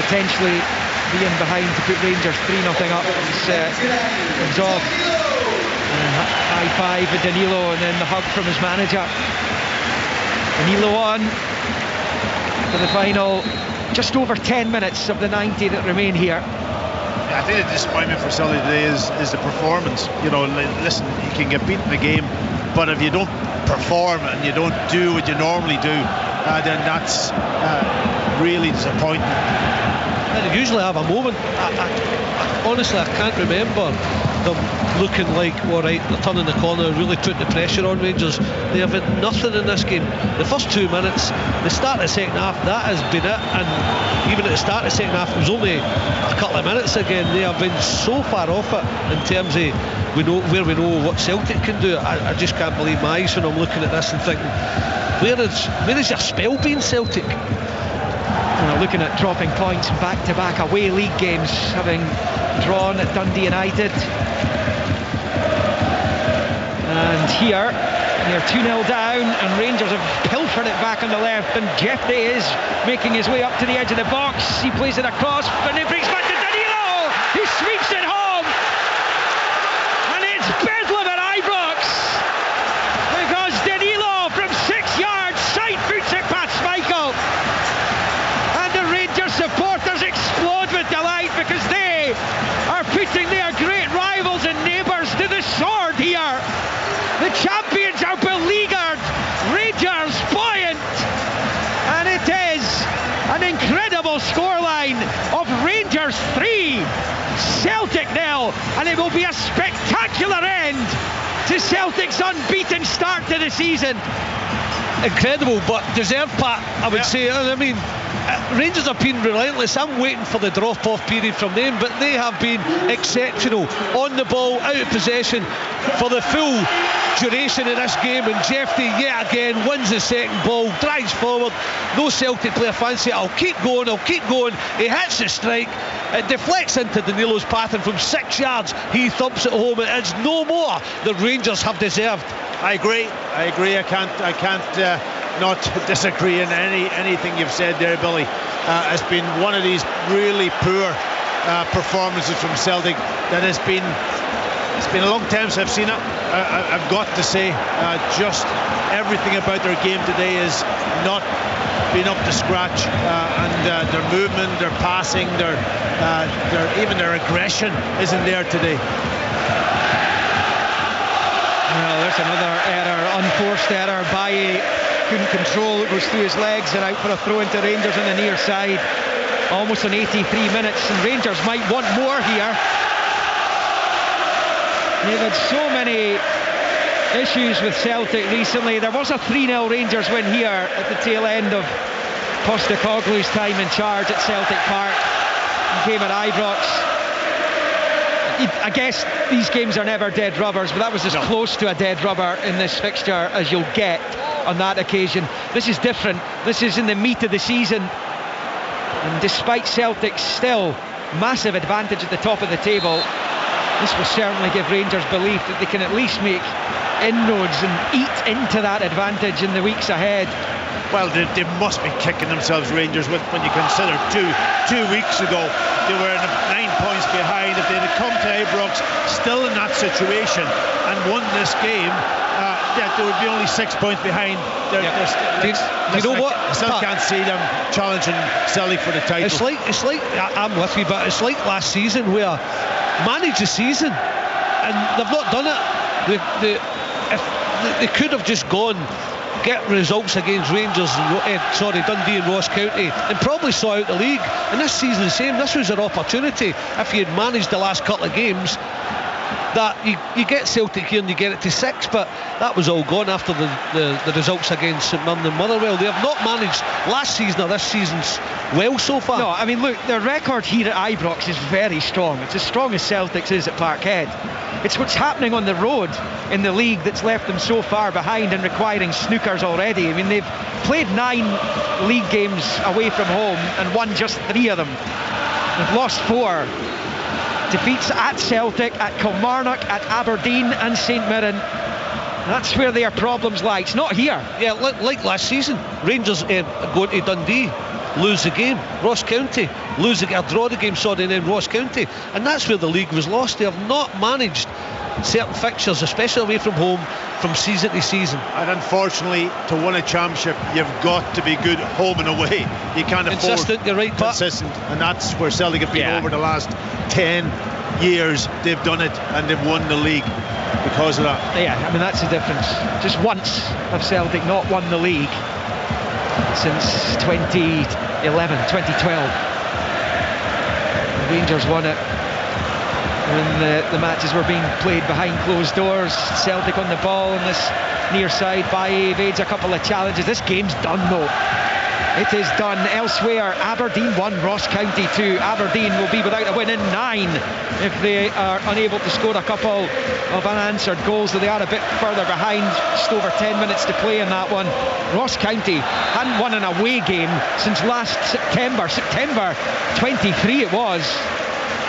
Speaker 1: potentially be in behind to put Rangers 3-0 up. Comes off. High five with Danilo, and then the hug from his manager. Danilo on for the final just over 10 minutes of the 90 that remain here.
Speaker 2: I think the disappointment for Celtic today is the performance. Listen, you can get beaten in the game, but if you don't perform and you don't do what you normally do, then that's really disappointing.
Speaker 3: They usually have a moment. Honestly, I can't remember them looking like, all right, they're turning the corner, really putting the pressure on Rangers. They have had nothing in this game. The first 2 minutes, the start of the second half, that has been it. And even at the start of the second half, it was only a couple of minutes again. They have been so far off it in terms of we know what Celtic can do. I just can't believe my eyes when I'm looking at this and thinking, where is your spell been, Celtic?
Speaker 1: Looking at dropping points in back-to-back away league games, having drawn at Dundee United. And here, they're 2-0 down, and Rangers have pilfered it back on the left, and Jeff Day is making his way up to the edge of the box. He plays it across, and it brings back to Danilo, who sweeps it home. And it's bedlam at Ibrox, because Danilo from 6 yards side foots it past Michael. Supporters explode with delight because they are putting their great rivals and neighbours to the sword here. The champions are beleaguered, Rangers buoyant, and it is an incredible scoreline of Rangers 3, Celtic 0, and it will be a spectacular end to Celtic's unbeaten start to the season.
Speaker 3: Incredible, but deserved, Pat, I would say. I mean, Rangers have been relentless. I'm waiting for the drop-off period from them, but they have been exceptional. On the ball, out of possession for the full duration of this game, and Jeffrey yet again wins the second ball, drives forward. No Celtic player fancy it. I'll keep going. He hits the strike. It deflects into Danilo's path, and from 6 yards he thumps it home. It is no more the Rangers have deserved.
Speaker 2: I agree. I can't not disagree in anything you've said there, Billy. It's been one of these really poor performances from Celtic that it's been a long time since I've seen it. I've got to say, just everything about their game today is not been up to scratch, and their movement, their passing, even their aggression isn't there today.
Speaker 1: Well, there's another error, unforced error. Baye couldn't control it, goes through his legs and out for a throw into Rangers on the near side. Almost on 83 minutes, and Rangers might want more here. They've had so many issues with Celtic recently. There was a 3-0 Rangers win here at the tail end of Postecoglou's time in charge at Celtic Park. He came at Ibrox. I guess these games are never dead rubbers, but that was as close to a dead rubber in this fixture as you'll get on that occasion. This is different. This is in the meat of the season, and despite Celtic's still massive advantage at the top of the table, this will certainly give Rangers belief that they can at least make inroads and eat into that advantage in the weeks ahead.
Speaker 2: Well, they must be kicking themselves, Rangers, when you consider two weeks ago they were 9 points behind. If they had come to Ibrox still in that situation and won this game, that there would be only 6 points behind.
Speaker 3: You know what?
Speaker 2: I still can't see them challenging Celtic for the title.
Speaker 3: It's like I'm with you, but it's like last season where manage the season and they've not done it. If they could have just gone get results against Rangers and Dundee and Ross County and probably saw out the league. And this season the same. This was their opportunity. If you had managed the last couple of games, that you get Celtic here and you get it to 6, but that was all gone after the results against St Mirren and Motherwell. They have not managed last season or this season's well so far.
Speaker 1: No, I mean, look, their record here at Ibrox is very strong. It's as strong as Celtic's is at Parkhead. It's what's happening on the road in the league that's left them so far behind and requiring snookers already. I mean, they've played 9 league games away from home and won just 3 of them. They've lost 4. Defeats at Celtic, at Kilmarnock, at Aberdeen and St Mirren. That's where their problems lie. It's not here.
Speaker 3: Yeah, like last season. Rangers go to Dundee, lose the game. Ross County draw the game, and then Ross County. And that's where the league was lost. They have not managed certain fixtures, especially away from home, from season to season.
Speaker 2: And unfortunately, to win a championship, you've got to be good home and away. You can't
Speaker 3: consistent,
Speaker 2: afford
Speaker 3: you're right,
Speaker 2: consistent, and that's where Celtic have been over the last 10 years. They've done it and they've won the league because of that.
Speaker 1: Yeah, I mean, that's the difference. Just once have Celtic not won the league since 2012. The Rangers won it when the matches were being played behind closed doors. Celtic on the ball on this near side. Baye evades a couple of challenges. This game's done though. It is done. Elsewhere, Aberdeen 1, Ross County 2. Aberdeen will be without a win in 9 if they are unable to score a couple of unanswered goals, though they are a bit further behind. Just over 10 minutes to play in that one. Ross County hadn't won an away game since last September 23 it was.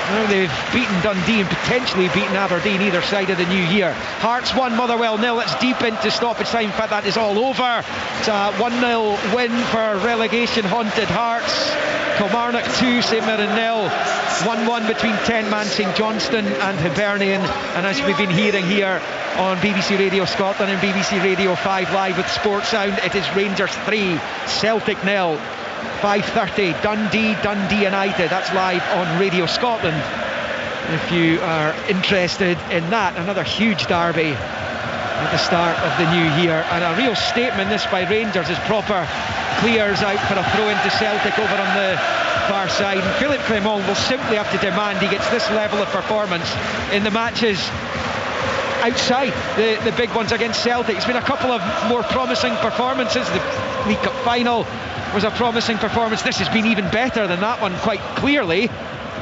Speaker 1: Well, they've beaten Dundee and potentially beaten Aberdeen either side of the new year. Hearts 1, Motherwell 0. It's deep into stoppage time. In fact, that is all over. It's a 1-0 win for relegation haunted Hearts. Kilmarnock 2, St Mirren 0. 1-1 between 10-man St Johnstone and Hibernian. And as we've been hearing here on BBC Radio Scotland and BBC Radio 5 Live with Sports Sound, it is Rangers 3, Celtic 0. 5:30, Dundee United. That's live on Radio Scotland if you are interested in that. Another huge derby at the start of the new year, and a real statement this by Rangers as Proper clears out for a throw into Celtic over on the far side. And Philippe Clement will simply have to demand he gets this level of performance in the matches outside the big ones against Celtic. It's been a couple of more promising performances. The League Cup final was a promising performance. This has been even better than that one, quite clearly.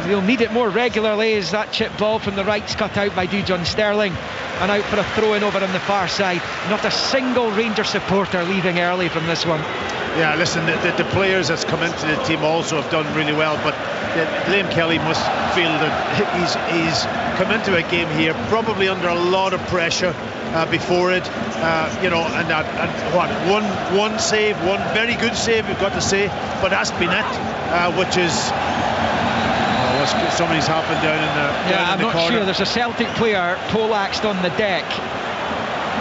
Speaker 1: They'll need it more regularly as that chip ball from the right's cut out by Dujon Sterling and out for a throw-in over on the far side. Not a single Rangers supporter leaving early from this one.
Speaker 2: Yeah, listen, the players that's come into the team also have done really well, but Liam Kelly must feel that he's come into a game here probably under a lot of pressure before it, one save, one very good save, we've got to say, but that's been it, which is somebody's happened down in the
Speaker 1: I'm not
Speaker 2: corner.
Speaker 1: sure. There's a Celtic player poleaxed on the deck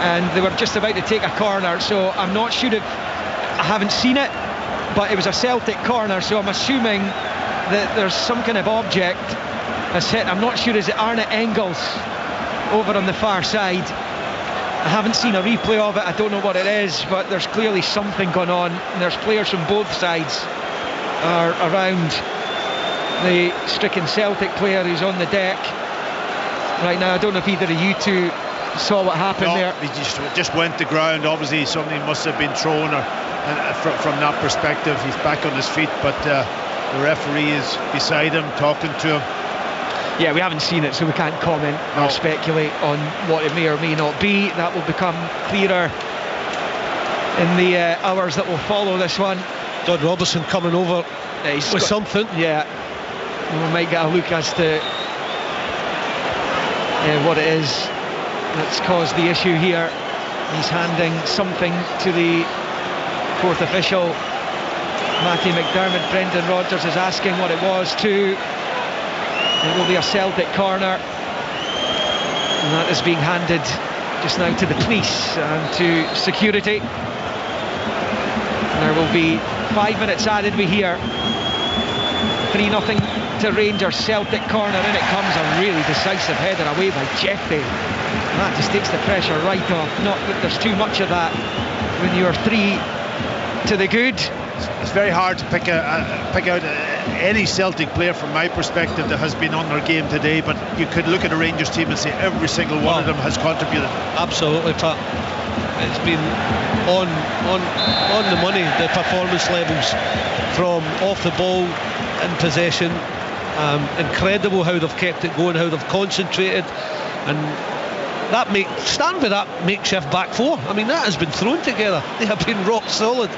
Speaker 1: and they were just about to take a corner, so I'm not sure if I haven't seen it, but it was a Celtic corner, so I'm assuming that there's some kind of object that's hit. I'm not sure, is it Arne Engels over on the far side? I haven't seen a replay of it, I don't know what it is, but there's clearly something going on, and there's players from both sides are around the stricken Celtic player who's on the deck right now. I don't know if either of you two saw what happened there.
Speaker 2: He just went to ground. Obviously something must have been thrown, or from that perspective he's back on his feet, but the referee is beside him talking to him.
Speaker 1: Yeah, we haven't seen it, so we can't comment or speculate on what it may or may not be. That will become clearer in the hours that will follow this one.
Speaker 3: Don Robertson coming over with something.
Speaker 1: Yeah, we might get a look as to what it is that's caused the issue here. He's handing something to the fourth official, Matty McDermott. Brendan Rodgers is asking what it was too. It will be a Celtic corner, and that is being handed just now to the police and to security. There will be 5 minutes added. We hear 3-0 to Rangers. Celtic corner, in it comes, a really decisive header away by Jeffy. That just takes the pressure right off. Not that there's too much of that when you're 3 to the good.
Speaker 2: It's very hard to pick out any Celtic player from my perspective that has been on their game today, but you could look at a Rangers team and say every single one of them has contributed.
Speaker 3: Absolutely, Pat. It's been on the money, the performance levels from off the ball, in possession. Incredible how they've kept it going, how they've concentrated, and starting with that makeshift back four. I mean, that has been thrown together. They have been rock solid.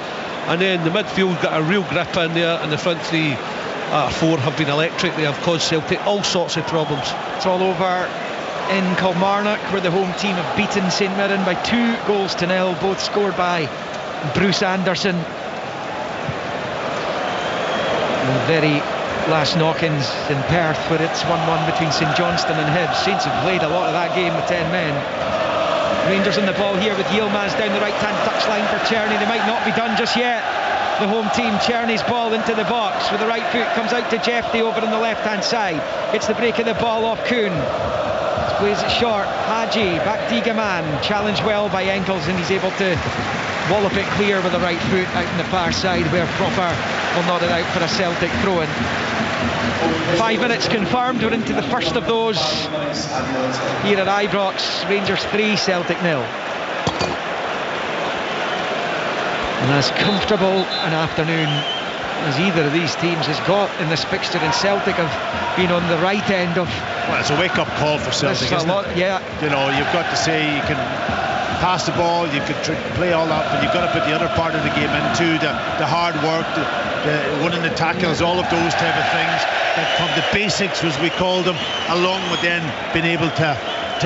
Speaker 3: And then the midfield got a real grip in there, and the front three four have been electric. They have caused Celtic all sorts of problems.
Speaker 1: It's all over in Kilmarnock, where the home team have beaten St Mirren by 2-0, both scored by Bruce Anderson. The very last knock-ins in Perth, where it's 1-1 between St Johnstone and Hibs. Saints have played a lot of that game with 10 men. Rangers on the ball here with Yilmaz down the right-hand touchline for Czerny. They might not be done just yet. The home team, Czerny's ball into the box with the right foot, comes out to Jeffy over on the left-hand side. Gets the break of the ball off Kuhn. Plays it short. Hadji back to Igaman. Challenged well by Enkels, and he's able to wallop it clear with the right foot out on the far side, where Proper will nod it out for a Celtic throw-in. 5 minutes confirmed. We're into the first of those here at Ibrox. Rangers 3, Celtic 0. And as comfortable an afternoon as either of these teams has got in this fixture, and Celtic have been on the right end of...
Speaker 2: Well, it's a wake-up call for Celtic, isn't it?
Speaker 1: Yeah.
Speaker 2: You know, you've got to say you can pass the ball, you can play all that, but you've got to put the other part of the game into the hard work, the winning the tackles, all of those type of things. That from the basics, as we call them, along with then being able to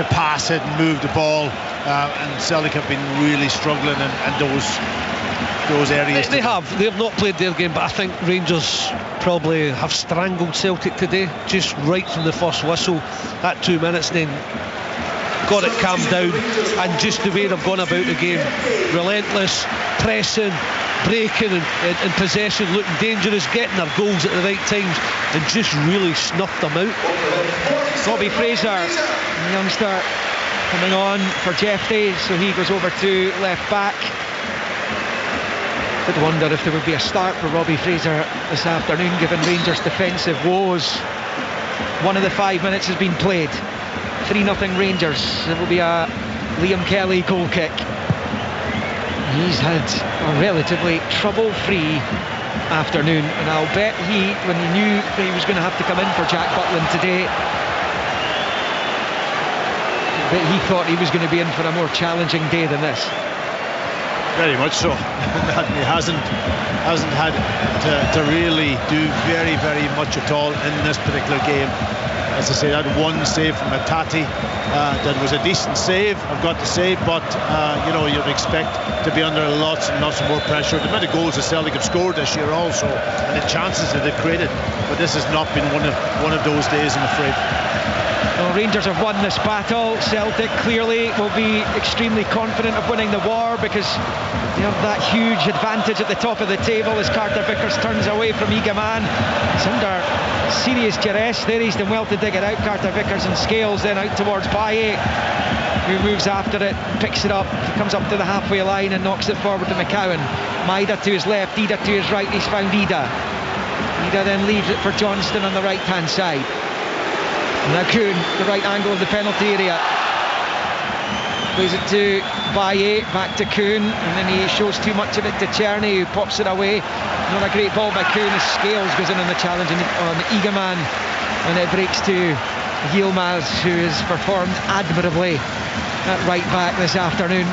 Speaker 2: pass it and move the ball. And Celtic have been really struggling in those areas.
Speaker 3: They have not played their game, but I think Rangers probably have strangled Celtic today, just right from the first whistle. That 2 minutes, then got it calmed down, and just the way they've gone about the game, relentless pressing, breaking and possession, looking dangerous, getting their goals at the right times, and just really snuffed them out.
Speaker 1: Bobby Fraser, the youngster, coming on for Jeffy, so he goes over to left back. I'd wonder if there would be a start for Robbie Fraser this afternoon, given Rangers' defensive woes. One of the 5 minutes has been played. 3-0 Rangers. It will be a Liam Kelly goal kick. He's had a relatively trouble-free afternoon, and I'll bet when he knew that he was going to have to come in for Jack Butland today, that he thought he was going to be in for a more challenging day than this.
Speaker 2: Very much so. He hasn't had to really do very, very much at all in this particular game. As I say, that one save from Atati, that was a decent save, I've got to say, but you'd expect to be under lots and lots more pressure. The amount of goals that Celtic have scored this year also, and the chances that they've created, but this has not been one of those days, I'm afraid.
Speaker 1: Well, Rangers have won this battle. Celtic clearly will be extremely confident of winning the war, because they have that huge advantage at the top of the table as Carter Vickers turns away from Igaman. It's under serious duress. There he's done well to dig it out, Carter Vickers, and Scales then out towards Baye, who moves after it, picks it up, comes up to the halfway line and knocks it forward to McCowan. Maida to his left, Ida to his right. He's found Ida. Ida then leaves it for Johnston on the right hand side. Now Kuhn, the right angle of the penalty area, plays it to Baye, back to Kuhn, and then he shows too much of it to Czerny, who pops it away. Not a great ball by Kuhn as Scales goes in on the challenge on Igaman, and it breaks to Yilmaz, who has performed admirably at right back this afternoon.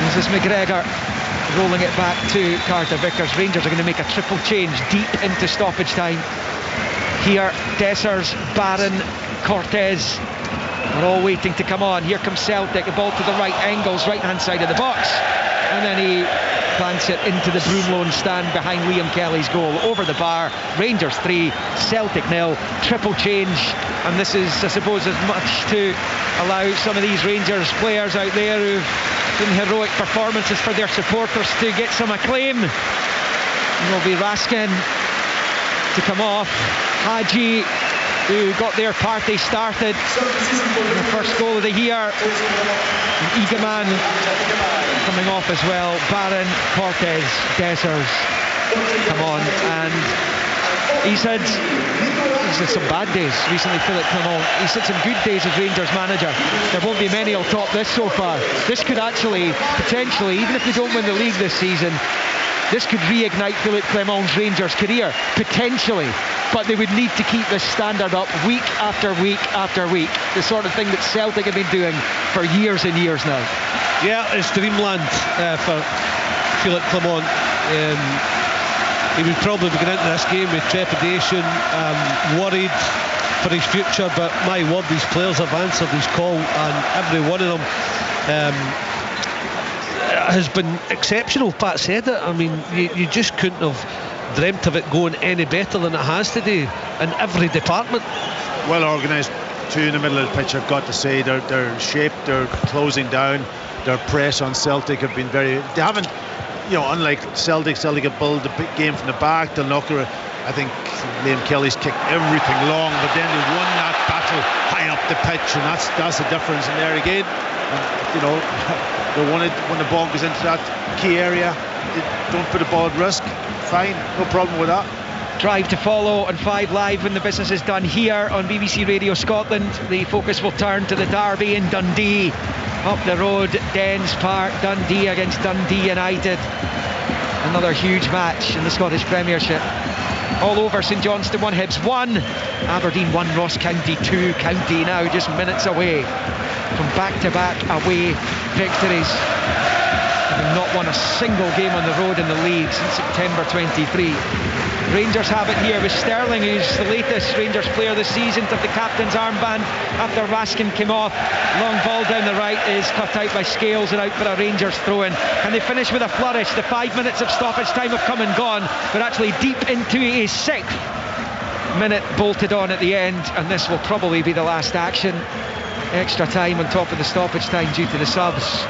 Speaker 1: This is McGregor rolling it back to Carter Vickers. Rangers are going to make a triple change deep into stoppage time. Here, Dessers, Barron, Cortez are all waiting to come on. Here comes Celtic, the ball to the right, Engels, right hand side of the box. and then he plants it into the Broomloan stand behind Liam Kelly's goal. Over the bar. Rangers 3, Celtic 0. Triple change, and this is, I suppose, as much to allow some of these Rangers players out there who've done heroic performances for their supporters to get some acclaim. And will be Raskin to come off. Hadji, who got their party started in the first goal of the year. And Egaman coming off as well. Barron, Cortez, Dessers come on, and he's had some bad days recently, Philip Clement. He's had some good days as Rangers manager. There won't be many will top this so far. This could actually, potentially, even if they don't win the league this season, this could reignite Philip Clement's Rangers career, potentially. But they would need to keep this standard up week after week after week. The sort of thing that Celtic have been doing for years and years now.
Speaker 3: Yeah, it's dreamland for Philip Clement. He would probably be going into this game with trepidation, worried for his future, but my word, these players have answered his call, and every one of them has been exceptional. Pat said it. I mean, you just couldn't have dreamt of it going any better than it has today in every department.
Speaker 2: Well organised too in the middle of the pitch, I've got to say. They're shaped, they're closing down. Their press on Celtic have been they haven't, unlike Celtic have built the big game from the back. They'll knock her. I think Liam Kelly's kicked everything long, but then they won that battle high up the pitch, and that's the difference. And there again, they want it when the ball goes into that key area. They don't put the ball at risk. Fine, no problem with that.
Speaker 1: Drive to follow on 5 Live when the business is done here on BBC Radio Scotland. The focus will turn to the derby in Dundee. Up the road, Dens Park, Dundee against Dundee United. Another huge match in the Scottish Premiership. All over. St Johnstone 1, Hibs 1. Aberdeen 1, Ross County 2. County now just minutes away from back-to-back away victories. Having not won a single game on the road in the league since September 23. Rangers have it here with Sterling, who's the latest Rangers player this season, to the captain's armband after Raskin came off. Long ball down the right is cut out by Scales and out for a Rangers throw-in. And they finish with a flourish. The 5 minutes of stoppage time have come and gone. We're actually deep into a 6th minute bolted on at the end, and this will probably be the last action. Extra time on top of the stoppage time due to the subs.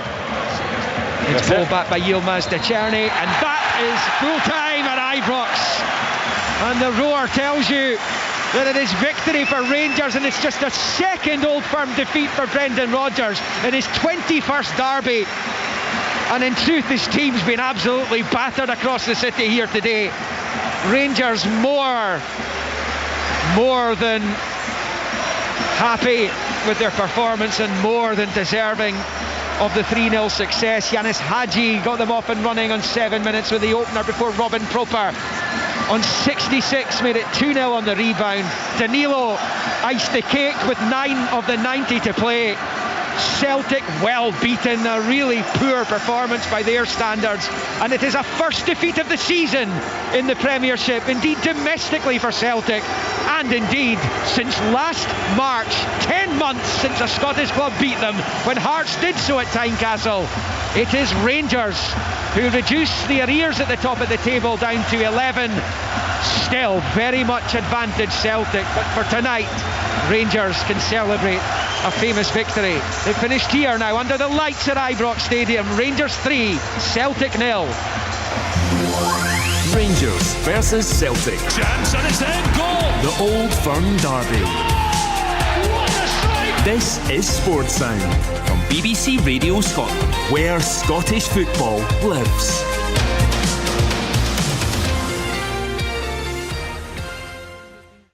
Speaker 1: It's pulled back by Yilmaz Decherny, and that is full time at Ibrox. And the roar tells you that it is victory for Rangers, and it's just a second Old Firm defeat for Brendan Rodgers in his 21st derby. And in truth, his team's been absolutely battered across the city here today. Rangers more than happy with their performance and more than deserving of the 3-0 success. Yanis Hadji got them off and running on 7 minutes with the opener before Robin Proper on 66 made it 2-0 on the rebound. Danilo iced the cake with 9 of the 90 to play. Celtic well beaten, a really poor performance by their standards, and it is a first defeat of the season in the Premiership, indeed domestically for Celtic, and indeed since last March. 10 months since a Scottish club beat them when Hearts did so at Tynecastle. It is Rangers who reduce the arrears at the top of the table down to 11. Still very much advantage Celtic, but for tonight Rangers can celebrate a famous victory. They finished here now under the lights at Ibrox Stadium. Rangers 3, Celtic 0.
Speaker 13: Rangers versus Celtic.
Speaker 14: Chance and it's in, goal!
Speaker 13: The Old Firm Derby. This is Sports Sound from BBC Radio Scotland, where Scottish football lives.